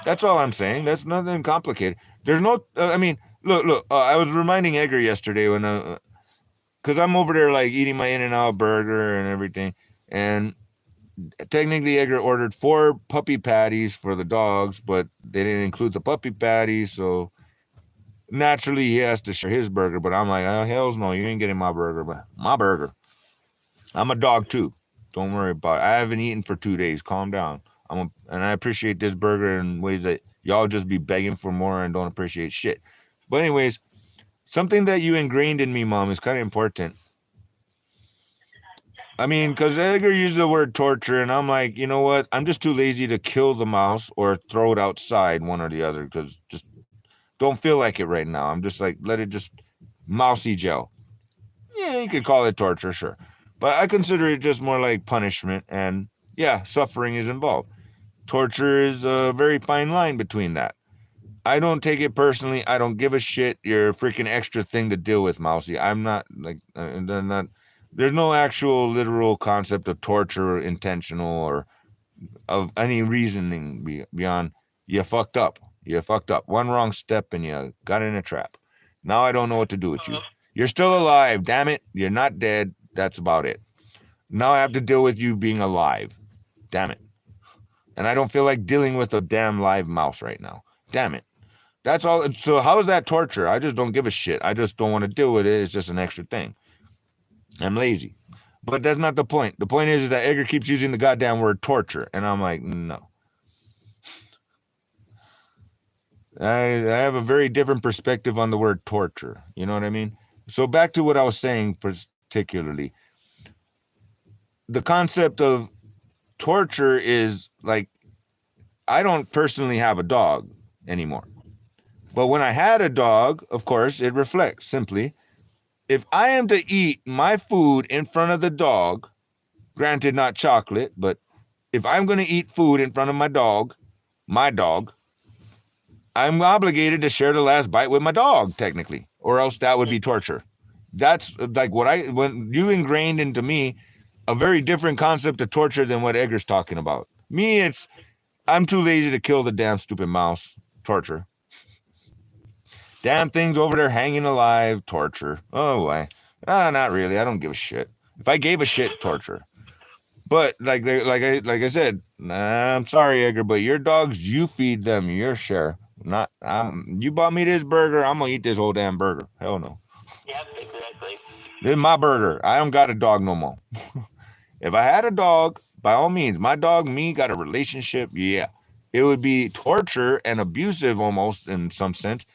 That's all I'm saying. That's nothing complicated. There's no, look, I was reminding Edgar yesterday because I'm over there like eating my In-N-Out burger and everything. And technically Edgar ordered 4 puppy patties for the dogs, but they didn't include the puppy patties. So naturally he has to share his burger. But I'm like, oh, hells no, you ain't getting my burger, but my burger. I'm a dog too. Don't worry about it. I haven't eaten for 2 days. Calm down. And I appreciate this burger in ways that y'all just be begging for more and don't appreciate shit. But anyways, something that you ingrained in me, Mom, is kind of important. I mean, because Edgar used the word torture, and I'm like, you know what? I'm just too lazy to kill the mouse or throw it outside, one or the other, because just don't feel like it right now. I'm just like, let it just mousy gel. Yeah, you could call it torture, sure. But I consider it just more like punishment, and yeah, suffering is involved. Torture is a very fine line between that. I don't take it personally. I don't give a shit. You're a freaking extra thing to deal with, Mousy. I'm not like, there's no actual literal concept of torture or intentional or of any reasoning beyond you fucked up. You fucked up. One wrong step and you got in a trap. Now I don't know what to do with you. You're still alive, damn it. You're not dead. That's about it. Now I have to deal with you being alive. Damn it. And I don't feel like dealing with a damn live mouse right now. Damn it. That's all. So how is that torture? I just don't give a shit. I just don't want to deal with it. It's just an extra thing. I'm lazy. But that's not the point. The point is that Edgar keeps using the goddamn word torture. And I'm like, no. I have a very different perspective on the word torture. You know what I mean? So back to what I was saying particularly. The concept of torture is like, I don't personally have a dog anymore. But when I had a dog, of course, it reflects simply. If I am to eat my food in front of the dog, granted not chocolate, but if I'm going to eat food in front of my dog, I'm obligated to share the last bite with my dog, technically, or else that would be torture. That's like when you ingrained into me a very different concept of torture than what Edgar's talking about. Me, I'm too lazy to kill the damn stupid mouse. Torture. Damn things over there hanging alive. Torture. Oh, why? Not really. I don't give a shit. If I gave a shit, torture. But like I said, I'm sorry, Edgar, but your dogs, you feed them your share. Not you bought me this burger, I'm gonna eat this whole damn burger. Hell no. Yep, exactly. This is my burger. I don't got a dog no more. If I had a dog, by all means, my dog, me, got a relationship, yeah. It would be torture and abusive almost in some sense.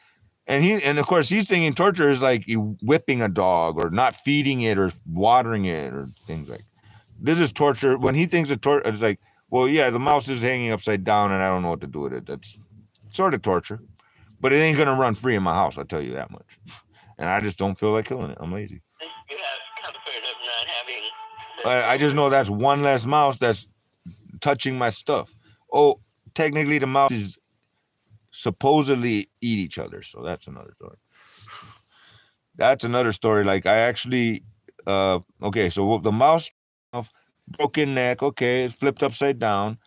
And of course he's thinking torture is like you whipping a dog or not feeding it or watering it or things like that. This is torture. When he thinks of torture, it's like, well, yeah, the mouse is hanging upside down and I don't know what to do with it. That's sort of torture. But it ain't going to run free in my house, I'll tell you that much. And I just don't feel like killing it. I'm lazy. You have comfort of not having... I just know that's one less mouse that's touching my stuff. Oh, technically the mouses supposedly eat each other. So that's another story. That's another story. Like I actually, okay, so the mouse, broken neck, okay, it's flipped upside down.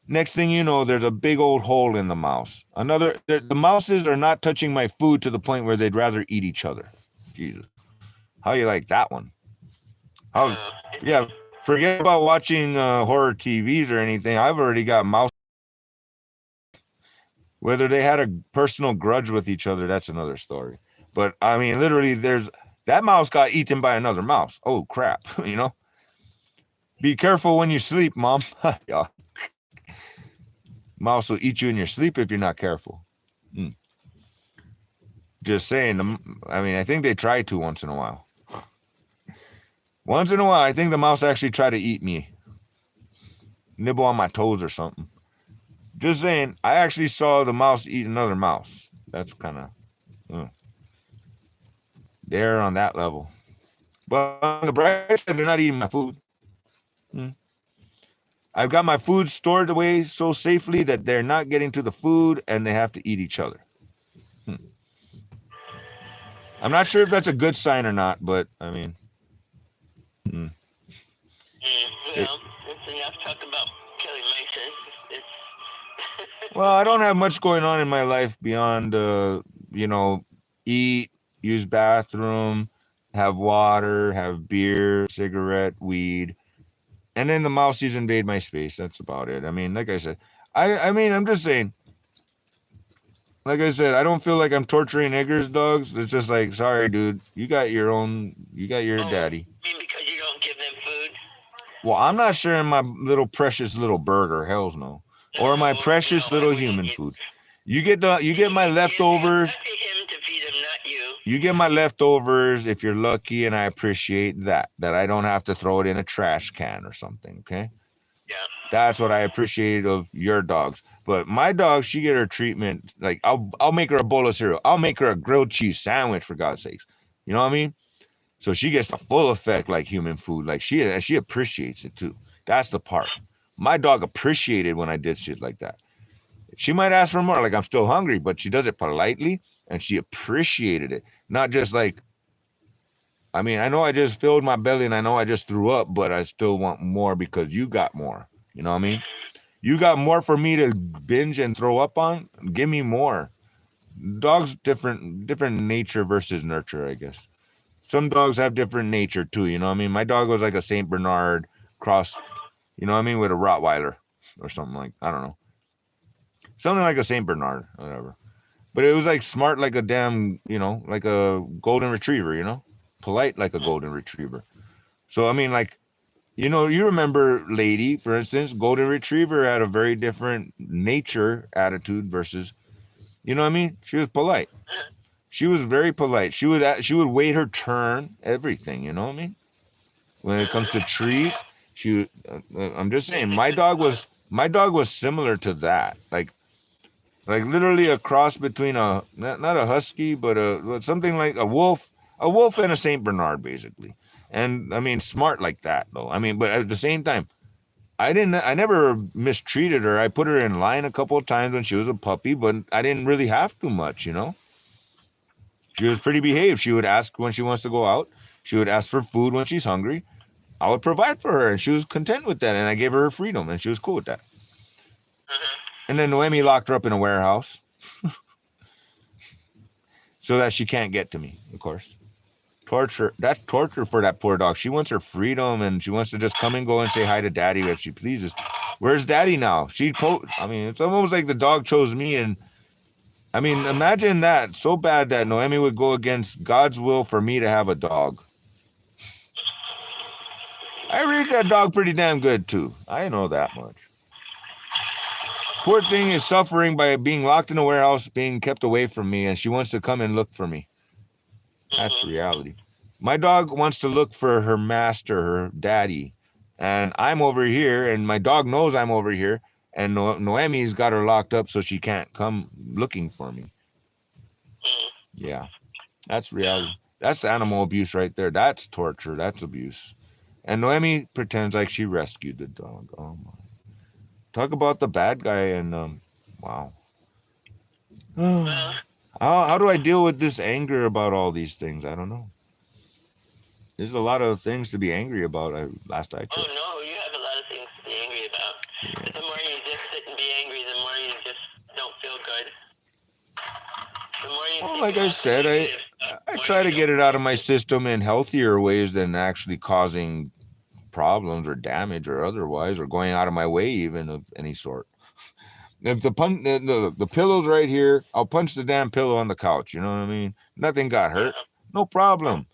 Next thing you know, there's a big old hole in the mouse. The mouses are not touching my food to the point where they'd rather eat each other. Jesus. How you like that one? Yeah, forget about watching horror TVs or anything. I've already got mouse. Whether they had a personal grudge with each other, that's another story. But I mean, literally, that mouse got eaten by another mouse. Oh, crap, you know? Be careful when you sleep, Mom. Yeah. Mouse will eat you in your sleep if you're not careful. Just saying. I mean, I think they try to once in a while. Once in a while, I think the mouse actually tried to eat me. Nibble on my toes or something. Just saying, I actually saw the mouse eat another mouse. That's kind of... They're on that level. But on the bright side, they're not eating my food. I've got my food stored away so safely that they're not getting to the food and they have to eat each other. I'm not sure if that's a good sign or not, but I mean... Well, it's enough talk about killing mice. Well, I don't have much going on in my life beyond, eat, use bathroom, have water, have beer, cigarette, weed. And then the mousies invade my space. That's about it. I mean, like I said, I'm just saying, like I said, I don't feel like I'm torturing Edgar's dogs. It's just like, sorry, dude, you got your daddy. You mean because you don't give them food? Well, I'm not sharing my little precious little burger. Hells no. Or my precious little human food. You get my leftovers. Him to feed him, not you. You get my leftovers if you're lucky, and I appreciate that I don't have to throw it in a trash can or something, okay? Yeah. That's what I appreciate of your dogs. But my dog, she get her treatment. Like I'll make her a bowl of cereal. I'll make her a grilled cheese sandwich, for God's sakes. You know what I mean? So she gets the full effect like human food. Like she appreciates it too. That's the part. My dog appreciated when I did shit like that. She might ask for more, like I'm still hungry, but she does it politely and she appreciated it. Not just like, I mean, I know I just filled my belly and I know I just threw up, but I still want more because you got more. You know what I mean? You got more for me to binge and throw up on? Give me more. Dogs different nature versus nurture, I guess. Some dogs have different nature too, you know what I mean? My dog was like a Saint Bernard cross, you know what I mean, with a Rottweiler or something like, I don't know. Something like a Saint Bernard, whatever. But it was like smart like a damn, you know, like a golden retriever, you know? Polite like a golden retriever. So I mean like, you know, you remember Lady, for instance, golden retriever had a very different nature attitude versus, you know what I mean? She was polite. She was very polite. She would wait her turn, everything, you know what I mean? When it comes to treats, I'm just saying my dog was similar to that. Like literally a cross between a not a husky but something like a wolf and a Saint Bernard basically. And I mean smart like that though. I mean but at the same time I never mistreated her. I put her in line a couple of times when she was a puppy, but I didn't really have to much, you know. She was pretty behaved. She would ask when she wants to go out. She would ask for food when she's hungry. I would provide for her, and she was content with that. And I gave her her freedom, and she was cool with that. And then Noemi locked her up in a warehouse so that she can't get to me, of course. Torture. That's torture for that poor dog. She wants her freedom, and she wants to just come and go and say hi to Daddy if she pleases. Where's Daddy now? I mean, it's almost like the dog chose me, and I mean, imagine that. So bad that Noemi would go against God's will for me to have a dog. I raised that dog pretty damn good, too. I know that much. Poor thing is suffering by being locked in a warehouse, being kept away from me, and she wants to come and look for me. That's reality. My dog wants to look for her master, her daddy, and I'm over here, and my dog knows I'm over here, and Noemi's got her locked up so she can't come looking for me. Yeah, that's reality. That's animal abuse right there. That's torture. That's abuse. And Noemi pretends like she rescued the dog. Oh my. Talk about the bad guy and wow. How do I deal with this anger about all these things? I don't know. There's a lot of things to be angry about. Last I checked. Oh no, you have a lot of things to be angry about. Yeah. But the more you just sit and be angry, the more you just don't feel good. The more you well, like I said, I try to get it out of my system in healthier ways than actually causing problems or damage or otherwise, or going out of my way even of any sort. If the pillow's right here, I'll punch the damn pillow on the couch. You know what I mean? Nothing got hurt. No problem.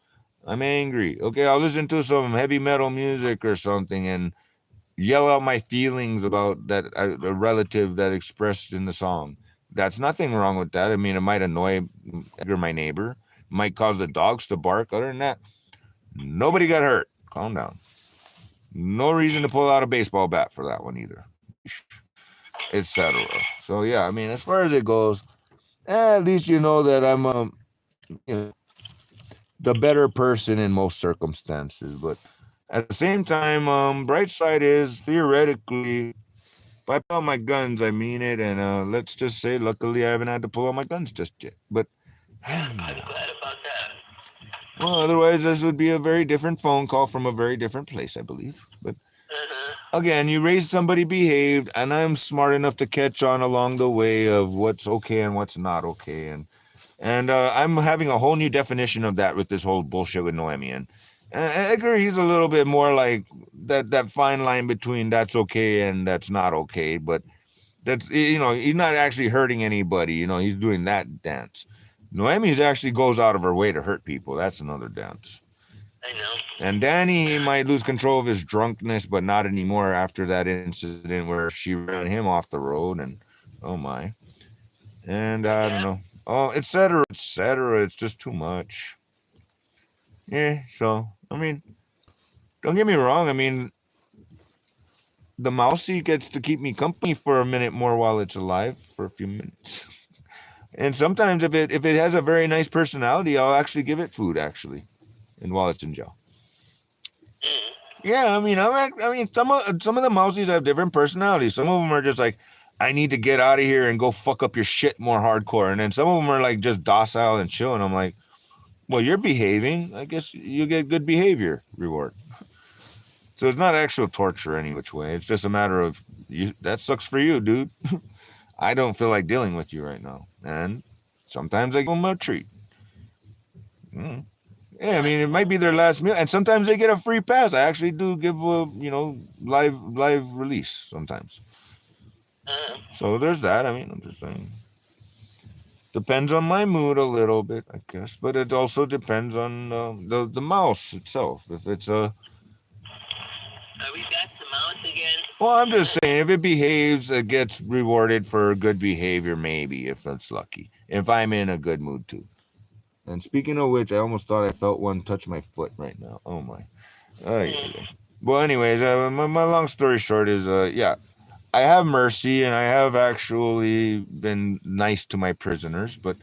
I'm angry. Okay, I'll listen to some heavy metal music or something and yell out my feelings about that a relative that expressed in the song. That's nothing wrong with that. I mean, it might annoy my neighbor, might cause the dogs to bark. Other than that, nobody got hurt. Calm down. No reason to pull out a baseball bat for that one either, etc. So yeah, I mean, as far as it goes, at least you know that I'm you know, the better person in most circumstances. But at the same time, bright side is theoretically, if I pull out my guns, I mean it. And let's just say, luckily, I haven't had to pull out my guns just yet. But I'm glad about that. Well, otherwise, this would be a very different phone call from a very different place, I believe. But again, you raised somebody behaved, and I'm smart enough to catch on along the way of what's okay and what's not okay. And I'm having a whole new definition of that with this whole bullshit with Noemi. And Edgar, he's a little bit more like that fine line between that's okay and that's not okay. But that's, you know, he's not actually hurting anybody. You know, he's doing that dance. Noemi's actually goes out of her way to hurt people. That's another dance. I know. And Danny might lose control of his drunkenness, but not anymore after that incident where she ran him off the road. And oh my. And I don't know. Oh, etc. etc. It's just too much. Yeah, so I mean, don't get me wrong. I mean, the mousey gets to keep me company for a minute more while it's alive, for a few minutes. And sometimes if it has a very nice personality, I'll actually give it food actually, and while it's in jail. Yeah, I mean, some of the mousies have different personalities. Some of them are just like, I need to get out of here and go fuck up your shit more hardcore. And then some of them are like just docile and chill. And I'm like, well, you're behaving. I guess you get good behavior reward. So it's not actual torture any which way. It's just a matter of that sucks for you, dude. I don't feel like dealing with you right now. And sometimes I give them a treat. Mm. Yeah, I mean, it might be their last meal, and sometimes they get a free pass. I actually do give a, live release sometimes. So there's that. I mean, I'm just saying. Depends on my mood a little bit, I guess, but it also depends on the mouse itself. If it's a we got the mouse again. well, I'm just saying, if it behaves, it gets rewarded for good behavior, maybe if it's lucky. If I'm in a good mood too. And speaking of which, I almost thought I felt one touch my foot right now. Oh my. Yeah. Well, anyways, my long story short is, yeah, I have mercy and I have actually been nice to my prisoners, but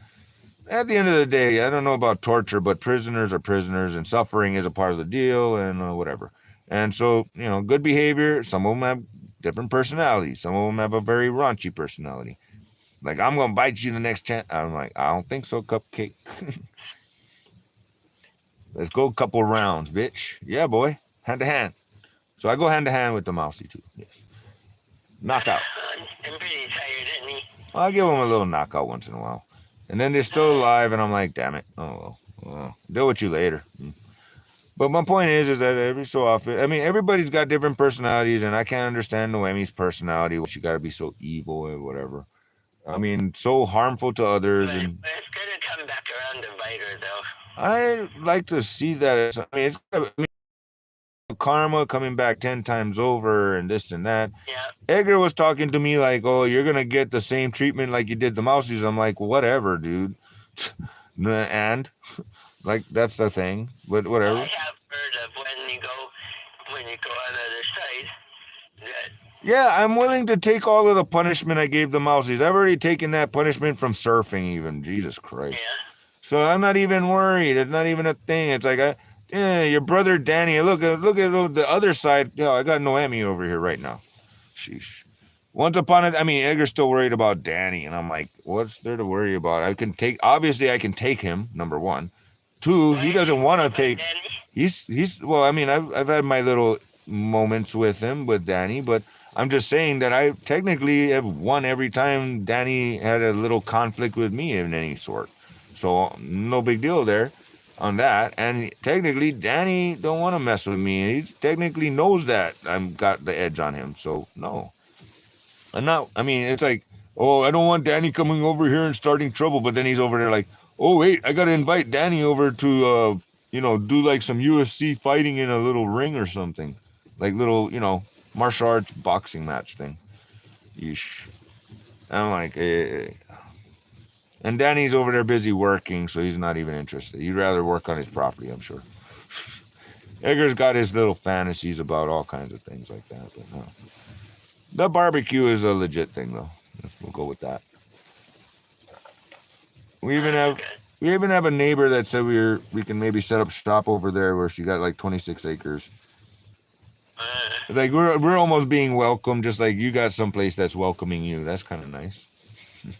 at the end of the day, I don't know about torture, but prisoners are prisoners and suffering is a part of the deal and whatever. And so, good behavior, some of them have different personalities. Some of them have a very raunchy personality. Like, I'm going to bite you the next chance. I'm like, I don't think so, Cupcake. Let's go a couple rounds, bitch. Yeah, boy. Hand to hand. So I go hand to hand with the mousey, too. Yes. Knockout. I'm pretty tired, isn't he? I'll give them a little knockout once in a while. And then they're still alive, and I'm like, damn it. Oh, well. Deal with you later. But my point is that every so often, I mean, everybody's got different personalities, and I can't understand Noemi's personality. She got to be so evil or whatever. I mean, so harmful to others. But and it's gonna come back around to bite her, though. I like to see that. I mean, karma coming back 10 times over and this and that. Yeah. Edgar was talking to me like, oh, you're going to get the same treatment like you did the mousies. I'm like, whatever, dude. And like, that's the thing, but whatever. I have heard of when you go on the other side. That yeah, I'm willing to take all of the punishment I gave the mousies. I've already taken that punishment from surfing even. Jesus Christ. Yeah. So I'm not even worried. It's not even a thing. It's like, your brother Danny, look at the other side. I got Noemi over here right now. Sheesh. Once upon it, I mean, Edgar's still worried about Danny, and I'm like, what's there to worry about? Obviously I can take him, number one. Two, he doesn't want to take, well, I mean, I've had my little moments with Danny, but I'm just saying that I technically have won every time Danny had a little conflict with me of any sort. So no big deal there on that. And technically, Danny don't want to mess with me. He technically knows that I've got the edge on him. So no. I'm not. I mean, it's like, oh, I don't want Danny coming over here and starting trouble. But then he's over there like, oh wait, I gotta invite Danny over to do like some UFC fighting in a little ring or something, like little martial arts boxing match thing. Yeesh. I'm like, and Danny's over there busy working, so he's not even interested. He'd rather work on his property, I'm sure. Edgar's got his little fantasies about all kinds of things like that, but no. The barbecue is a legit thing, though. We'll go with that. We even have a neighbor that said we can maybe set up shop over there where she got like 26 acres. Like we're almost being welcomed, just like you got someplace that's welcoming you. That's kind of nice. Yeah.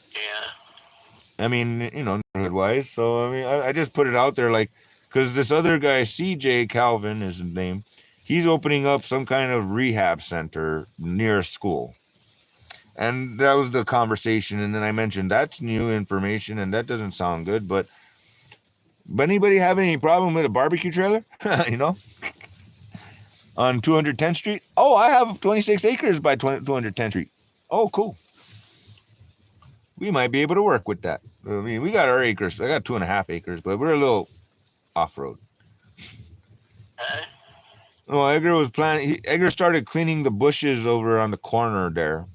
I mean, neighborhood-wise. So I mean, I just put it out there, like, because this other guy, CJ Calvin is his name. He's opening up some kind of rehab center near a school. And that was the conversation. And then I mentioned that's new information and that doesn't sound good. But anybody have any problem with a barbecue trailer? On 210th Street? Oh, I have 26 acres by 210th Street. Oh, cool. We might be able to work with that. I mean, we got our acres. I got 2.5 acres, but we're a little off-road. Oh, Edgar started cleaning the bushes over on the corner there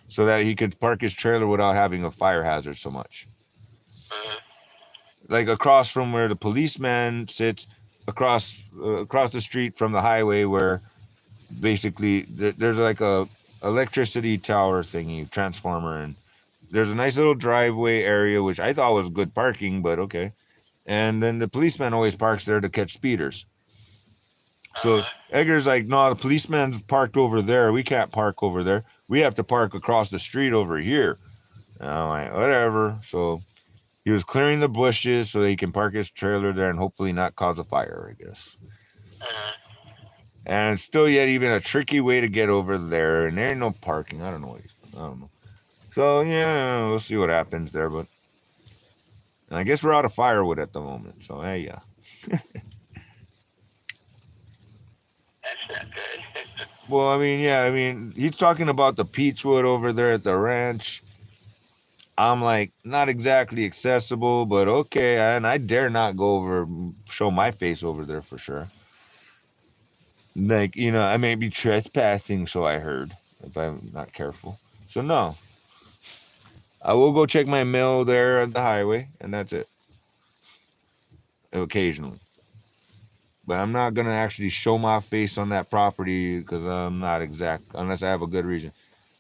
so that he could park his trailer without having a fire hazard so much. Like across from where the policeman sits, across the street from the highway, where basically there's like a electricity tower thingy, transformer, and there's a nice little driveway area, which I thought was good parking, but okay. And then the policeman always parks there to catch speeders. So Edgar's like, no, the policeman's parked over there. We can't park over there. We have to park across the street over here. And I'm like, whatever. So he was clearing the bushes so he can park his trailer there and hopefully not cause a fire, I guess. And it's still yet even a tricky way to get over there, and there ain't no parking. I don't know. So yeah, we'll see what happens there, but and I guess we're out of firewood at the moment. So hey, yeah. That's not good. Well, I mean, yeah, I mean, he's talking about the peachwood over there at the ranch. I'm like, not exactly accessible, but okay, and I dare not go over, show my face over there for sure. Like, I may be trespassing, so I heard, if I'm not careful. So no, I will go check my mail there at the highway, and that's it. Occasionally. But I'm not going to actually show my face on that property because I'm not unless I have a good reason.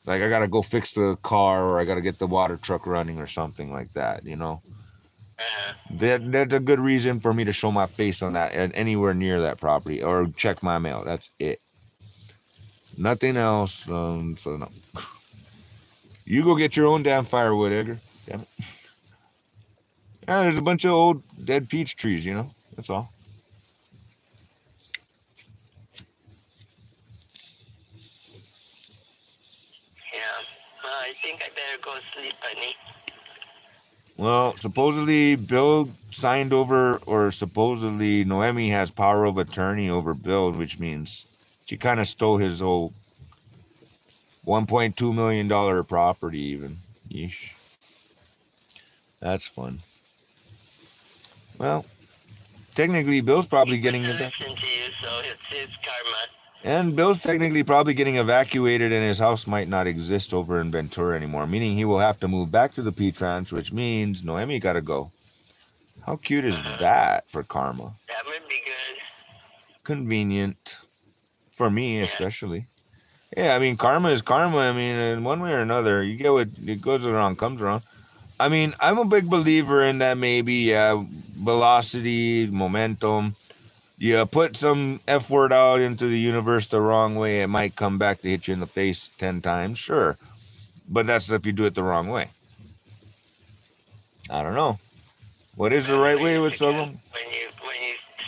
Like, I got to go fix the car or I got to get the water truck running or something like that, That's a good reason for me to show my face on that and anywhere near that property or check my mail. That's it. Nothing else. So no. You go get your own damn firewood, Edgar. Damn it. Yeah, there's a bunch of old dead peach trees, That's all. Yeah. Well, I think I better go sleep, honey. Well, supposedly Bill signed over, or supposedly Noemi has power of attorney over Bill, which means she kind of stole his whole $1.2 million property even. Yeesh. That's fun. Well, technically Bill's probably getting to you, so it's his karma. And Bill's technically probably getting evacuated and his house might not exist over in Ventura anymore, meaning he will have to move back to the Peach Ranch, which means Noemi gotta go. How cute is that for karma? That would be good. Convenient. For me, especially. Yeah, I mean, karma is karma. I mean, in one way or another, you get what it goes around, comes around. I mean, I'm a big believer in that maybe velocity, momentum. You put some F word out into the universe the wrong way, it might come back to hit you in the face 10 times, sure. But that's if you do it the wrong way. I don't know. What is the right way with some? When you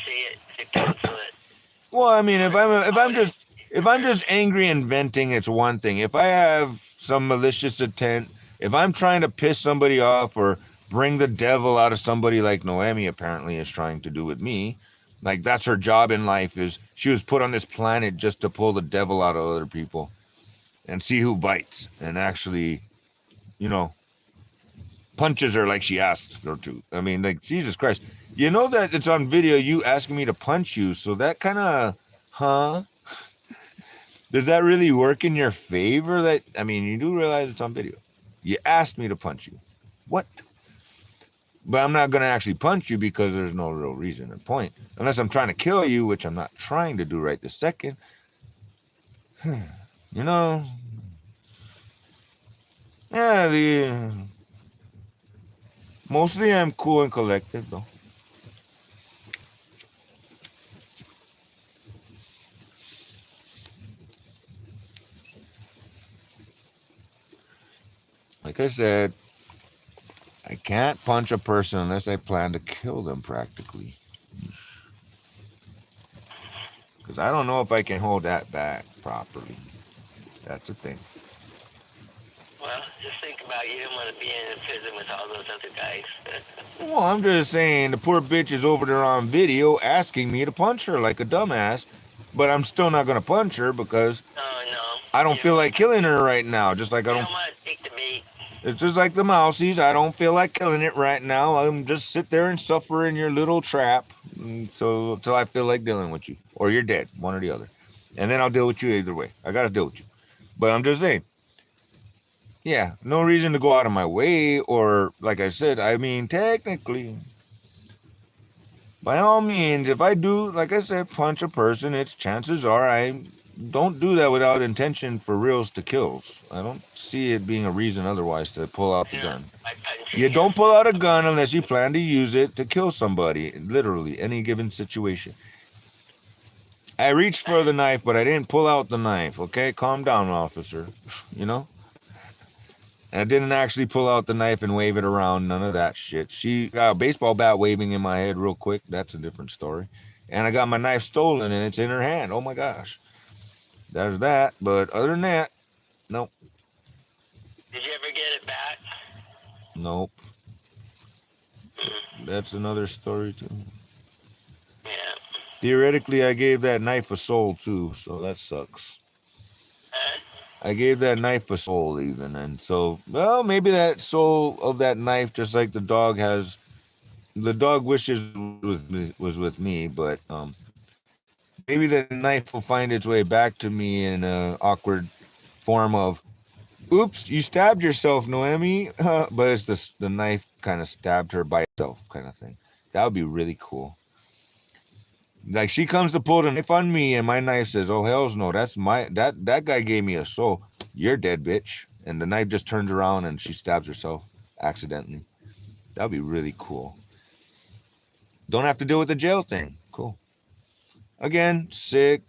see it, to cancel it. Well, I mean, if I'm just angry and venting, it's one thing. If I have some malicious intent, if I'm trying to piss somebody off or bring the devil out of somebody like Noemi apparently is trying to do with me, like that's her job in life, is she was put on this planet just to pull the devil out of other people and see who bites and actually, punches her like she asks her to. I mean, like, Jesus Christ. You know that it's on video, you asking me to punch you, so that kind of, does that really work in your favor? That, I mean, you do realize it's on video. You asked me to punch you. What? But I'm not going to actually punch you because there's no real reason or point. Unless I'm trying to kill you, which I'm not trying to do right this second. Yeah, mostly I'm cool and collected, though. Like I said, I can't punch a person unless I plan to kill them practically. Because I don't know if I can hold that back properly. That's the thing. Well, just think about you don't want to be in prison with all those other guys. Well, I'm just saying, the poor bitch is over there on video asking me to punch her like a dumbass. But I'm still not going to punch her because I don't feel like killing her right now. Just like I don't want to take the bait. It's just like the mousies. I don't feel like killing it right now. I'm just sit there and suffer in your little trap until I feel like dealing with you. Or you're dead, one or the other. And then I'll deal with you either way. I got to deal with you. But I'm just saying, yeah, no reason to go out of my way. Or, like I said, I mean, technically, by all means, if I do, like I said, punch a person, it's chances are I don't do that without intention for reals to kills. I don't see it being a reason otherwise to pull out the gun. You don't pull out a gun unless you plan to use it to kill somebody, literally, any given situation. I reached for the knife, but I didn't pull out the knife, okay? Calm down, officer, And And I didn't actually pull out the knife and wave it around. None of that shit. She got a baseball bat waving in my head real quick. That's a different story. And I got my knife stolen and it's in her hand. Oh my gosh. There's that. But other than that, nope. Did you ever get it back? Nope. That's another story too. Yeah. Theoretically, I gave that knife a soul too, so that sucks. I gave that knife a soul even, and so, well, maybe that soul of that knife, just like the dog has, the dog wishes was with me, but maybe the knife will find its way back to me in a awkward form of, oops, you stabbed yourself, Noemi, but it's the knife kind of stabbed her by itself, kind of thing. That would be really cool. Like she comes to pull the knife on me, and my knife says, "Oh hell's no, that's that guy gave me a soul. You're dead, bitch." And the knife just turns around and she stabs herself accidentally. That'd be really cool. Don't have to deal with the jail thing. Cool. Again, sick,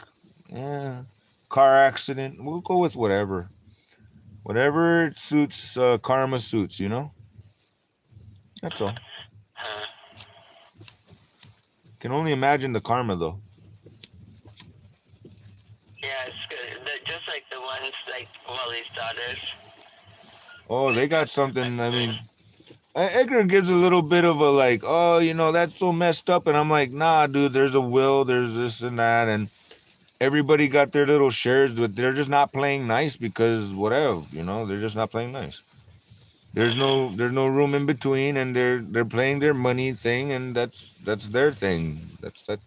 yeah, car accident. We'll go with whatever. Whatever suits karma suits, you know. That's all. Can only imagine the karma though. Yeah, it's good. Just like the ones like Wally's daughters. Oh, they got something. I mean, Edgar gives a little bit of a like, oh, you know, that's so messed up. And I'm like, nah, dude, there's a will, there's this and that. And everybody got their little shares, but they're just not playing nice because whatever, you know, they're just not playing nice. There's no room in between, and they're playing their money thing, and that's their thing. That.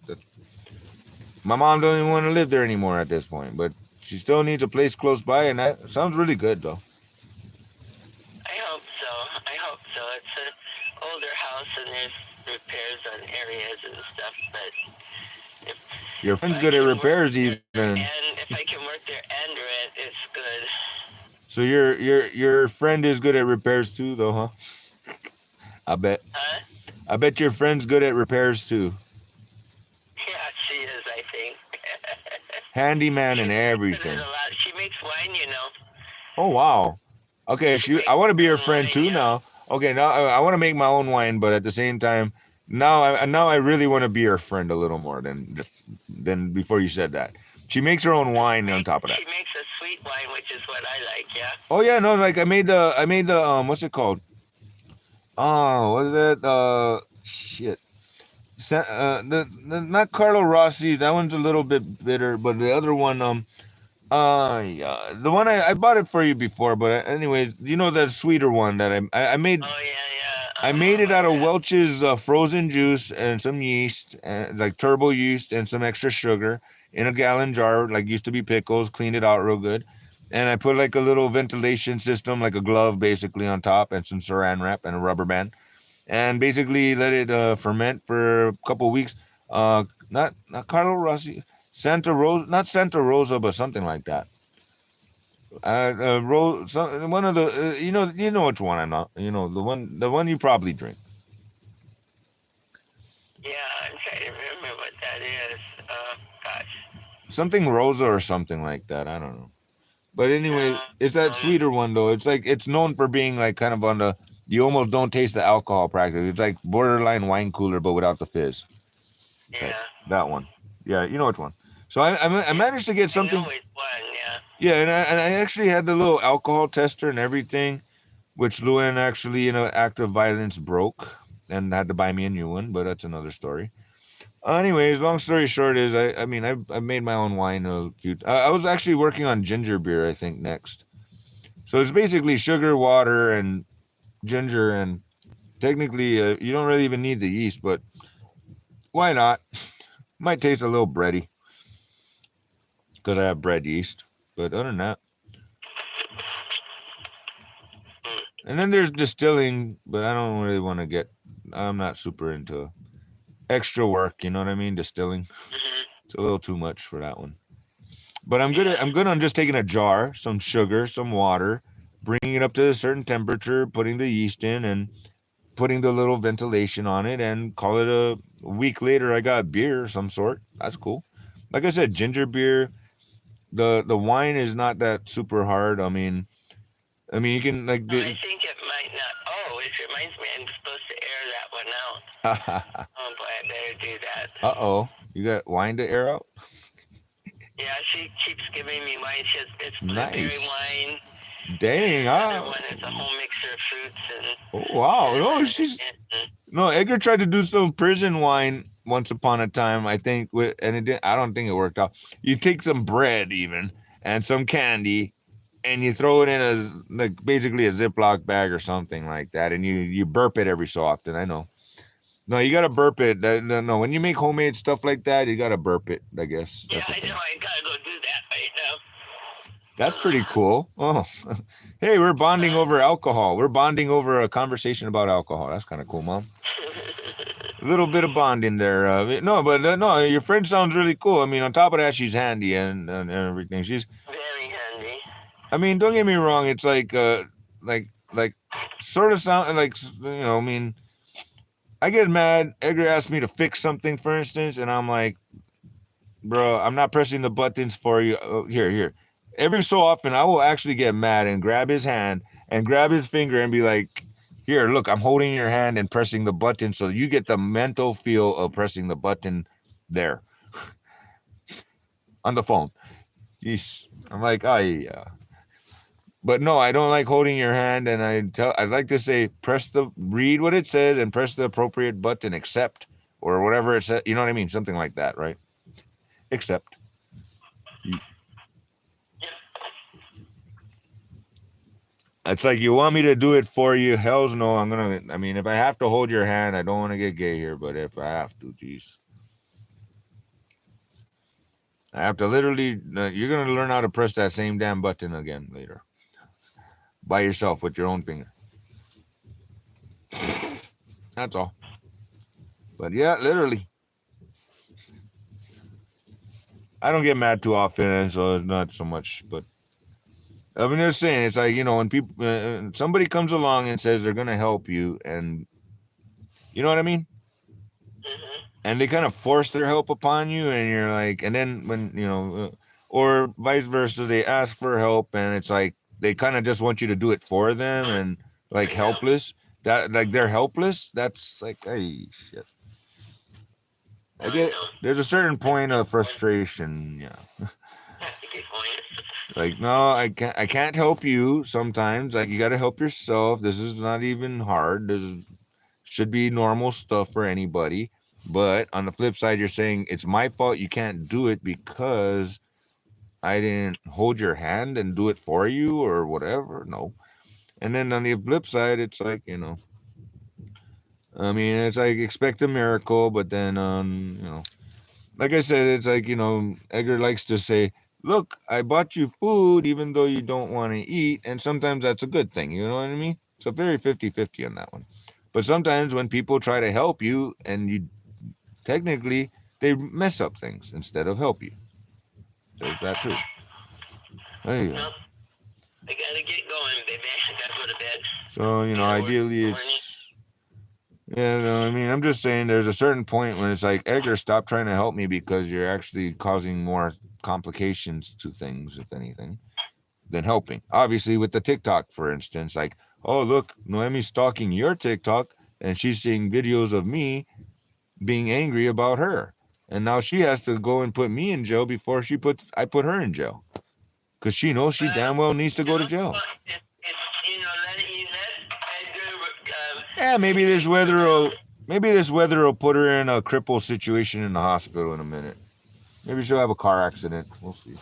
My mom don't even want to live there anymore at this point, but she still needs a place close by, and that sounds really good though. I hope so. It's an older house and there's repairs on areas and stuff, but if Your friend's good at repairs even. And if I can work there and rent, it's good. So your friend is good at repairs too though, huh? I bet. Huh? I bet your friend's good at repairs too. Yeah, she is, I think. Handyman and everything. She makes wine, you know. Oh wow. Okay, I want to be her friend wine, too yeah. now. Okay, now I want to make my own wine, but at the same time, now I really want to be her friend a little more than before you said that. She makes her own wine on top of that. She makes a sweet wine, which is what I like, yeah. Oh yeah, no, like I made the what's it called? Oh, what is that? Shit. The not Carlo Rossi. That one's a little bit bitter, but the other one, yeah, the one I bought it for you before, but anyways, you know the sweeter one that I made. Oh yeah. I made it out of Welch's frozen juice and some yeast, like turbo yeast, and some extra sugar in a gallon jar, like used to be pickles. Cleaned it out real good, and I put like a little ventilation system, like a glove, basically on top, and some Saran wrap and a rubber band, and basically let it ferment for a couple of weeks. Not Carlo Rossi, Santa Rosa, not Santa Rosa, but something like that. One of the you know which one I'm not. You know the one you probably drink. Yeah, I'm trying to remember what that is. Gosh. Something Rosa or something like that. I don't know. But anyway, it's that sweeter one though. It's like it's known for being like kind of on the you almost don't taste the alcohol practically. It's like borderline wine cooler but without the fizz. Yeah. That one. Yeah, you know which one. So I managed to get something. I know which one, yeah. Yeah, and I actually had the little alcohol tester and everything, which Luan actually in an act of violence broke and had to buy me a new one, but that's another story. Anyways, long story short is I mean I made my own wine a few. I was actually working on ginger beer I think next. So it's basically sugar, water, and ginger, and technically you don't really even need the yeast, but why not? Might taste a little bready because I have bread yeast. But other than that, and then there's distilling, but I don't really want to get. I'm not super into extra work. You know what I mean? Distilling. It's a little too much for that one. But I'm good on just taking a jar, some sugar, some water, bringing it up to a certain temperature, putting the yeast in, and putting the little ventilation on it, and call it a week later. I got beer of some sort. That's cool. Like I said, ginger beer. The wine is not that super hard. I mean, I mean, you can like. I think it might not. Oh, it reminds me, I'm supposed to air that one out. Oh boy, I better do that. Uh-oh, you got wine to air out? Yeah, she keeps giving me wine. It's blueberry Nice. wine. Dang, Another one is a whole mixture of fruits and. Oh, wow. No, she's. No, Edgar tried to do some prison wine once upon a time, I think, and it didn't. I don't think it worked out. You take some bread even and some candy, and you throw it in a like basically a Ziploc bag or something like that, and you burp it every so often. I know. No, you gotta burp it. No, when you make homemade stuff like that, you gotta burp it. I guess. Yeah, I know. I gotta go do that right now. That's pretty cool. Oh, hey, we're bonding over alcohol. We're bonding over a conversation about alcohol. That's kind of cool, Mom. A little bit of bonding there. No, but no, your friend sounds really cool. I mean, on top of that, she's handy and everything. She's very handy. I mean, don't get me wrong. It's like sort of sound like I mean, I get mad. Edgar asked me to fix something, for instance, and I'm like, bro, I'm not pressing the buttons for you. Here. Every so often, I will actually get mad and grab his hand and grab his finger and be like, here, look, I'm holding your hand and pressing the button so you get the mental feel of pressing the button there on the phone. Yeesh. I'm like, oh, yeah. But no, I don't like holding your hand, and I'd like to say read what it says and press the appropriate button, accept, or whatever it says. You know what I mean? Something like that, right? Accept. It's like, you want me to do it for you? Hells no. I mean, if I have to hold your hand, I don't want to get gay here, but if I have to, geez. I have to literally, you're going to learn how to press that same damn button again later. By yourself with your own finger. That's all. But yeah, literally. I don't get mad too often, and so it's not so much, but I'm just saying, it's like, when people, somebody comes along and says they're going to help you, and you know what I mean? Mm-hmm. And they kind of force their help upon you, and you're like, and then when, or vice versa, they ask for help, and it's like, they kind of just want you to do it for them, and like helpless, that like they're helpless. That's like, hey, shit. I get, there's a certain point of frustration, yeah. Like, no, I can't help you sometimes. Like, you got to help yourself. This is not even hard. Should be normal stuff for anybody. But on the flip side, you're saying it's my fault you can't do it because I didn't hold your hand and do it for you or whatever. No. And then on the flip side, it's like, I mean, it's like, expect a miracle, but then, like I said, it's like, Edgar likes to say, look, I bought you food even though you don't want to eat. And sometimes that's a good thing. You know what I mean? It's a very 50-50 on that one. But sometimes when people try to help you and you technically, they mess up things instead of help you. There's that too. There you go. Nope. I gotta get going, baby. I gotta go to bed. So, ideally it's... Yeah, no, I mean, I'm just saying there's a certain point when it's like, Edgar, stop trying to help me because you're actually causing more complications to things, if anything, than helping. Obviously, with the TikTok, for instance, like, oh, look, Noemi's stalking your TikTok, and she's seeing videos of me being angry about her. And now she has to go and put me in jail before I put her in jail. Because she knows she damn well needs to go to jail. Yeah, maybe this weather will put her in a crippled situation in the hospital in a minute. Maybe she'll have a car accident. We'll see.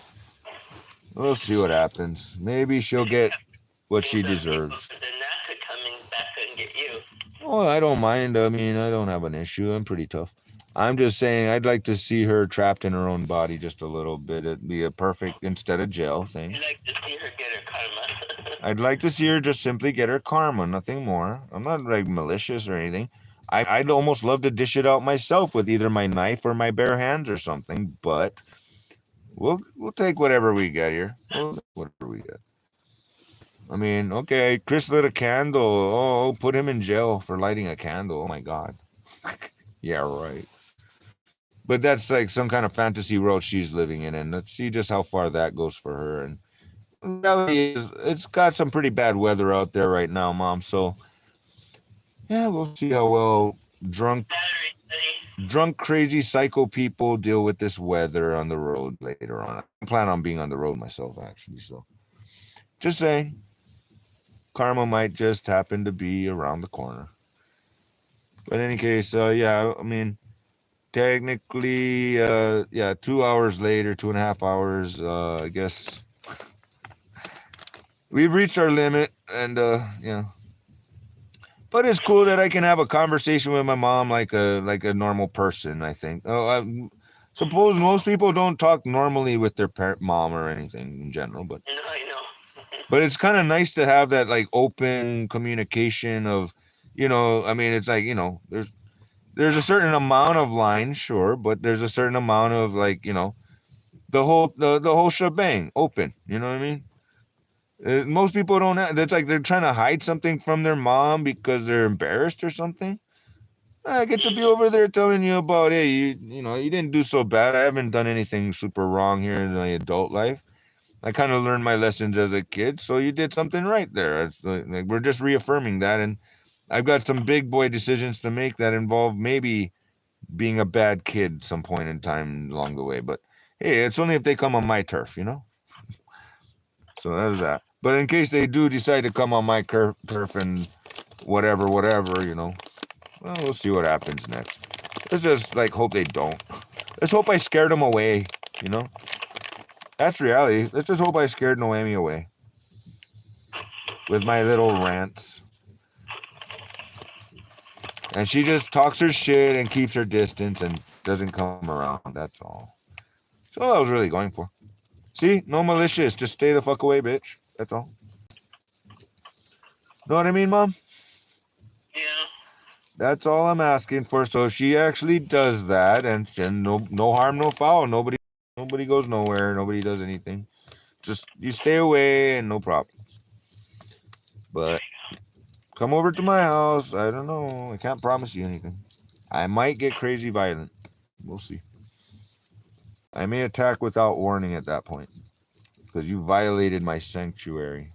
We'll see what happens. Maybe she'll get what she deserves. Oh, I don't mind. I mean, I don't have an issue. I'm pretty tough. I'm just saying I'd like to see her trapped in her own body just a little bit. It'd be a perfect instead of jail thing. I'd like to see her get her karma. I'd like to see her just simply get her karma, nothing more. I'm not like malicious or anything. I'd almost love to dish it out myself with either my knife or my bare hands or something, but we'll take whatever we get here. Whatever we get. I mean, okay, Chris lit a candle. Oh, put him in jail for lighting a candle. Oh my God. Yeah, right. But that's like some kind of fantasy world she's living in, and let's see just how far that goes for her. And reality is it's got some pretty bad weather out there right now, Mom. So yeah, we'll see how well drunk, Battery, crazy, psycho people deal with this weather on the road later on. I plan on being on the road myself, actually. So just saying, karma might just happen to be around the corner. But in any case, yeah, I mean, technically, yeah, 2 hours later, 2.5 hours, I guess we've reached our limit, and yeah. But it's cool that I can have a conversation with my mom like a normal person. I think. Oh, I suppose most people don't talk normally with their mom or anything in general, No, I know. but it's kind of nice to have that like open communication of, I mean, it's like there's a certain amount of lines, sure, but there's a certain amount of like the whole shebang open. You know what I mean? Most people don't have. That's like they're trying to hide something from their mom because they're embarrassed or something. I get to be over there telling you about, hey, you didn't do so bad. I haven't done anything super wrong here in my adult life. I kind of learned my lessons as a kid, so you did something right there. Like, we're just reaffirming that, and I've got some big boy decisions to make that involve maybe being a bad kid some point in time along the way. But hey, it's only if they come on my turf. So that's that. But in case they do decide to come on my turf and whatever, well, we'll see what happens next. Let's just like hope they don't. Let's hope I scared them away. You know, that's reality. Let's just hope I scared Noemi away with my little rants. And she just talks her shit and keeps her distance and doesn't come around. That's all. That's all I was really going for. See, no malicious. Just stay the fuck away, bitch. That's all. Know what I mean, Mom? Yeah. That's all I'm asking for. So if she actually does that, and no harm, no foul. Nobody goes nowhere. Nobody does anything. Just you stay away and no problems. But come over to my house. I don't know. I can't promise you anything. I might get crazy violent. We'll see. I may attack without warning at that point because you violated my sanctuary,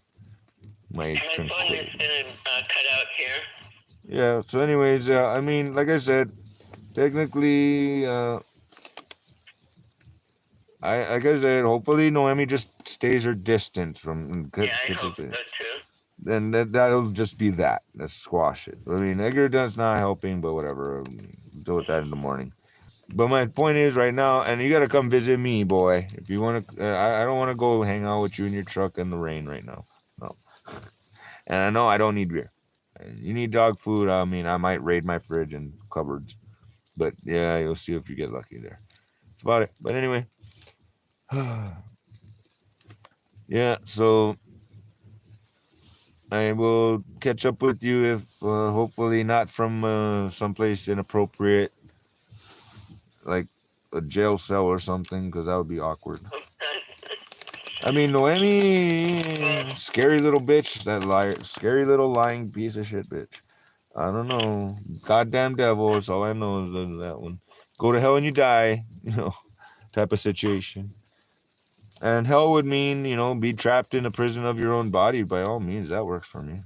my My phone is tranquility. gonna cut out here. Yeah. So, anyways, I mean, like I said, technically, like I said, hopefully Noemi just stays her distance from. Yeah, I hope so too. Then that'll just be that. Let's squash it. I mean, Edgar does not helping, but whatever. Deal with that in the morning. But my point is right now, and you gotta come visit me, boy. If you want to, I don't want to go hang out with you in your truck in the rain right now. No. And I know I don't need beer. You need dog food. I mean, I might raid my fridge and cupboards. But yeah, you'll see if you get lucky there. That's about it. But anyway. Yeah, so I will catch up with you if hopefully not from someplace inappropriate, like a jail cell or something, because that would be awkward. I mean, Noemi, scary little bitch, that liar, scary little lying piece of shit bitch. I don't know. Goddamn devil is all I know is that one. Go to hell and you die, type of situation. And hell would mean, be trapped in a prison of your own body. By all means, that works for me.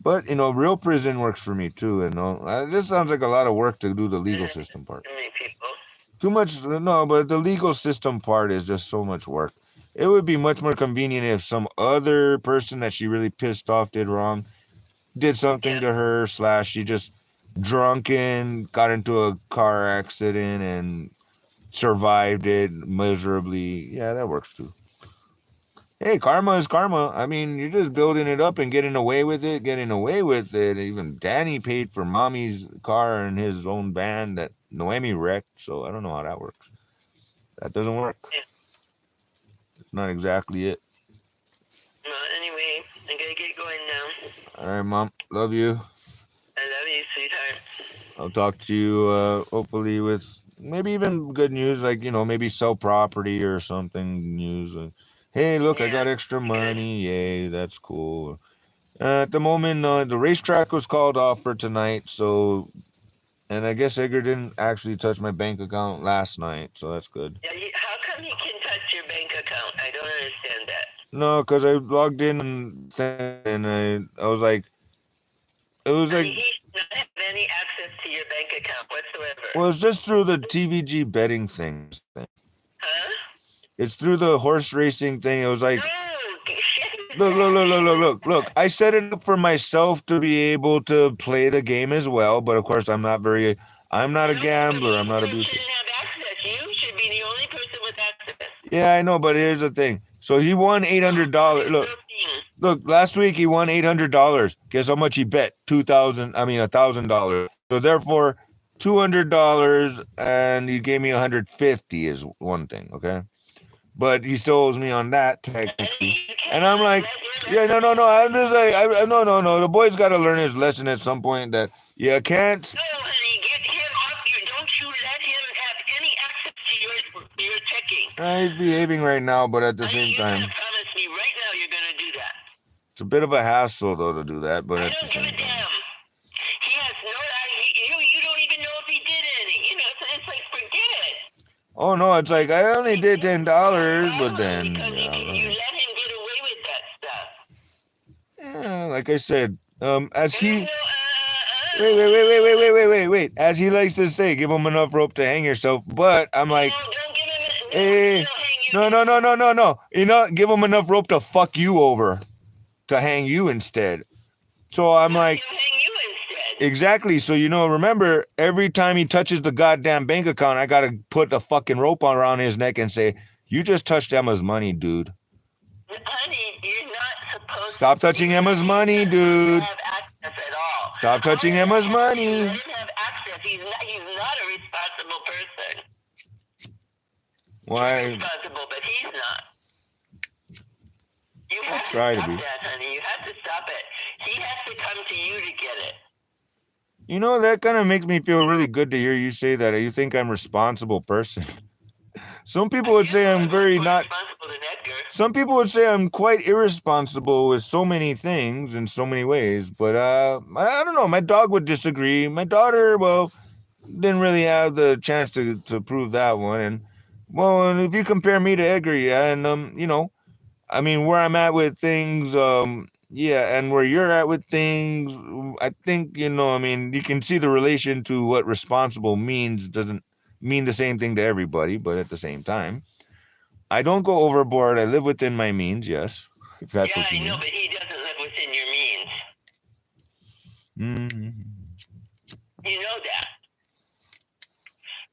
But real prison works for me too. And this sounds like a lot of work to do the legal system part. Too many people. Too much, no, but the legal system part is just so much work. It would be much more convenient if some other person that she really pissed off did wrong, did something to her, / she just drunken, got into a car accident and survived it miserably. Yeah, that works too. Hey, karma is karma. I mean, you're just building it up and getting away with it, Even Danny paid for mommy's car and his own van that Noemi wrecked, so I don't know how that works. That doesn't work. It's not exactly it. Well, anyway, I gotta get going now. All right, Mom. Love you. I love you, sweetheart. I'll talk to you hopefully with maybe even good news, like, maybe sell property or something news. Hey, look, I got extra money. Yay, that's cool. At the moment, the racetrack was called off for tonight, so, and I guess Edgar didn't actually touch my bank account last night, so that's good. Yeah, how come he can touch your bank account? I don't understand that. No, because I logged in and I was like, it was like, He should not have any access to your bank account whatsoever. well, it's just through the TVG betting thing. Huh? It's through the horse racing thing. It was like, No, shit. look. I set it up for myself to be able to play the game as well, but of course I'm not a gambler. I'm not abusive. You shouldn't have access. You should be the only person with access. Yeah, I know, but here's the thing. So he won $800. Look, last week he won $800. Guess how much he bet? $1,000. So therefore, $200, and he gave me $150 is one thing, okay? But he still owes me on that technically. And I'm like, yeah, no. I'm just like, no. The boy's got to learn his lesson at some point that you can't. No, honey, get him off you. Don't you let him have any access to your checking. He's behaving right now, but at the same time, You promise me right now you're gonna do that. It's a bit of a hassle though to do that, but I at the don't same give a time. damn. He has no you don't even know if he did any. You know, it's like forget it. Oh no, it's like I only did $10, but then because you let him get away with that stuff. yeah, like I said, as he wait. As he likes to say, give him enough rope to hang yourself. But I'm like, don't give him hey, no. You know, give him enough rope to fuck you over, to hang you instead. So I'm like, hang you instead. Exactly. So remember, every time he touches the goddamn bank account, I gotta put the fucking rope around his neck and say, "You just touched Emma's money, dude." Honey, you're not supposed Stop touching Emma's money, dude. have access at all. Stop touching Emma's money. Let him have access. He's not a responsible person. Why? You're responsible, but he's not. You have to try to stop be. that, honey. You have to stop it. He has to come to you to get it. That kind of makes me feel really good to hear you say that. You think I'm a responsible person. Some people would say I'm very not. Some people would say I'm quite irresponsible with so many things in so many ways, but I don't know. My dog would disagree. My daughter, well, didn't really have the chance to prove that one. And well, if you compare me to Edgar, yeah, and I mean, where I'm at with things, yeah, and where you're at with things, I think, I mean, you can see the relation to what responsible means doesn't mean the same thing to everybody, but at the same time, I don't go overboard. I live within my means, yes, if that's what you mean. Yeah, I know, but he doesn't live within your means. Mm-hmm. You know that.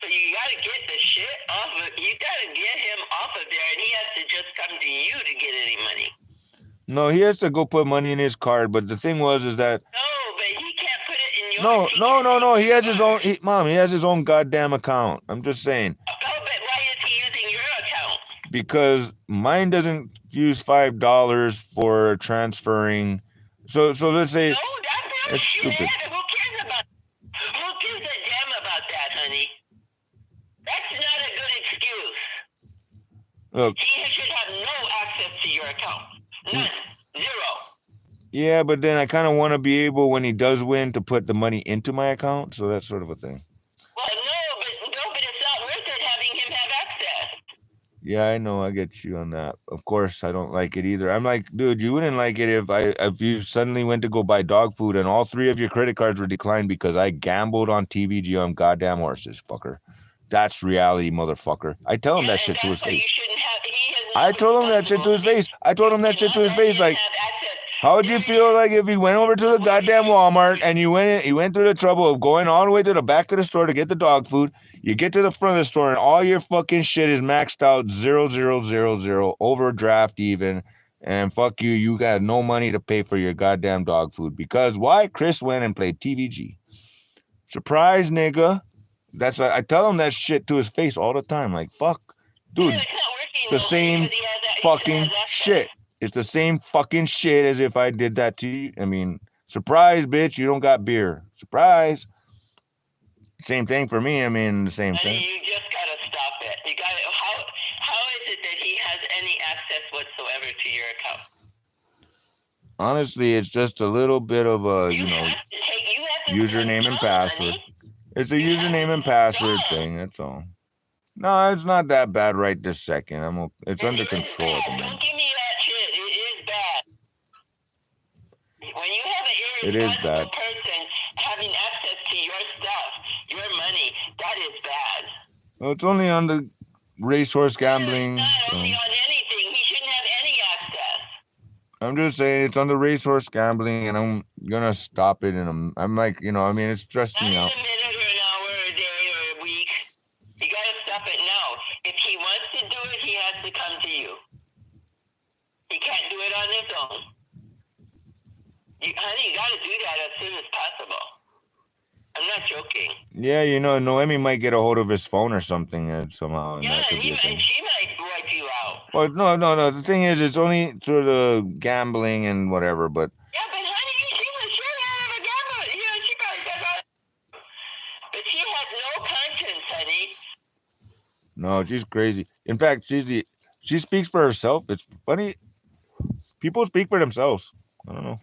So you gotta get the shit off of. You gotta get him off of there, and he has to just come to you to get any money. No, he has to go put money in his card. But the thing is that. No, but he can't put it in your. No. He has his own. Mom, he has his own goddamn account. I'm just saying. Oh, but why is he using your account? Because mine doesn't use $5 for transferring. So let's say. No, that's not stupid. Who cares about? Who gives a damn about that, honey? That's not a good excuse. Look. He should have no access to your account. None. Zero. Yeah, but then I kind of want to be able, when he does win, to put the money into my account. So that's sort of a thing. Well, no, but it's not worth it having him have access. Yeah, I know. I get you on that. Of course, I don't like it either. I'm like, dude, you wouldn't like it if you suddenly went to go buy dog food and all 3 of your credit cards were declined because I gambled on TVG on goddamn horses, fucker. That's reality, motherfucker. I tell him that shit to his face. I told him that shit to his face. Like, how would you feel like if he went over to the goddamn Walmart and he went through the trouble of going all the way to the back of the store to get the dog food? You get to the front of the store and all your fucking shit is maxed out 0000, overdraft even, and fuck you, you got no money to pay for your goddamn dog food because why? Chris went and played TVG. Surprise, nigga. That's why I tell him that shit to his face all the time. Like, fuck, dude, the same fucking shit. It's the same fucking shit as if I did that to you. I mean, surprise, bitch, you don't got beer. Surprise. Same thing for me. I mean, the same thing. You just gotta stop it. You gotta. How is it that he has any access whatsoever to your account? Honestly, it's just a little bit of a, username and password. It's a username and password thing. That's all. No, it's not that bad right this second. It's under control. Don't give me that shit. It is bad. irresponsible person having access to your stuff, your money, that is bad. Well, it's only on the racehorse gambling. It's not So. only on anything. He shouldn't have any access. I'm just saying it's on the racehorse gambling, and I'm gonna stop it. And I'm like, you know, I mean, it's stressing Not me in out. a minute or an hour or a day or a week. You gotta stop it now. If he wants to do it, he has to come to you. He can't do it on his own. Honey, you gotta do that as soon as possible. I'm not joking. Yeah, you know, Noemi might get a hold of his phone or something somehow, and Yeah, that could be a thing. and she might wipe you out. Well, no. The thing is, it's only through the gambling and whatever. But Yeah, but honey, she was sure out of a gambler. You know, she probably got out. But she has no conscience, honey. no, she's crazy. In fact, she speaks for herself. It's funny. People speak for themselves. I don't know.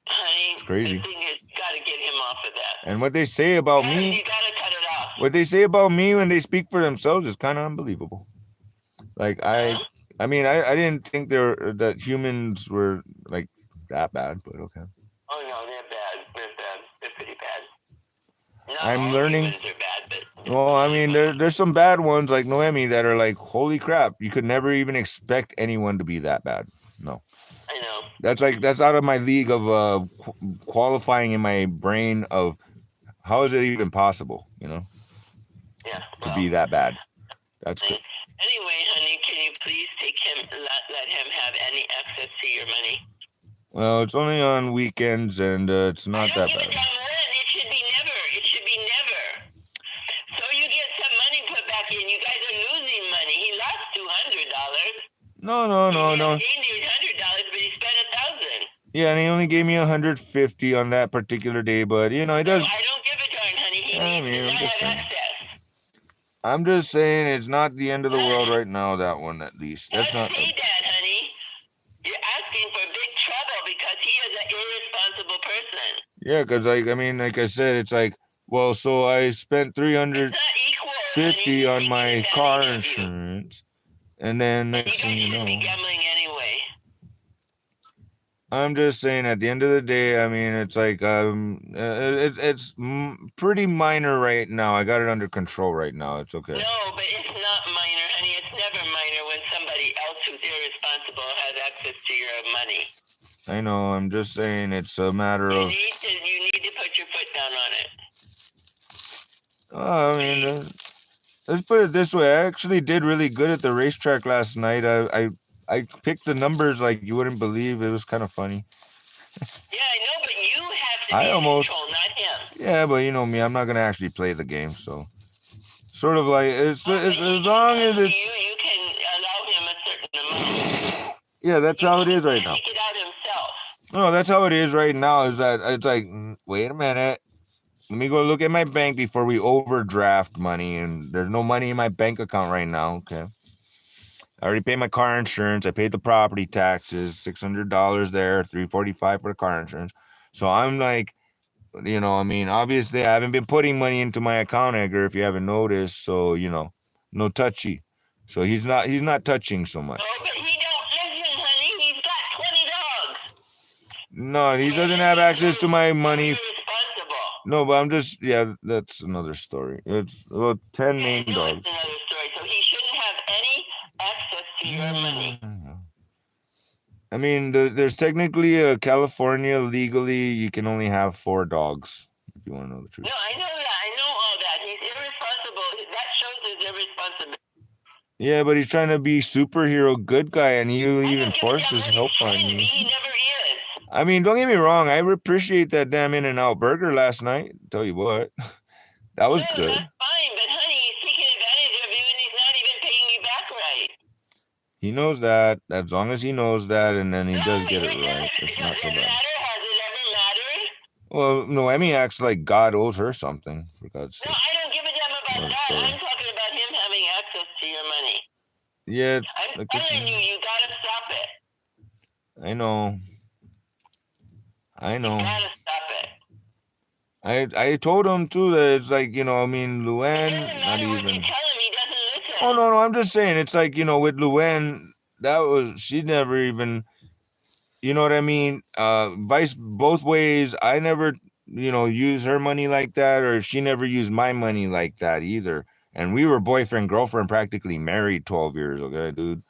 Honey, It's crazy. the thing is, you gotta get him off of that. And what they say about me, You gotta cut it off. what they say about me when they speak for themselves is kind of unbelievable. Like I mean, I didn't think that humans were like that bad, but okay. Oh no, they're bad. They're bad. They're pretty bad. Not I'm all learning. humans are bad, but Well, I mean, there's some bad ones like Noemi that are like, holy crap, you could never even expect anyone to be that bad. No. I know. That's out of my league of qualifying in my brain of how is it even possible, you know, Yeah. to be that bad. That's good. Anyway, honey, can you please take him, let him have any access to your money? Well, it's only on weekends and it's not that I don't give a bad. damn when. It should be never. It should be never. So you get some money put back in. You guys are losing money. He lost $200. No. He gained $800, but he spent $1,000. Yeah, and he only gave me 150 on that particular day, but you know, he does. I don't give a darn, honey. He needs to not have access. I'm just saying it's not the end of the world right now, that one at least. That's not. Say that, honey. You're asking for big trouble because he is an irresponsible person. Yeah, because like I said, it's like, well, so I spent $350 on my car insurance, and then next thing you know, be gambling anyway. I'm just saying at the end of the day, I mean, it's like it's pretty minor right now. I got it under control right now. It's okay. No, but it's not minor, honey. It's never minor when somebody else who's irresponsible has access to your money. I know. I'm just saying it's a matter of. You need to put your foot down on it. I mean, let's put it this way. I actually did really good at the racetrack last night. I picked the numbers like you wouldn't believe. It was kind of funny. Yeah, I know, but you have to be in control, not him. Yeah, but you know me. I'm not gonna actually play the game, so sort of like it's as long as it's. You can allow him a certain amount. Yeah, that's how it is right now. Take it out himself. No, that's how it is right now. Is that it's like, wait a minute. Let me go look at my bank before we overdraft money, and there's no money in my bank account right now. Okay. I already paid my car insurance. I paid the property taxes, $600 there, $345 for the car insurance. So I'm like, you know, I mean, obviously I haven't been putting money into my account, Edgar, if you haven't noticed. So, you know, no touchy. So he's not touching so much. Oh, but he don't listen, honey. He's got 20 dogs. No, he doesn't have access to my money. Responsible. No, but I'm just, yeah, that's another story. It's, well, 10 main dogs. That's another story. So he shouldn't have any access to your money. I mean, there's technically California legally you can only have 4 dogs if you want to know the truth. No, I know that. I know all that. He's irresponsible. That shows his irresponsibility. Yeah, but he's trying to be superhero good guy, and he even forces help on you. He never is. I mean, don't get me wrong. I appreciate that damn In-N-Out burger last night. Tell you what, that was good. That's fine, but honey, he's taking advantage of you, and he's not even paying you back right. He knows that. As long as he knows that, and then he does get it right, it's not so bad. Has it ever mattered? Well, Noemi acts like God owes her something, for God's sake. No, I don't give a damn about that. I'm talking about him having access to your money. Yeah. I'm telling you gotta stop it. I know. You gotta stop it. I told him too that it's like, you know, I mean, Luann, not even. What you tell him, he doesn't listen. Oh no, I'm just saying it's like, you know, with Luann, she never even. You know what I mean? Vice both ways. I never, use her money like that, or she never used my money like that either. And we were boyfriend, girlfriend, practically married 12 years, okay, dude?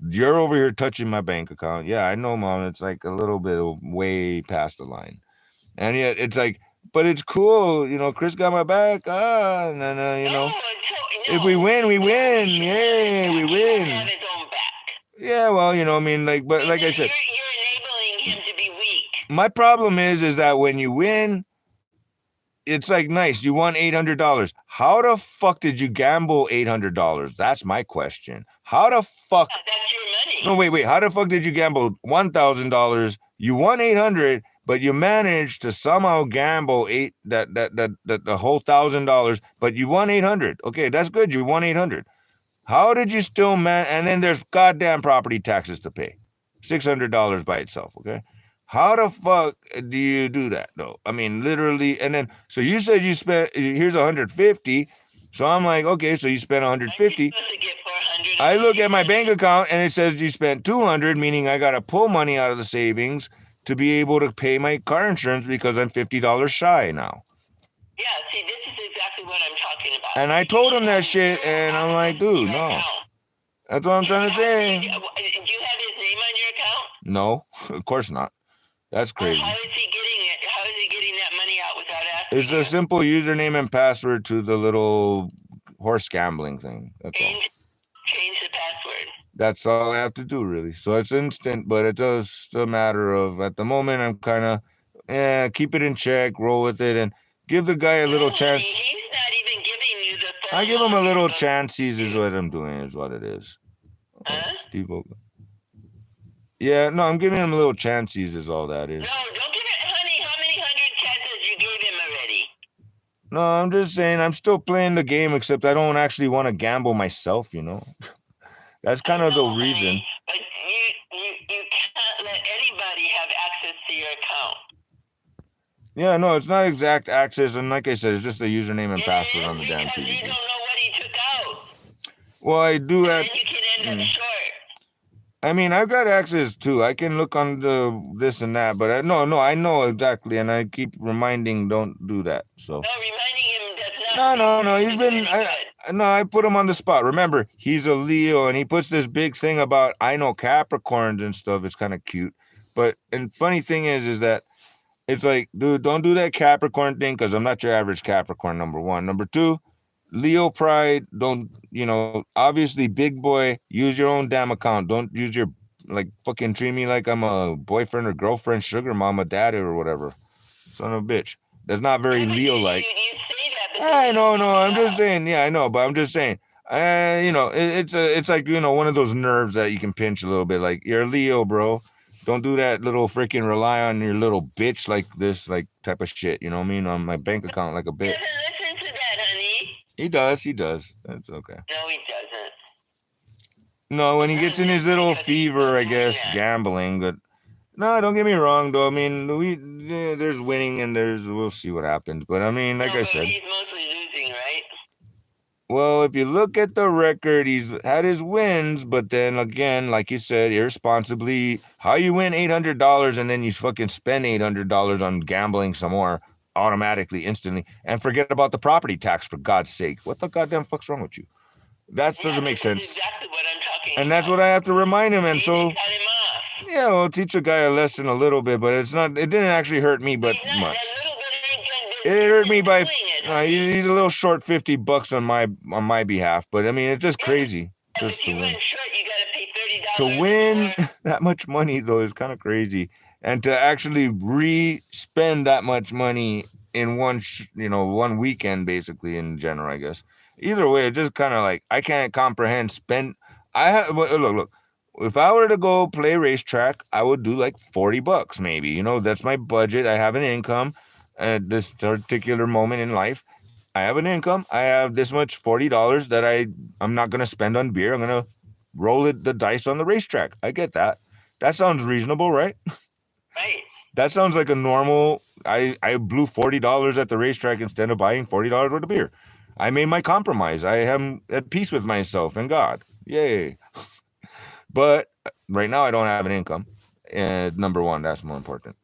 You're over here touching my bank account. Yeah, I know, mom. It's like a little bit of way past the line. And yet it's like, but it's cool. Chris got my back. No, no, No, if we win, we no, win. he should Yay, we have his back. He has to have win. his own back. Yeah, well, I mean, like, but like I said, You're enabling him to be weak. my problem is that when you win, it's like nice. You won $800. How the fuck did you gamble $800? That's my question. How the fuck? That's your money. No, wait. How the fuck did you gamble $1,000? You won 800, but you managed to somehow gamble the whole $1,000, but you won 800. Okay, that's good. You won 800. How did you still and then there's goddamn property taxes to pay. $600 by itself, okay? How the fuck do you do that though? I mean, literally, and then so you said you spent here's 150. So I'm like, okay, so you spent 150. I look at my bank account and it says you spent 200, meaning I gotta pull money out of the savings to be able to pay my car insurance because I'm $50 shy now. Yeah, see, this is exactly what I'm talking about. And I told him that shit, and I'm like, dude, no. That's what I'm trying to say. Do you have his name on your account? No, of course not. That's crazy. How is he getting it? How is he getting that money out without asking? It's a simple username and password to the little horse gambling thing. That's all. Change the password. That's all I have to do, really. So it's instant, but it's just a matter of, at the moment, I'm kind of, keep it in check, roll with it, and give the guy a little chance. He's not even giving you the full I give him a little chances is what I'm doing, is what it is. Huh? Steve Oakland. Yeah, no, I'm giving him a little chances is all that is. No, don't give it, honey. How many hundred chances you gave him already? No, I'm just saying I'm still playing the game, except I don't actually want to gamble myself, That's kind of the reason. But you can't let anybody have access to your account. Yeah, no, it's not exact access, and like I said, it's just a username and password on the damn TV. You don't know what he took out. Well, I do have. And you can end up short. I mean, I've got access too. I can look on the this and that, but I know exactly, and I keep reminding, don't do that. So. No, reminding him does not. No. He's been. I put him on the spot. Remember, he's a Leo, and he puts this big thing about I know Capricorns and stuff. It's kind of cute, but and funny thing is that it's like, dude, don't do that Capricorn thing because I'm not your average Capricorn. Number one. Number two, Leo pride. Don't obviously, big boy. Use your own damn account. Don't use your fucking treat me like I'm a boyfriend or girlfriend, sugar mama, daddy, or whatever. Son of a bitch. That's not very Leo like. You say that. I know. I'm just saying. Yeah, I know, but I'm just saying. It's like one of those nerves that you can pinch a little bit. Like you're a Leo, bro. Don't do that little freaking rely on your little bitch like this, like type of shit. You know what I mean? On my bank account like a bitch. Listen to that, honey. He does. That's okay. No, he doesn't. No, when he gets in his little fever, I guess, gambling. But no, don't get me wrong, though. I mean, there's winning and we'll see what happens. But I mean, like I said, he's mostly losing, right? Well, if you look at the record, he's had his wins, but then again, like you said, irresponsibly, how you win $800 and then you fucking spend $800 on gambling some more automatically, instantly, and forget about the property tax, for God's sake. What the goddamn fuck's wrong with you? That doesn't make sense. Exactly what I'm talking and that's what I have to remind him. And so, yeah, well, teach a guy a lesson a little bit, but it didn't actually hurt me, but much. It hurt me by, he's a little short $50 on my behalf, but I mean, it's just crazy. Just to win. To win that much money, though, is kind of crazy. And to actually re-spend that much money in one weekend, basically, in general, I guess. Either way, it's just kind of like, I can't comprehend look, if I were to go play racetrack, I would do like $40 maybe. That's my budget. I have an income at this particular moment in life. I have an income. I have this much $40 that I'm not going to spend on beer. I'm going to roll the dice on the racetrack. I get that. That sounds reasonable, right? Right. That sounds like a normal, I blew $40 at the racetrack instead of buying $40 worth of beer. I made my compromise. I am at peace with myself and God. Yay. But right now I don't have an income. And number one, that's more important.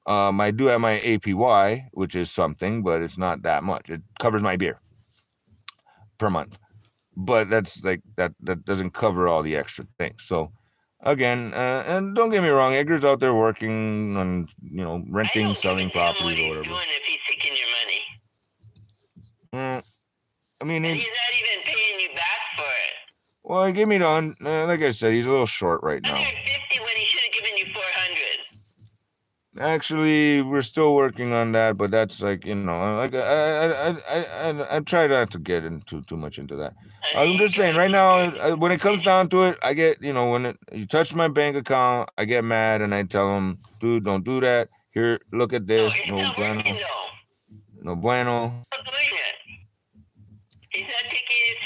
I do have my APY, which is something, but it's not that much. It covers my beer per month, but that's like that doesn't cover all the extra things. So again, and don't get me wrong, Edgar's out there working on, you know, I renting, don't give a selling damn what properties or he's whatever. doing if he's taking your money. I mean, And he's not even paying you back for it. well, he gave me the like I said, he's a little short right now. 150 when he should have given you 400. Actually, we're still working on that, but that's like, you know, like I try not to get into too much into that. I'm just saying, right now, when it comes down to it, I get, you know, when you touch my bank account, I get mad and I tell him, dude, don't do that. Here, look at No, this. it's No not bueno. working though. No bueno. He's not doing it. He's not taking it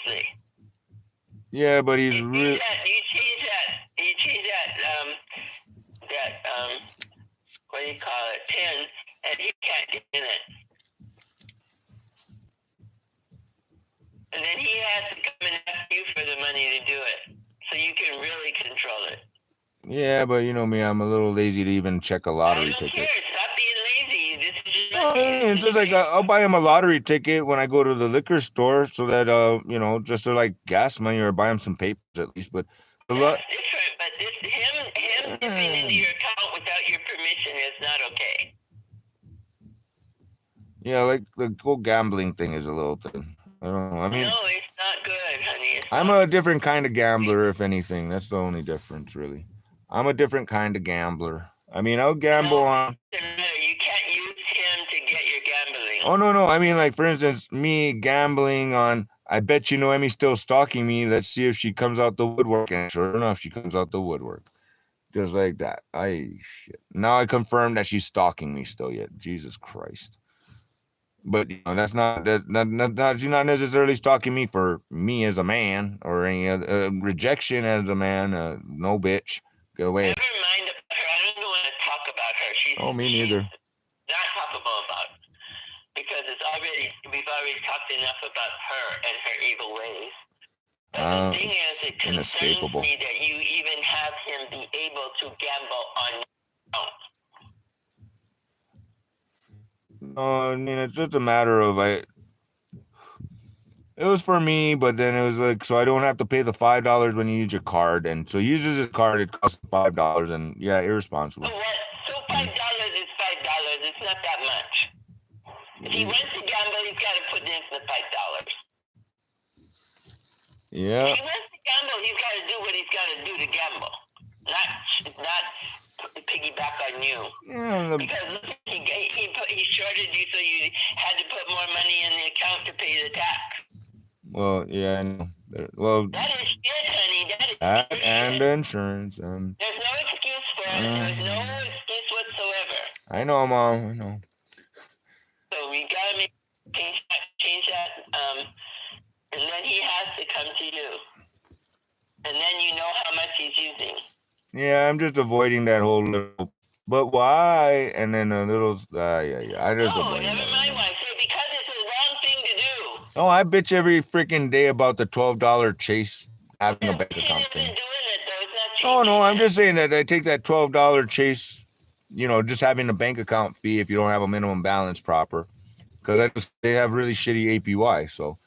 seriously. Yeah, but he's You real. change that, what do you call it, pin, and he can't get in it. And then he has to come and ask you for the money to do it, so you can really control it. Yeah, but you know me, I'm a little lazy to even check a lottery I don't ticket. care. Stop being lazy. This is just No, it's just like I'll buy him a lottery ticket when I go to the liquor store, so that you know, just to like gas money, or buy him some papers at least. But the That's different, but him dipping into your account without your permission is not okay. yeah, like the whole gambling thing is a little thing. I don't know. I mean, No, it's not good, honey. It's I'm not a different kind of gambler, if anything. That's the only difference, really. I'm a different kind of gambler. I mean, I'll gamble on. You can't use him to get your gambling. Oh no, I mean, like for instance, me gambling on. I bet you Noemi's still stalking me. Let's see if she comes out the woodwork. And sure enough, she comes out the woodwork, just like that. Shit. Now I confirm that she's stalking me still. Yet, Jesus Christ. But you know, that's not she's not necessarily stalking me for me as a man or any other rejection as a man. No, bitch, go away. Never mind about her. I don't want to talk about her. She's me neither. Not talkable about, because we've already talked enough about her and her evil ways. But the thing is, it concerns me that you even have him be able to gamble on your own. No, I mean, it's just a matter of it was for me, but then it was like, so I don't have to pay the $5 when you use your card, and so he uses his card, it costs $5, and yeah, irresponsible. So what? So $5 is $5. It's not that much. If he wants to gamble, he's got to put in the $5. Yeah. If he wants to gamble, he's got to do what he's got to do to gamble, not piggyback on you. Yeah. Because he shorted you, so you had to put more money in the account to pay the tax. Well, yeah, I know. Well, that is shit, honey. That is and insurance and. There's no excuse for it. There's no excuse whatsoever. I know, Mom. I know. So we gotta change that, and then he has to come to you, and then you know how much he's using. Yeah, I'm just avoiding that whole little. But why? And then a little. Yeah. I just avoid never mind why. Say because it's the wrong thing to do. Oh, I bitch every freaking day about the $12 Chase having a bank account thing. Oh no, I'm just saying that I take that $12 Chase, you know, just having a bank account fee if you don't have a minimum balance proper, because they have really shitty APY. So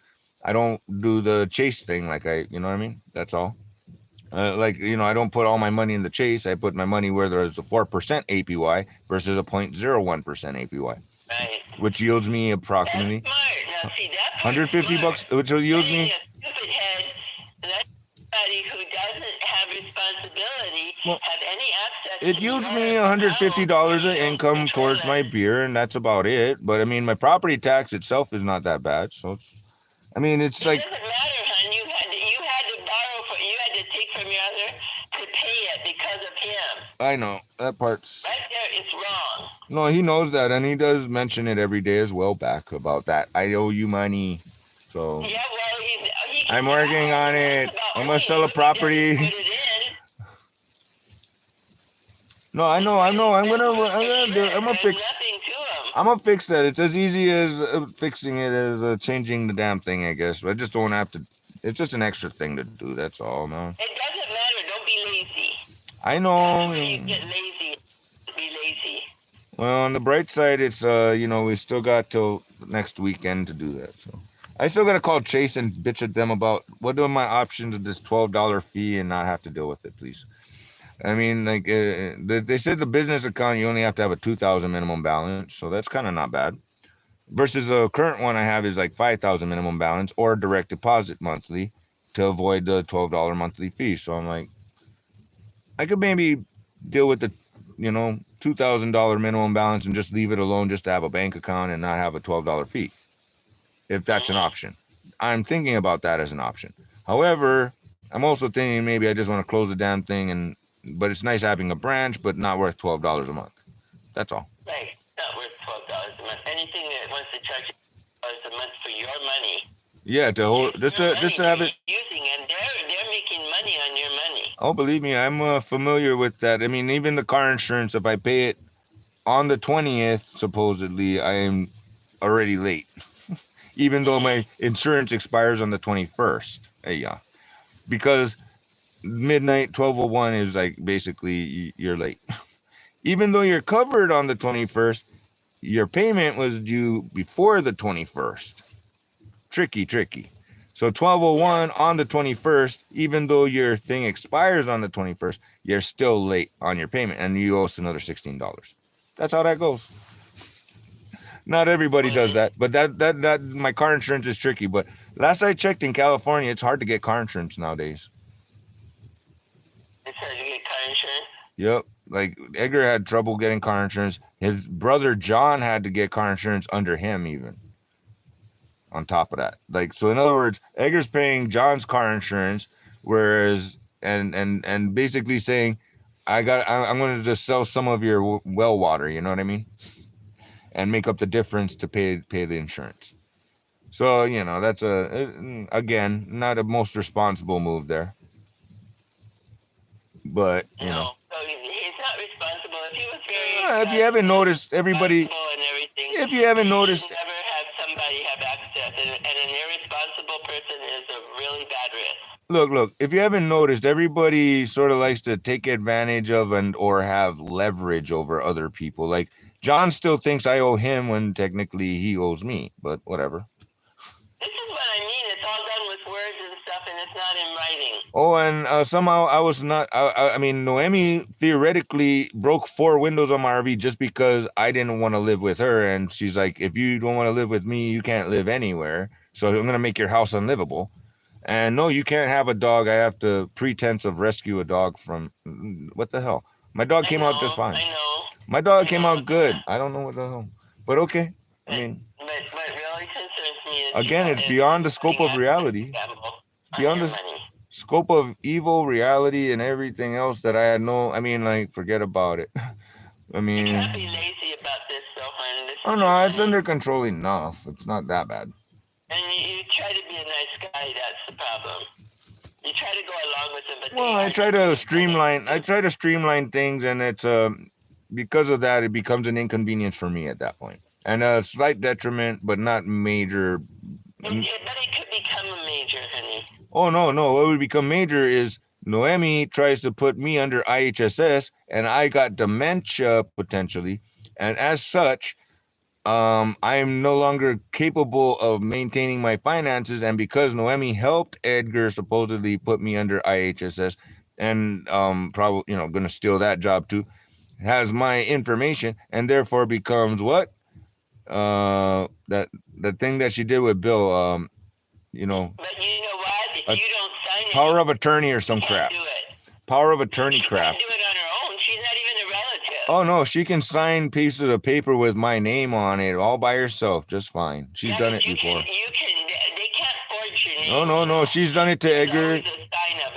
I don't do the Chase thing like you know what I mean? That's all. Like, you know, I don't put all my money in the Chase. I put my money where there's a 4% APY versus a 0.01% APY. Right. Which yields me approximately now, see, $150, which will yield me. Stupid head, somebody who doesn't have responsibility have any access. It yields me $150 of income towards my beer, and that's about it. But I mean, my property tax itself is not that bad. So it's, I mean, it's like. It doesn't matter, hon. You had to borrow you had to take from your other to pay it because of him. I know that part's. Right there, it's wrong. No, he knows that, and he does mention it every day as well back about that. I owe you money. So. Yeah, well, I'm working on it. I'm gonna sell a property. No, I know. I'm gonna fix. I'm gonna fix that. It's as easy as fixing it as changing the damn thing, I guess. I just don't have to. It's just an extra thing to do. That's all, man. It doesn't matter. Don't be lazy. I know. You get lazy. Be lazy. Well, on the bright side, it's we still got till next weekend to do that. So I still gotta call Chase and bitch at them about what are my options of this $12 fee and not have to deal with it, please. I mean, like they said, the business account you only have to have a 2,000 minimum balance, so that's kind of not bad. Versus the current one I have is like 5,000 minimum balance or direct deposit monthly to avoid the $12 monthly fee. So I'm like, I could maybe deal with the, $2,000 minimum balance and just leave it alone just to have a bank account and not have a $12 fee, if that's an option. I'm thinking about that as an option. However, I'm also thinking maybe I just want to close the damn thing, but it's nice having a branch, but not worth $12 a month. That's all. Right, not worth $12 a month. Anything that wants to charge $12 a month for your money. Yeah, just to have it using, and they're making money on your money. Oh, believe me, I'm familiar with that. I mean, even the car insurance, if I pay it on the 20th, supposedly, I am already late. Even though my insurance expires on the 21st. Yeah. Because midnight 12:01 is like basically you're late. Even though you're covered on the 21st, your payment was due before the 21st. Tricky. So 12:01 on the 21st, even though your thing expires on the 21st, you're still late on your payment and you owe us another $16. That's how that goes. Not everybody does that, but that my car insurance is tricky. But last I checked, in California, it's hard to get car insurance nowadays. It's hard to get car insurance? Yep. Like Edgar had trouble getting car insurance. His brother John had to get car insurance under him even. On top of that, like, so in other words, Edgar's paying John's car insurance, whereas and basically saying, I'm going to just sell some of your well water, you know what I mean, and make up the difference to pay the insurance. So that's again not a most responsible move there, but no, so he's not responsible. If he was very if you haven't noticed, everybody, if you haven't noticed, never have somebody have access, and an irresponsible person is a really bad risk. Look, if you haven't noticed, everybody sort of likes to take advantage of or have leverage over other people. Like John still thinks I owe him when technically he owes me, but whatever. This is what I mean. It's all done with words and stuff, and it's not in writing. Oh, and somehow I was not. I mean, Noemi theoretically broke 4 windows on my RV just because I didn't want to live with her, and she's like, "If you don't want to live with me, you can't live anywhere. So I'm gonna make your house unlivable." And no, you can't have a dog. I have to pretense of rescue a dog from what the hell. My dog came out just fine. I know. My dog came out good. I don't know what the hell, but okay. I mean, but what really concerns me is again, it's beyond the scope of reality. Beyond the scope of evil reality and everything else that I had no. I mean, like, forget about it. I mean, you can't be lazy about this, though, hon. Oh no, it's under control enough. It's not that bad. And you try to be a nice guy. That's the problem. You try to go along with them, but well, I try to streamline things, and it's because of that, it becomes an inconvenience for me at that point, and a slight detriment, but not major. But it could become a major, honey. Oh no, what would become major is Noemi tries to put me under IHSS, and I got dementia potentially, and as such, I am no longer capable of maintaining my finances, and because Noemi helped Edgar supposedly put me under IHSS, and probably gonna steal that job too, has my information, and therefore becomes what? That the thing that she did with Bill, But you know what? If you don't sign it, power of attorney or some crap. Do it. Power of attorney she crap. She can't do it on her own. She's not even a relative. Oh no, she can sign pieces of paper with my name on it all by herself, just fine. She's done it before. They can't forge your name. No. She's done it to Edgar.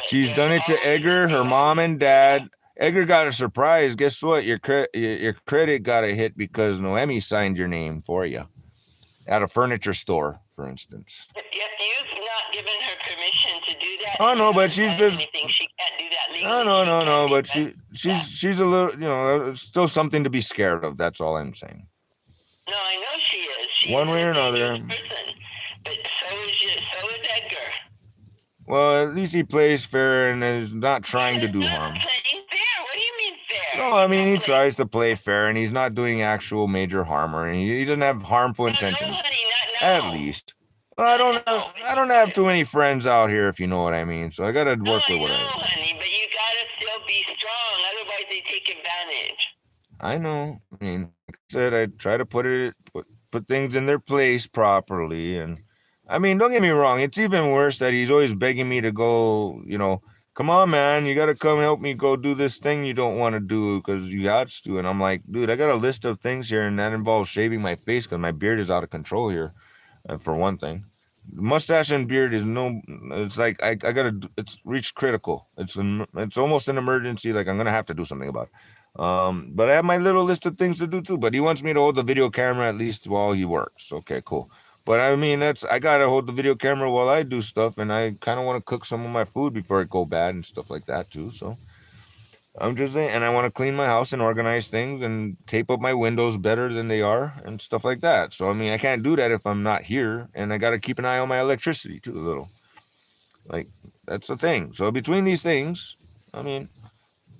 She's done it to Edgar, her mom and dad. Edgar got a surprise. Guess what? Your credit got a hit because Noemi signed your name for you at a furniture store, for instance. If you've not given her permission to do that, oh no, but she's just. She can't do that legally. No. But she's a little, still something to be scared of. That's all I'm saying. No, I know she is. She's one way or another. But so is Edgar. Well, at least he plays fair and is not trying to do harm. Playing fair. No, I mean, he tries to play fair, and he's not doing actual major harm, or he doesn't have harmful intentions. No, honey, not At least. Well, I don't have too many friends out here, if you know what I mean. So I gotta work with what I have. Honey, but you gotta still be strong. Otherwise, they take advantage. I know. I mean, like I said, I try to put things in their place properly, and I mean, don't get me wrong. It's even worse that he's always begging me to go. You know, come on, man, you gotta come help me go do this thing you don't want to do because you got to. And I'm like, dude, I got a list of things here, and that involves shaving my face because my beard is out of control here, for one thing. Mustache and beard is no. It's like I gotta. It's reached critical. It's almost an emergency. Like I'm gonna have to do something about it. But I have my little list of things to do too. But he wants me to hold the video camera at least while he works. Okay, cool. But I mean, I gotta hold the video camera while I do stuff, and I kind of want to cook some of my food before it go bad and stuff like that too. So I'm just saying, and I want to clean my house and organize things and tape up my windows better than they are and stuff like that. So I mean, I can't do that if I'm not here, and I got to keep an eye on my electricity too a little. Like that's the thing. So between these things, I mean,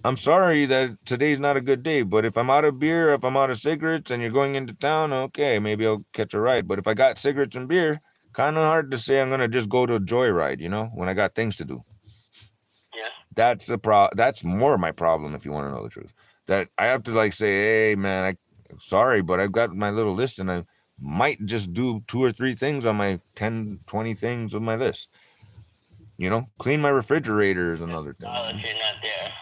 I'm sorry that today's not a good day, but if I'm out of beer, if I'm out of cigarettes and you're going into town, okay, maybe I'll catch a ride. But if I got cigarettes and beer, kind of hard to say I'm going to just go to a joyride, when I got things to do. Yeah. That's more my problem, if you want to know the truth. That I have to like say, hey, man, sorry, but I've got my little list and I might just do 2 or 3 things on my 10, 20 things on my list. Clean my refrigerator is another thing. Oh, if you're not there.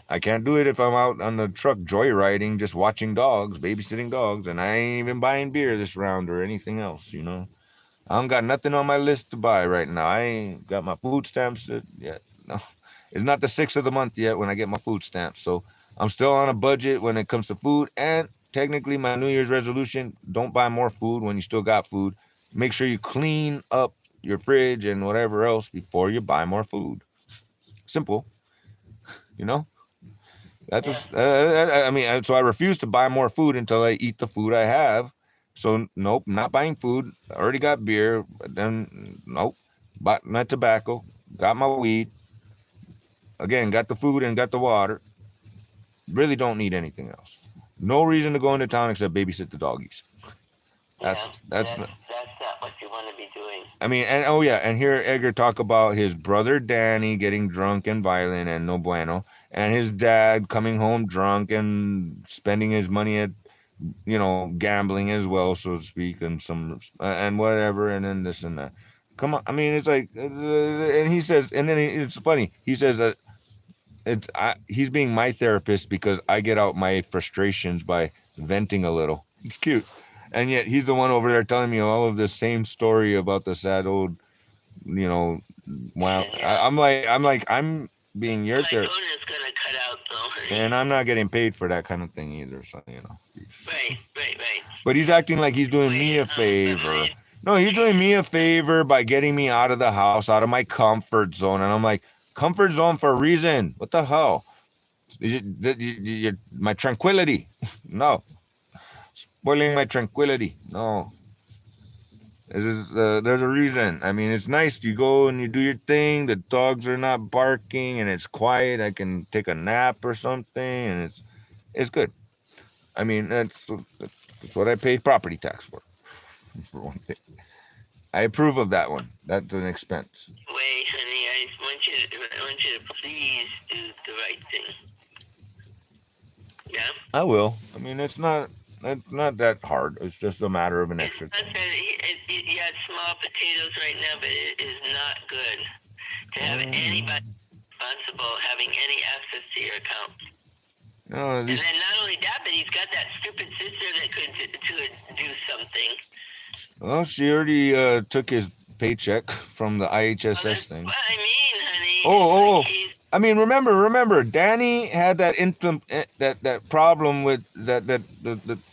I can't do it if I'm out on the truck joyriding, just watching dogs, babysitting dogs, and I ain't even buying beer this round or anything else, I don't got nothing on my list to buy right now. I ain't got my food stamps yet. No, it's not the 6th of the month yet when I get my food stamps. So I'm still on a budget when it comes to food. And technically my New Year's resolution, don't buy more food when you still got food. Make sure you clean up your fridge and whatever else before you buy more food. Simple, That's I mean, so I refuse to buy more food until I eat the food I have. So nope, not buying food. I already got beer. Then nope, bought my tobacco, got my weed. Again, got the food and got the water. Really don't need anything else. No reason to go into town except babysit the doggies. That's not what you want to be doing. I mean, and hear Edgar talk about his brother Danny getting drunk and violent and no bueno, and his dad coming home drunk and spending his money at, gambling as well, so to speak, and and whatever, and then this and that. Come on, I mean, it's like, and he says, and then it's funny. He says that he's being my therapist because I get out my frustrations by venting a little. It's cute. And yet he's the one over there telling me all of this same story about the sad old, wow. I'm being your therapist. Gonna cut out, though. And I'm not getting paid for that kind of thing either. So, Right. But he's acting like he's doing me a favor. No, he's doing me a favor by getting me out of the house, out of my comfort zone. And I'm like, comfort zone for a reason. What the hell? My tranquility. No. Spoiling my tranquility. No. There's a reason. I mean, it's nice. You go and you do your thing. The dogs are not barking and it's quiet. I can take a nap or something, and it's good. I mean, that's what I pay property tax for one thing. I approve of that one. That's an expense. Wait, honey, I want you to please do the right thing. Yeah? I will. I mean, it's not that hard. It's just a matter of an extra thing. You had small potatoes right now, but it is not good to have anybody responsible having any access to your account. No, and then not only that, but he's got that stupid sister that could do something. Well, she already took his paycheck from the IHSS thing. What I mean, honey. Oh. I mean, remember, Danny had that problem with that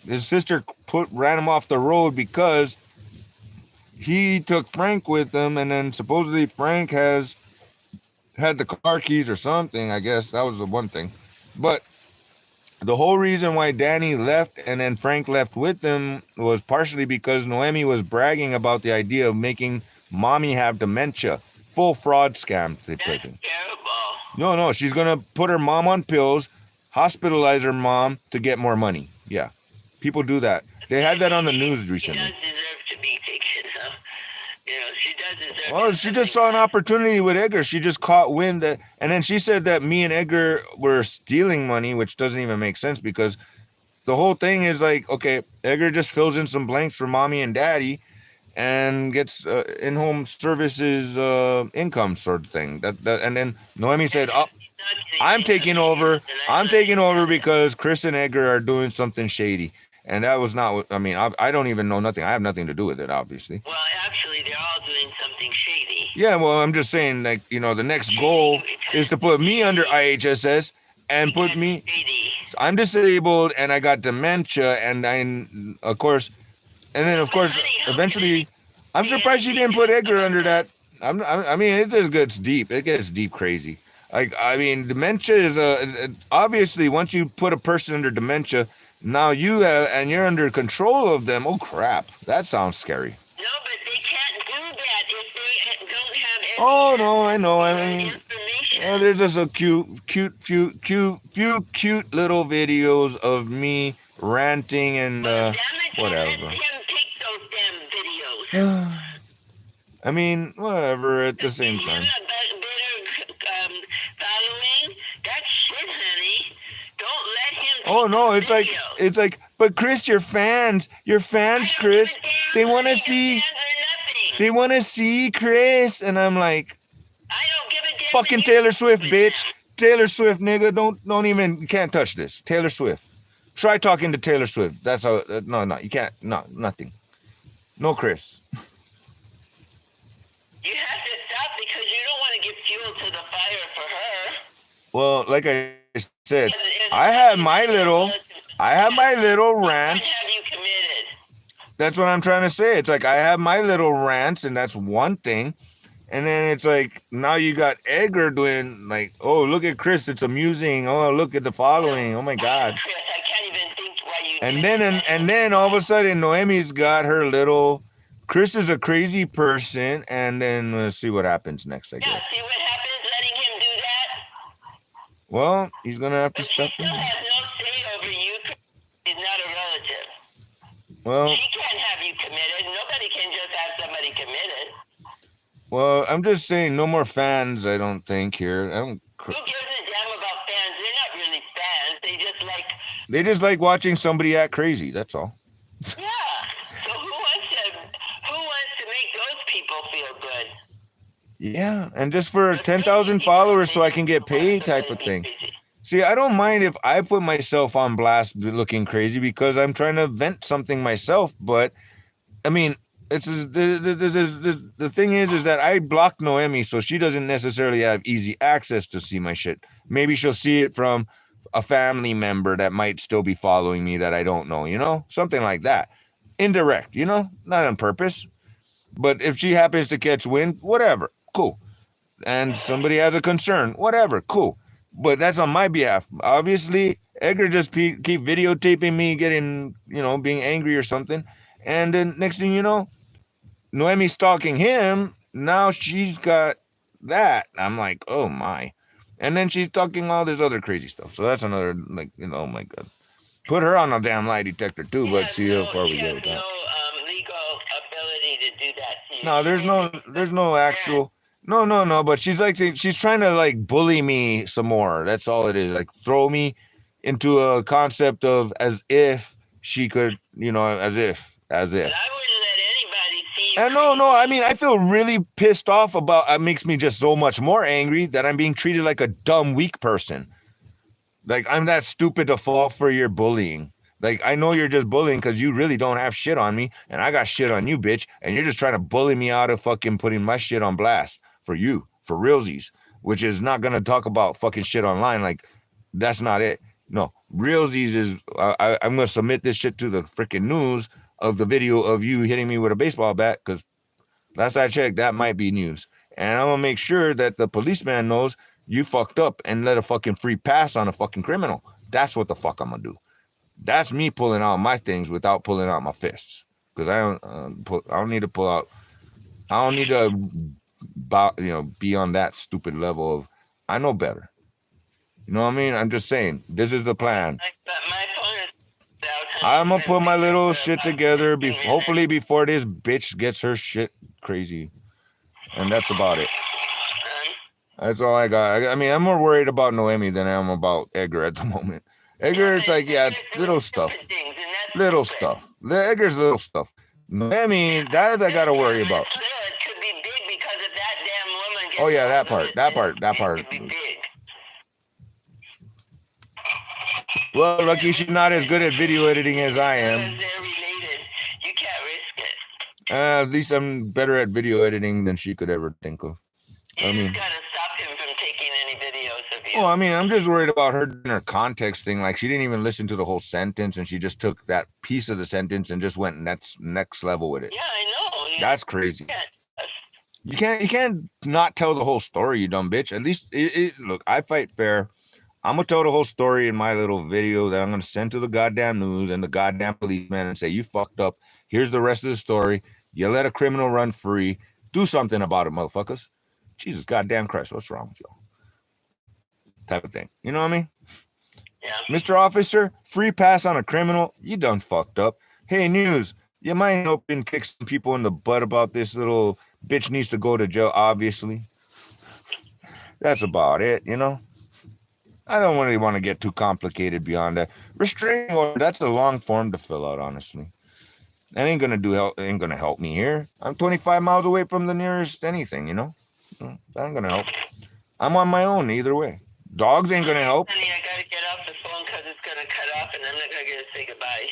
his sister ran him off the road because he took Frank with him, and then supposedly Frank had the car keys or something. I guess that was the one thing. But the whole reason why Danny left and then Frank left with him was partially because Noemi was bragging about the idea of making mommy have dementia. Full fraud scam. That's terrible. No, she's gonna put her mom on pills, hospitalize her mom to get more money. Yeah, people do that. They had that on the news recently. She does deserve to be taken. You know, she does deserve. Well, she just saw an opportunity with Edgar. She just caught wind that, and then she said that me and Edgar were stealing money, which doesn't even make sense because the whole thing is like, okay, Edgar just fills in some blanks for mommy and daddy, and gets in-home services income sort of thing. And then Noemi said, "Oh, I'm taking over. I'm taking over because Chris and Edgar are doing something shady." And that was not what, I mean, I don't even know nothing. I have nothing to do with it, obviously. Well, actually, they're all doing something shady. Yeah, well, I'm just saying, like, you know, the next goal is to put me under IHSS and put me, I'm disabled and I got dementia and of course, eventually, I'm surprised she didn't put Edgar under that. I mean, it just gets deep. It gets deep crazy. Like, I mean, dementia is obviously once you put a person under dementia, now you have, and you're under control of them. Oh crap, that sounds scary. No, but they can't do that if they don't have any. Oh no, I know. I mean, there's just a few cute little videos of me ranting and whatever. Let them take those damn videos. I mean, whatever. At the same time. Following that shit, honey. Don't let him. Oh no, it's like, but Chris, your fans, Chris, they want to see Chris, and I'm like, I don't give a damn. Fucking Taylor Swift, bitch. Taylor Swift, nigga, don't even, you can't touch this. Taylor Swift. Try talking to Taylor Swift. That's how, no, you can't, no, nothing. No Chris. You have to stop because you don't want to give fuel to the fire for her. Well, like I said, I have my little rant. Have you committed? That's what I'm trying to say. It's like I have my little rants, and that's one thing. And then it's like now you got Edgar doing like, oh, look at Chris, it's amusing. Oh, look at the following. Oh my God. Chris, I can't even think why you. And then all of a sudden Noemi's got her little. Chris is a crazy person, and then let's see what happens next. I guess. Yeah, see what happens letting him do that. Well, he's gonna have to step in. He still has no say over you. He's not a relative. Well, she can't have you committed. Nobody can just have somebody committed. Well, I'm just saying, no more fans. I don't think here. Who gives a damn about fans? They're not really fans. They just like watching somebody act crazy. That's all. Yeah. So who wants to make those people feel good? Yeah, and just for 10,000 followers so I can get paid type of thing. See, I don't mind if I put myself on blast looking crazy because I'm trying to vent something myself. But I mean, the thing is that I blocked Noemi, so she doesn't necessarily have easy access to see my shit. Maybe she'll see it from a family member that might still be following me that I don't know, you know, something like that. Indirect, you know, not on purpose. But if she happens to catch wind, whatever, cool. And somebody has a concern, whatever, cool. But that's on my behalf. Obviously, Edgar just keep videotaping me getting, you know, being angry or something. And then next thing you know, Noemi's stalking him. Now she's got that. I'm like, oh my. And then she's talking all this other crazy stuff. So that's another, like, you know, oh my God. Put her on a damn lie detector too, but see how far we get with that. No legal ability to do that. No, there's no actual, no, but she's trying to like bully me some more. That's all it is. Like throw me into a concept of as if she could, you know, as if. But I wouldn't let anybody see. And no, I mean, I feel really pissed off about, it makes me just so much more angry that I'm being treated like a dumb, weak person. Like, I'm that stupid to fall for your bullying. Like, I know you're just bullying because you really don't have shit on me, and I got shit on you, bitch, and you're just trying to bully me out of fucking putting my shit on blast for you, for realsies, which is not going to talk about fucking shit online. Like, that's not it. No, realsies is, I'm going to submit this shit to the freaking news of the video of you hitting me with a baseball bat, because last I checked, that might be news. And I'm going to make sure that the policeman knows you fucked up and let a fucking free pass on a fucking criminal. That's what the fuck I'm going to do. That's me pulling out my things without pulling out my fists. Because I don't need to pull out, I don't need to, you know, be on that stupid level of, I know better. You know what I mean? I'm just saying, this is the plan. But my phone is I'm gonna put my little shit together, hopefully before this bitch gets her shit crazy. And that's about it. That's all I got. I mean, I'm more worried about Noemi than I am about Edgar at the moment. Edgar, it's like, yeah, it's little stuff. Little stuff. Edgar's little stuff. Noemi, that I gotta worry about. It could be big because if that damn woman gets Oh yeah, that part. It could be big. Well, lucky she's not as good at video editing as I am. Because they're related. You can't risk it. At least I'm better at video editing than she could ever think of. You just gotta stop him from taking any videos of you. Well, I mean, I'm just worried about her doing her context thing. Like, she didn't even listen to the whole sentence, and she just took that piece of the sentence and just went next level with it. Yeah, I know. That's crazy. You can't not tell the whole story, you dumb bitch. At least, look, I fight fair. I'm gonna tell the whole story in my little video that I'm gonna send to the goddamn news and the goddamn policeman and say, you fucked up. Here's the rest of the story. You let a criminal run free. Do something about it, motherfuckers. Jesus goddamn Christ, what's wrong with y'all? Type of thing. You know what I mean? Yeah. Mr. Officer, free pass on a criminal? You done fucked up. Hey, news, you might help and kick some people in the butt about this little bitch needs to go to jail, obviously. That's about it, you know? I don't really want to get too complicated beyond that. Restraining order, that's a long form to fill out, honestly. That ain't gonna help me here. I'm 25 miles away from the nearest anything, you know? That ain't gonna help. I'm on my own either way. Dogs ain't gonna help. Honey, I gotta get off the phone because it's gonna cut off and I'm not gonna get to say goodbye.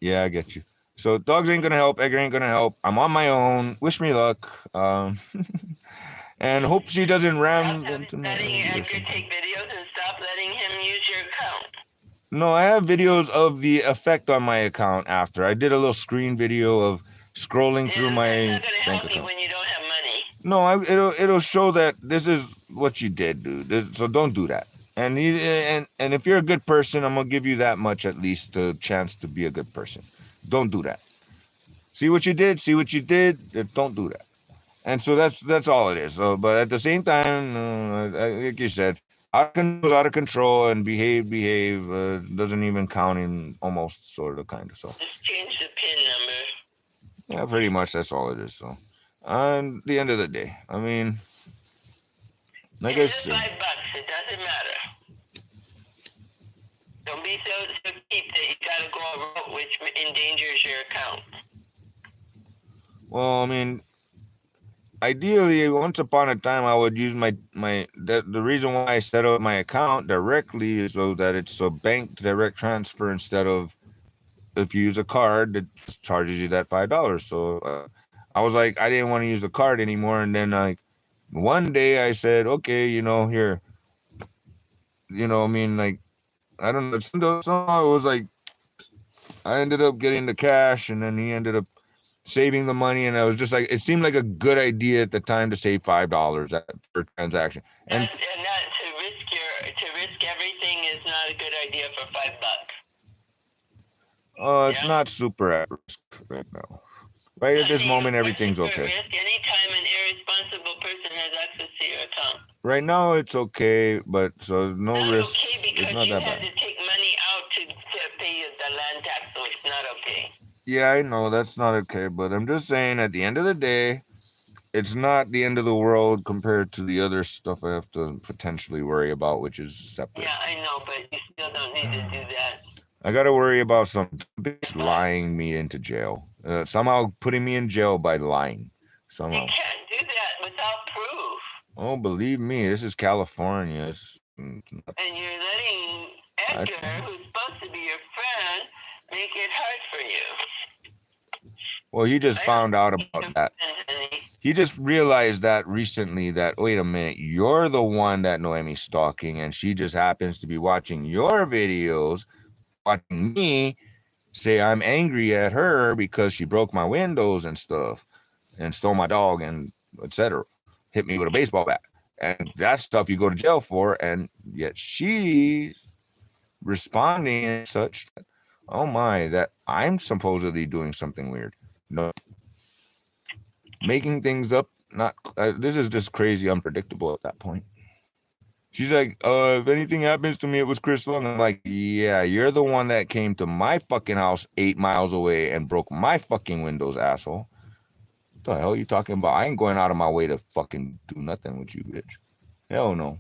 Yeah, I get you. So dogs ain't gonna help. Edgar ain't gonna help. I'm on my own. Wish me luck. And hope she doesn't ram into me. Letting Edgar take videos and stop letting him use your account. No, I have videos of the effect on my account after. I did a little screen video of scrolling through my bank account. It's not gonna help me when you don't have money. No, it'll show that this is what you did, dude. So don't do that. And if you're a good person, I'm gonna give you that much at least a chance to be a good person. Don't do that. See what you did. Don't do that. And so that's all it is. So, but at the same time, like you said, out of control, and behave doesn't even count in almost sort of kind of. So just change the PIN number. Yeah, pretty much that's all it is. So, at the end of the day, I mean, like I said, $5. It doesn't matter. Don't be so cheap that you gotta go a route which endangers your account. Well, I mean, ideally, once upon a time, I would use the reason why I set up my account directly is so that it's a bank direct transfer instead of if you use a card that charges you that $5. So I was like, I didn't want to use the card anymore. And then like one day I said, okay, here, I mean, like, I don't know. Somehow it was like, I ended up getting the cash and then he ended up saving the money. And I was just like, it seemed like a good idea at the time to save $5 per transaction. And not to risk everything is not a good idea for $5. It's not super at risk right now. Right at this moment, everything's okay. Anytime an irresponsible person has access to your account. Right now, it's okay, but so no risk. Okay, because it's not you that had bad. to take money out to pay the land tax, so it's not okay. Yeah, I know that's not okay, but I'm just saying at the end of the day, it's not the end of the world compared to the other stuff I have to potentially worry about, which is separate. Yeah, I know, but you still don't need to do that. I got to worry about some bitch lying me into jail. Somehow putting me in jail by lying. Somehow. You can't do that without proof. Oh, believe me, this is California. And you're letting Edgar, who's supposed to be your friend, make it hard for you. Well, he just found out about that. He just realized that recently that, wait a minute, you're the one that Noemi's stalking, and she just happens to be watching your videos, watching me say I'm angry at her because she broke my windows and stuff and stole my dog and etc. Hit me with a baseball bat. And that stuff you go to jail for, and yet she's responding and such. Oh my, that I'm supposedly doing something weird. No. Making things up, not this is just crazy unpredictable at that point. She's like, if anything happens to me, it was Chris Long. I'm like, yeah, you're the one that came to my fucking house 8 miles away and broke my fucking windows, asshole. What the hell are you talking about? I ain't going out of my way to fucking do nothing with you, bitch. Hell no.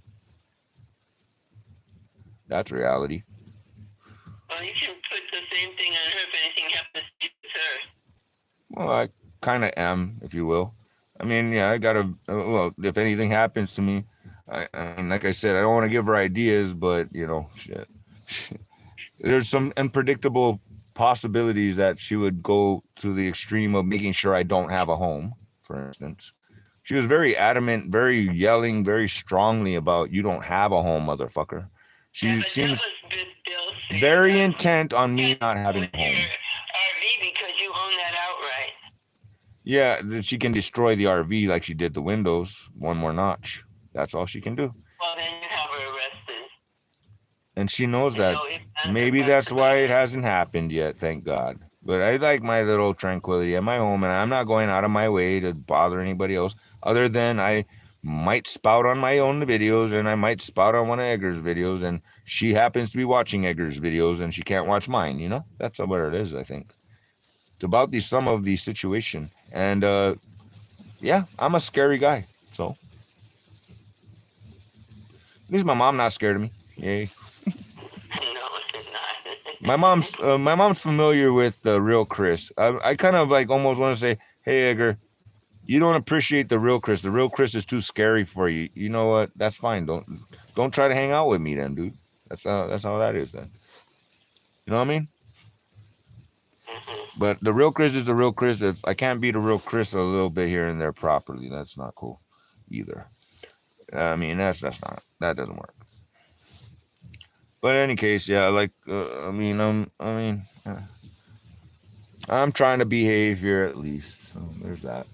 That's reality. Well, you can put the same thing on her if anything happens to her. Well, I kind of am, if you will. I mean, yeah, I gotta. Well, if anything happens to me, I mean, like I said, I don't want to give her ideas, but you know, shit. There's some unpredictable possibilities that she would go to the extreme of making sure I don't have a home, for instance. She was very adamant, very yelling, very strongly about you don't have a home, motherfucker. She seems very intent on me not having a home. RV because you own that outright. Yeah, she can destroy the RV like she did the windows, one more notch. That's all she can do. Well, then you have her arrested. And she knows that. Maybe that's why it hasn't happened yet, thank God. But I like my little tranquility at my home, and I'm not going out of my way to bother anybody else, other than I might spout on my own videos, and I might spout on one of Edgar's videos, and she happens to be watching Edgar's videos, and she can't watch mine, you know? That's what it is, I think. It's about the sum of the situation. And, yeah, I'm a scary guy, so. At least my mom not scared of me. Yay. My mom's familiar with the real Chris. I kind of like almost want to say, hey Edgar, you don't appreciate the real Chris. The real Chris is too scary for you. You know what? That's fine. Don't try to hang out with me then, dude. That's how that is then. You know what I mean? But the real Chris is the real Chris. If I can't be the real Chris a little bit here and there properly, that's not cool either. I mean, that doesn't work. But in any case, yeah, like I'm trying to behave here at least. So there's that.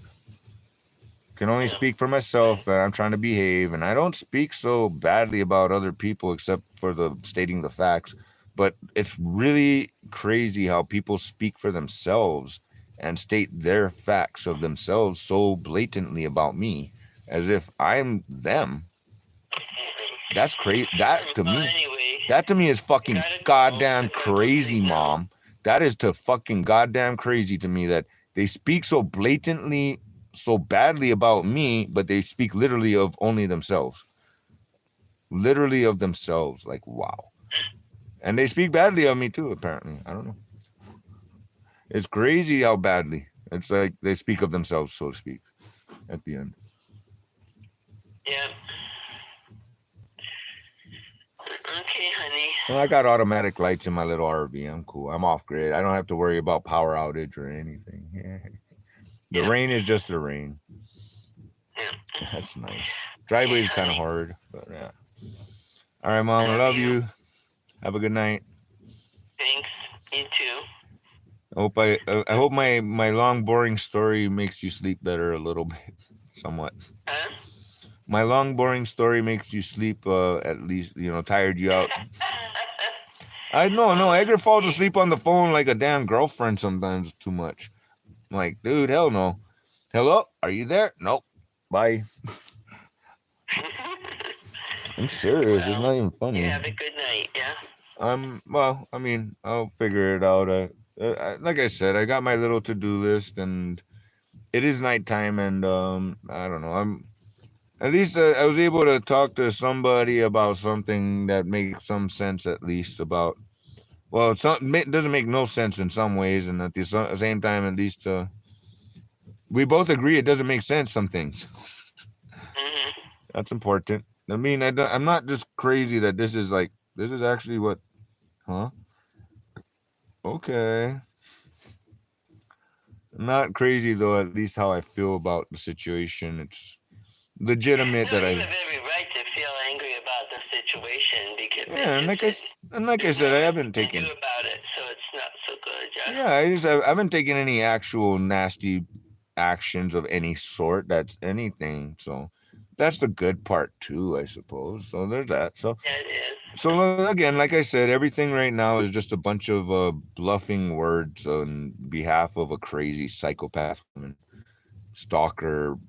Can only speak for myself, but I'm trying to behave, and I don't speak so badly about other people except for the stating the facts. But it's really crazy how people speak for themselves and state their facts of themselves so blatantly about me, as if I'm them. That's crazy. That to me is fucking goddamn crazy, Mom. That is to fucking goddamn crazy to me that they speak so blatantly, so badly about me, but they speak literally of only themselves. Literally of themselves. Like, wow. And they speak badly of me too, apparently. I don't know. It's crazy how badly. It's like they speak of themselves, so to speak, at the end. Yeah. Okay, honey. Well, I got automatic lights in my little RV. I'm cool. I'm off grid. I don't have to worry about power outage or anything. The rain is just the rain. Yeah. That's nice. Driveway is kind of hard, but yeah. All right, Mom. I love you. Have a good night. Thanks. You too. I hope my long boring story makes you sleep better a little bit, somewhat. Huh? My long boring story makes you sleep at least, tired you out. No, Edgar falls asleep on the phone like a damn girlfriend sometimes too much. I'm like, dude, hell no. Hello? Are you there? Nope. Bye. I'm serious. It's not even funny. Yeah, have a good night, yeah? Well, I mean, I'll figure it out. Like I said, I got my little to-do list, and it is nighttime, and I don't know. At least I was able to talk to somebody about something that makes some sense, at least about. Well, it doesn't make no sense in some ways, and at the same time, at least we both agree it doesn't make sense. Some things. Mm-hmm. That's important. I mean, I'm not just crazy that this is actually what, huh? Okay. I'm not crazy though. At least how I feel about the situation. It's legitimate that you have every right to feel angry about the situation because and like I said, I haven't taken about it, so it's not so good. Yeah, I haven't taken any actual nasty actions of any sort. That's anything. So that's the good part too, I suppose. So there's that. So yeah, it is. So again, like I said, everything right now is just a bunch of bluffing words on behalf of a crazy psychopath woman, stalker,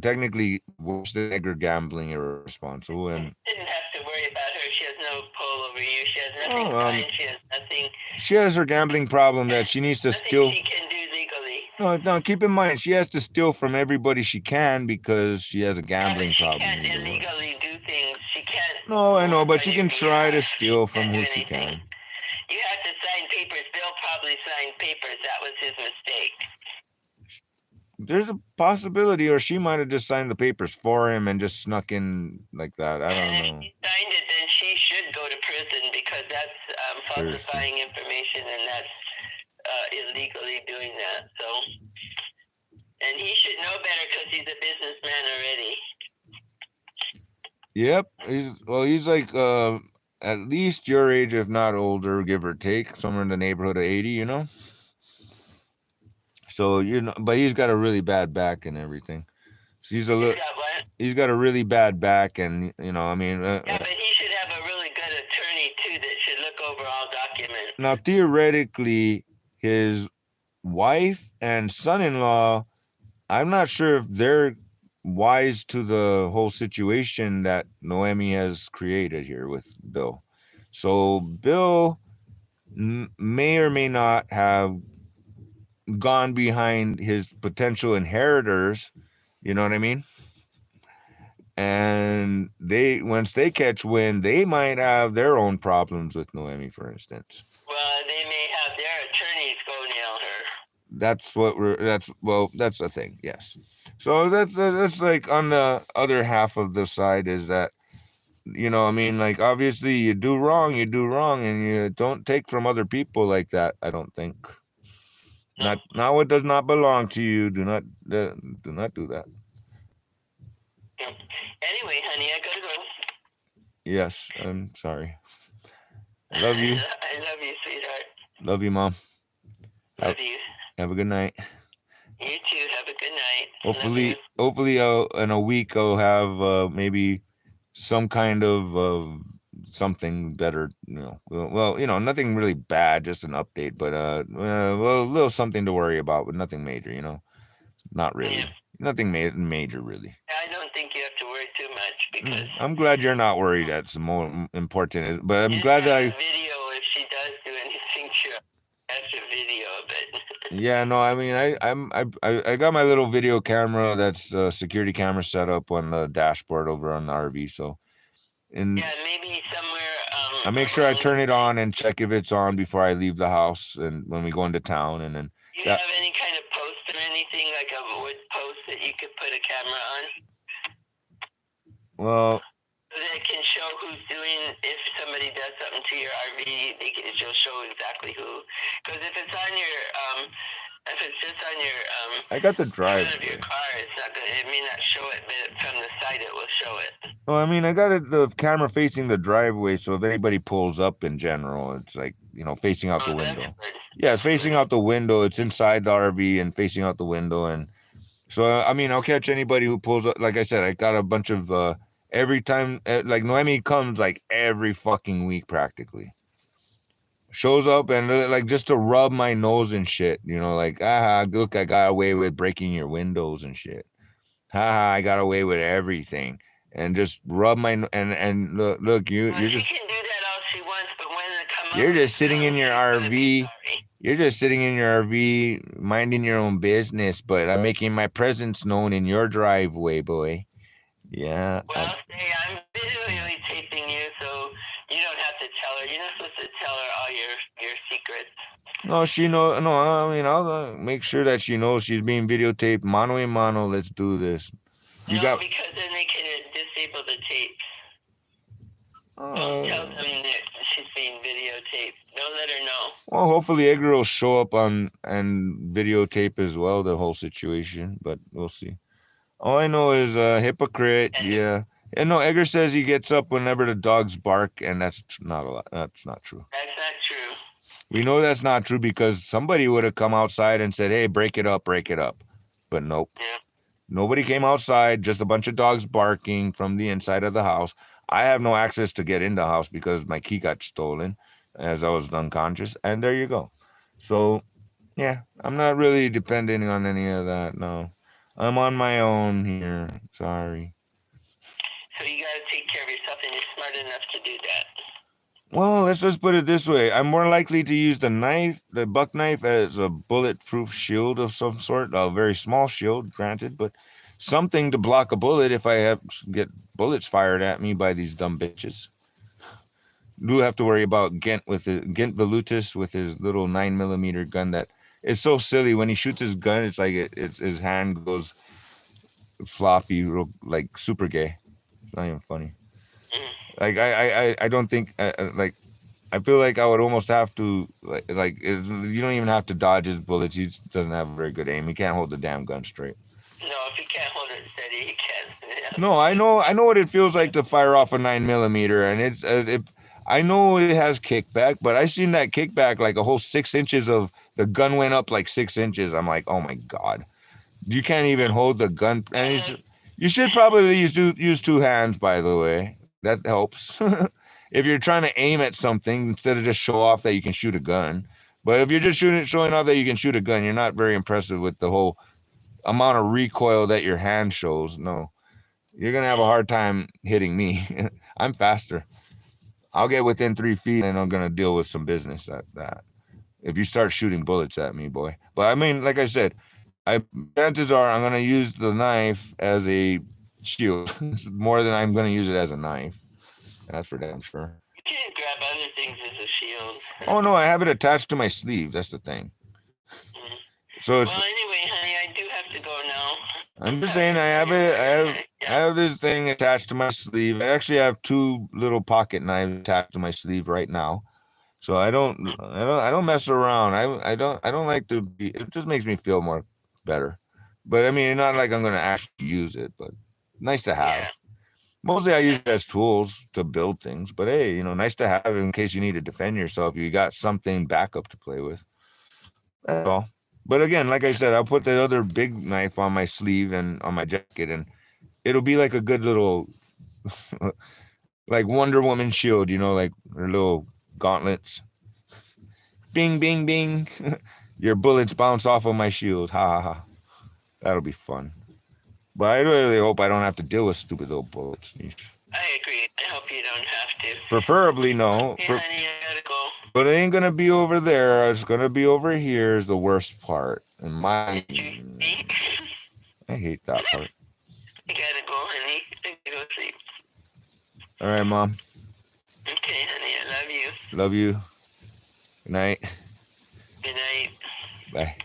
technically worse than Edgar gambling irresponsible, and you didn't have to worry about her. She has no pull over you. She has nothing fine. She has nothing. She has her gambling problem that she needs to steal. Nothing she can do legally. No, keep in mind she has to steal from everybody she can because she has a gambling problem. She can't illegally do things. She can't. No, I know, but she can try to steal from who she can. You have to sign papers. Bill probably signed papers. That was his mistake. There's a possibility, or she might have just signed the papers for him and just snuck in like that. I don't know. If she signed it, then she should go to prison because that's falsifying information, and that's illegally doing that. So, and he should know better because he's a businessman already. Yep. He's like at least your age, if not older, give or take, somewhere in the neighborhood of 80, you know? So, but he's got a really bad back and everything. So he's got a really bad back, and I mean. Yeah, but he should have a really good attorney too that should look over all documents. Now, theoretically, his wife and son-in-law, I'm not sure if they're wise to the whole situation that Noemi has created here with Bill. So Bill may or may not have gone behind his potential inheritors, you know what I mean? And once they catch wind, they might have their own problems with Noemi, for instance. Well, they may have their attorneys go nail her. That's a thing, yes. So that's like on the other half of the side is that, I mean, like, obviously you do wrong, and you don't take from other people like that, I don't think. No. Not what does not belong to you. Do not do that. Anyway, honey, I gotta go. Yes, I'm sorry. I love you. I love you, sweetheart. Love you, Mom. Love you. Have a good night. You too. Have a good night. Hopefully, in a week I'll have maybe some kind of something better. Well, nothing really bad, just an update, but a little something to worry about, but nothing major. Not really. Yeah. Nothing major, really. I don't think you have to worry too much because. I'm glad you're not worried. That's more important. But I'm glad that video, if she does do anything, sure. That's a video of it. Yeah, no, I mean, I got my little video camera that's a security camera set up on the dashboard over on the RV. So, yeah, maybe somewhere. I make sure I turn it on and check if it's on before I leave the house and when we go into town, and then. Do you have any kind of post or anything, like a wood post that you could put a camera on? Well. So that it can show who's doing, if somebody does something to your RV, it'll show exactly who. Because if it's on your, if it's just on your, I got the drive. Front of your car, it may not show it, but from the side it will show it. Well, I mean, I got the camera facing the driveway, so if anybody pulls up in general, it's like, facing out the window. Yeah, it's facing out the window. It's inside the RV and facing out the window. And so, I mean, I'll catch anybody who pulls up. Like I said, I got a bunch of, every time, like Noemi comes like every fucking week practically. Shows up and like just to rub my nose and shit, like, look, I got away with breaking your windows and shit. I got away with everything. And just rub my and look, you're just. She can do that all she wants, but when it comes you're just sitting in your RV. You're just sitting in your RV, minding your own business. But I'm making my presence known in your driveway, boy. Yeah. Well, I'm videotaping you, so you don't have to tell her. You're not supposed to tell her all your secrets. No, she knows. No, I mean, I'll make sure that she knows she's being videotaped. Mano a mano, let's do this. Because then they can disable the tapes. Don't tell them that she's being videotaped. Don't let her know. Well, hopefully Edgar will show up and videotape as well, the whole situation, but we'll see. All I know is a hypocrite, yeah. And no, Edgar says he gets up whenever the dogs bark, and that's not true. That's not true. We know that's not true because somebody would have come outside and said, hey, break it up. But nope. Yeah. Nobody came outside, just a bunch of dogs barking from the inside of the house. I have no access to get in the house because my key got stolen as I was unconscious, and there you go. So, yeah, I'm not really depending on any of that, no. I'm on my own here. Sorry. So you gotta take care of yourself, and you're smart enough to do that. Well, let's just put it this way. I'm more likely to use the knife, the buck knife, as a bulletproof shield of some sort. A very small shield, granted, but something to block a bullet if I have get bullets fired at me by these dumb bitches. Do have to worry about Gent Velutis with his little 9mm gun that it's so silly. When he shoots his gun, it's like his hand goes floppy, like super gay. It's not even funny. Like I don't think like I feel like I would almost have to you don't even have to dodge his bullets. He just doesn't have a very good aim. He can't hold the damn gun straight. No, if he can't hold it steady, he can't. No, I know what it feels like to fire off a 9mm, and I know it has kickback, but I seen that kickback like a whole 6 inches of the gun went up like 6 inches. I'm like, oh my god, you can't even hold the gun. And you should probably use two hands, by the way. That helps. If you're trying to aim at something instead of just show off that you can shoot a gun. But if you're just showing off that you can shoot a gun, you're not very impressive with the whole amount of recoil that your hand shows. No, you're gonna have a hard time hitting me. I'm faster. I'll get within 3 feet and I'm gonna deal with some business at that. If you start shooting bullets at me, boy. But I mean, like I said, chances are I'm gonna use the knife as a shield more than I'm gonna use it as a knife. That's for damn sure. You can grab other things as a shield. Oh no, I have it attached to my sleeve. That's the thing. So it's. Well, anyway, honey, I do have to go now. I'm just saying, I have this thing attached to my sleeve. I actually have 2 little pocket knives attached to my sleeve right now. So I don't mess around. I don't like to be. It just makes me feel more better. But I mean, not like I'm gonna actually use it, but nice to have. Yeah. Mostly I use it as tools to build things. But hey, nice to have in case you need to defend yourself. You got something backup to play with. That's all. But again, like I said, I'll put the other big knife on my sleeve and on my jacket, and it'll be like a good little, like Wonder Woman shield, like her little gauntlets. Bing, bing, bing. Your bullets bounce off of my shield. Ha ha ha. That'll be fun. But I really hope I don't have to deal with stupid little bullets. I agree. I hope you don't have to. Preferably no. Yeah, honey, I gotta go. But it ain't gonna be over there. It's gonna be over here is the worst part. And my I hate that part. I gotta go, honey. I gotta go sleep. All right, Mom. Okay, honey, I love you. Love you. Good night. Good night. Bye.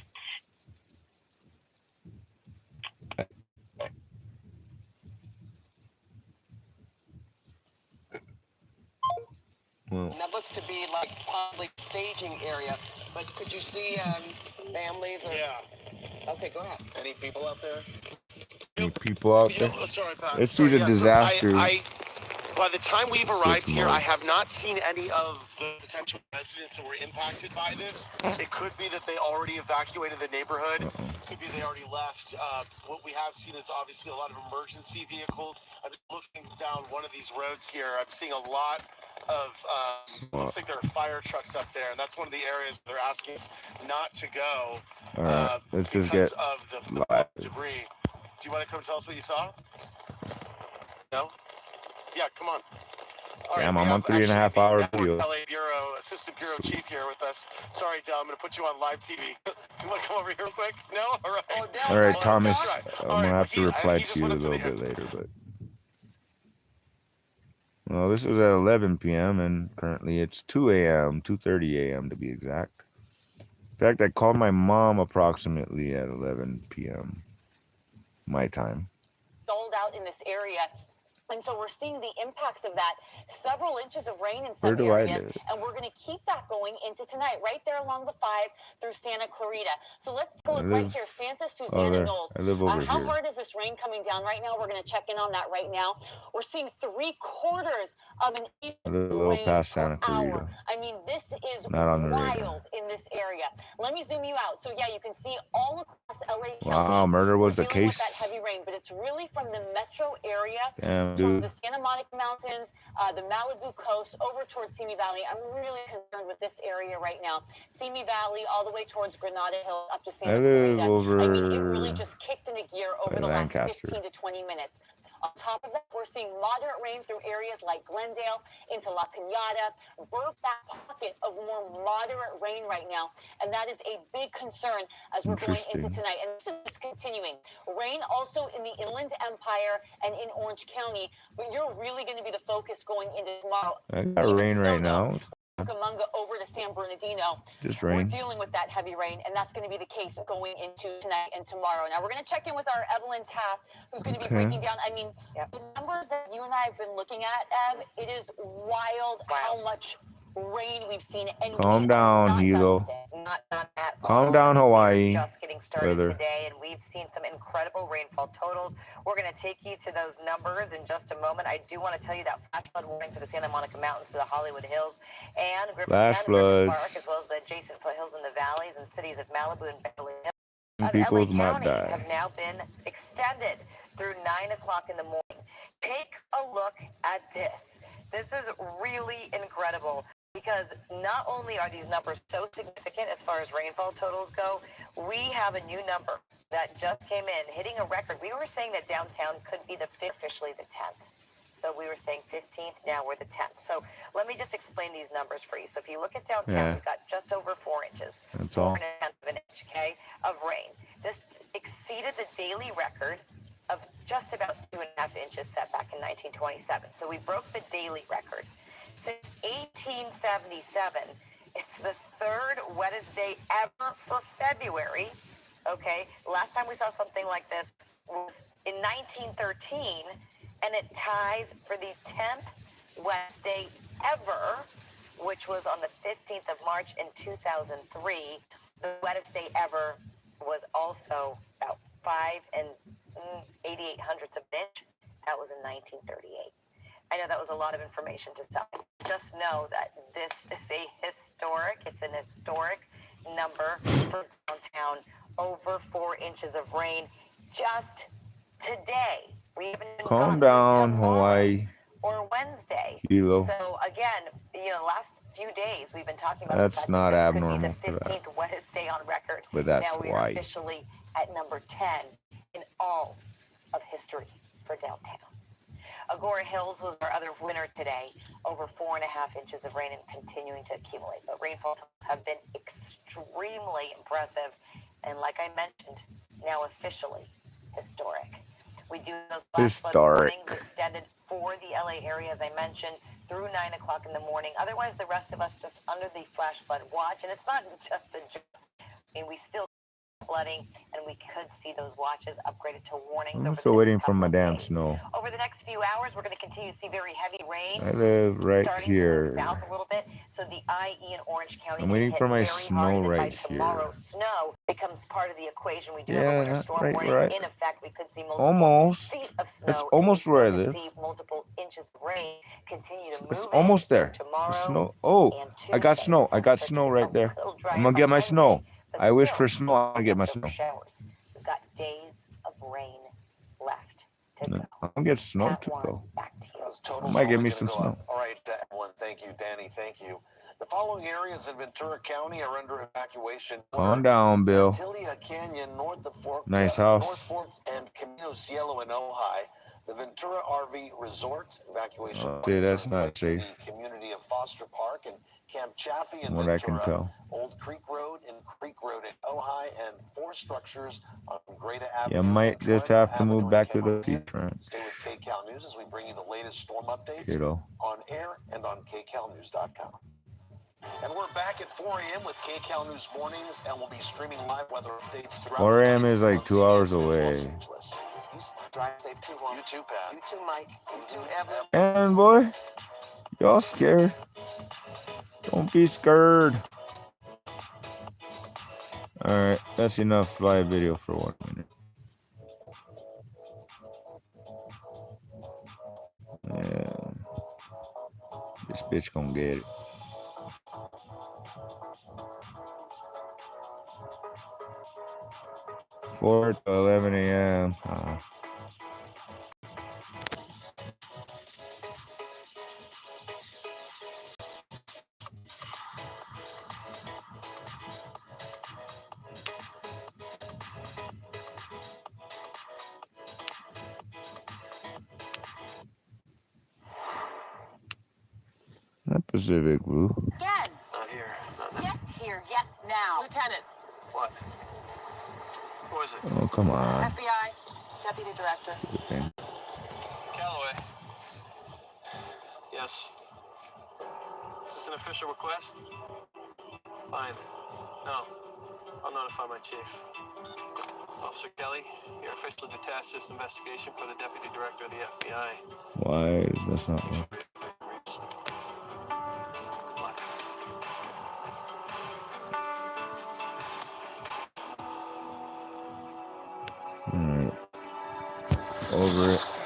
Well, that looks to be like public staging area, but could you see families? Or... Yeah. Okay, go ahead. Any people out there? Any people out there? Sorry, Pat. Let's see the disaster. By the time we've arrived here, I have not seen any of the potential residents that were impacted by this. It could be that they already evacuated the neighborhood. It could be they already left. What we have seen is obviously a lot of emergency vehicles. I'm looking down one of these roads here. I'm seeing a lot of, looks like there are fire trucks up there, and that's one of the areas they're asking us not to go. All right, let's just get of the debris. Do you want to come tell us what you saw? No? Yeah, come on. All right, I'm on 3.5 hour video. LA Bureau, Assistant Bureau Chief here with us. Sorry, Del, I'm going to put you on live TV. You want to come over here real quick? No? All right. All right, Thomas, I'm going to have to reply to you a little bit later, but... Well, this was at 11 p.m. and currently it's 2 a.m., 2:30 a.m. to be exact. In fact, I called my mom approximately at 11 p.m. my time. Sold out in this area. And so we're seeing the impacts of that. Several inches of rain in some areas. And we're going to keep that going into tonight, right there along the 5 through Santa Clarita. So let's look right here. Santa Susana Knolls. I live over how here. hard is this rain coming down right now? We're going to check in on that right now. We're seeing 3/4 of an inch of rain past Santa Clarita. I mean, this is not on the wild radar. In this area. Let me zoom you out. So yeah, you can see all across LA County. Wow, murder was the case. With that heavy rain, but it's really from the metro area. Damn. towards the Santa Monica Mountains, the Malibu coast, over towards Simi Valley. I'm really concerned with this area right now. Simi Valley, all the way towards Granada Hills, up to Santa Clarita. I mean, it really just kicked into gear over the last 15 to 20 minutes. On top of that, we're seeing moderate rain through areas like Glendale into La Cañada. We're that pocket of more moderate rain right now, and that is a big concern as we're going into tonight. And this is continuing. Rain also in the Inland Empire and in Orange County, but you're really going to be the focus going into tomorrow. I got rain right now. Cucamonga over to San Bernardino. Just rain. We're dealing with that heavy rain, and that's going to be the case going into tonight and tomorrow. Now, we're going to check in with our Evelyn Taft, who's going to be breaking down. I mean, the numbers that you and I have been looking at, Ev, it is wild how much rain we've seen. And calm down, Hilo. Not at all. Calm down, Hawaii. Just getting started today, and we've seen some incredible rainfall totals. We're going to take you to those numbers in just a moment. I do want to tell you that flash flood warning for the Santa Monica Mountains to the Hollywood Hills and Griffin Park, as well as the adjacent foothills in the valleys and cities of Malibu and Beverly Hills. People LA might County die. have now been extended through 9 o'clock in the morning. Take a look at this. This is really incredible, because not only are these numbers so significant as far as rainfall totals go, we have a new number that just came in, hitting a record. We were saying that downtown could be officially the 10th. So we were saying 15th, now we're the 10th. So let me just explain these numbers for you. So if you look at downtown, we've got just over 4 inches. That's all. 4.5 of an inch, okay, of rain. This exceeded the daily record of just about 2.5 inches set back in 1927. So we broke the daily record. Since 1877, it's the third wettest day ever for February. Okay, last time we saw something like this was in 1913, and it ties for the 10th wettest day ever, which was on the 15th of March in 2003. The wettest day ever was also about 5 88 hundredths of an inch. That was in 1938. I know that was a lot of information to some. Just know that this is it's an historic number for downtown. Over 4 inches of rain just today. We haven't even calm down, Hawaii. Or Wednesday. Hilo. So again, last few days we've been talking about that's not this abnormal could be the 15th wettest day on record. But that's now we are officially at number 10 in all of history for downtown. Agora Hills was our other winner today, over 4.5 inches of rain and continuing to accumulate. But rainfall totals have been extremely impressive, and like I mentioned, now officially historic. We do those flash flood warnings extended for the LA area, as I mentioned, through 9 o'clock in the morning. Otherwise, the rest of us just under the flash flood watch, and it's not just a joke. I mean, we still flooding, and we could see those watches upgraded to warnings. I'm still waiting for my damn snow. Over the next few hours, we're going to continue to see very heavy rain. I live right starting here. To move south a little bit, so the IE and Orange County. I'm waiting for my snow right here. Tomorrow, snow becomes part of the equation. We do have a winter storm warning. In effect, we could see multiple feet of snow. It's almost where I live. See multiple inches of rain continue to move. It's almost there. Tomorrow. Snow. Oh, I got snow. I got snow right there. I'm gonna get my snow. I wish for snow. I'm gonna get my snow. We've got days of rain left to go. I'll get snow to go. Back to you. I might get me some snow. All right, Evelyn, thank you. Danny, thank you. The following areas in Ventura County are under evacuation. Calm down, Bill. Tilia Canyon, north of Fork, nice house. North Fork and Camino Cielo in Ojai. The Ventura RV Resort evacuation. See, that's not safe. The community of Foster Park and Camp Chaffee in what Ventura. I can tell. Old Creek Road and Creek Road in Ojai, and 4 structures on Greta Avenue. You might just have to move back to the beachfront. Stay with KCAL News as we bring you the latest storm updates on air and on KCALnews.com. And we're back at 4 a.m. with KCAL News Mornings, and we'll be streaming live weather updates throughout. 4 a.m. is like 2 hours away. You drive safe too, Juan. You too, Pat. You too, Mike. You too, Evelyn. And boy, y'all scared. Don't be scared. Alright, that's enough live video for 1 minute. Yeah. This bitch gonna get it. 4 to 11 a.m. Pacific Blue. Again. Not here. Not now. Yes, here. Yes, now. Lieutenant. What? Who is it? Oh, come on. FBI. Deputy Director. Okay. Calloway. Yes. Is this an official request? Fine. No. I'll notify my chief. Officer Kelly, you're officially detached this investigation for the Deputy Director of the FBI. Why is this not working? Good luck. Alright. Over it.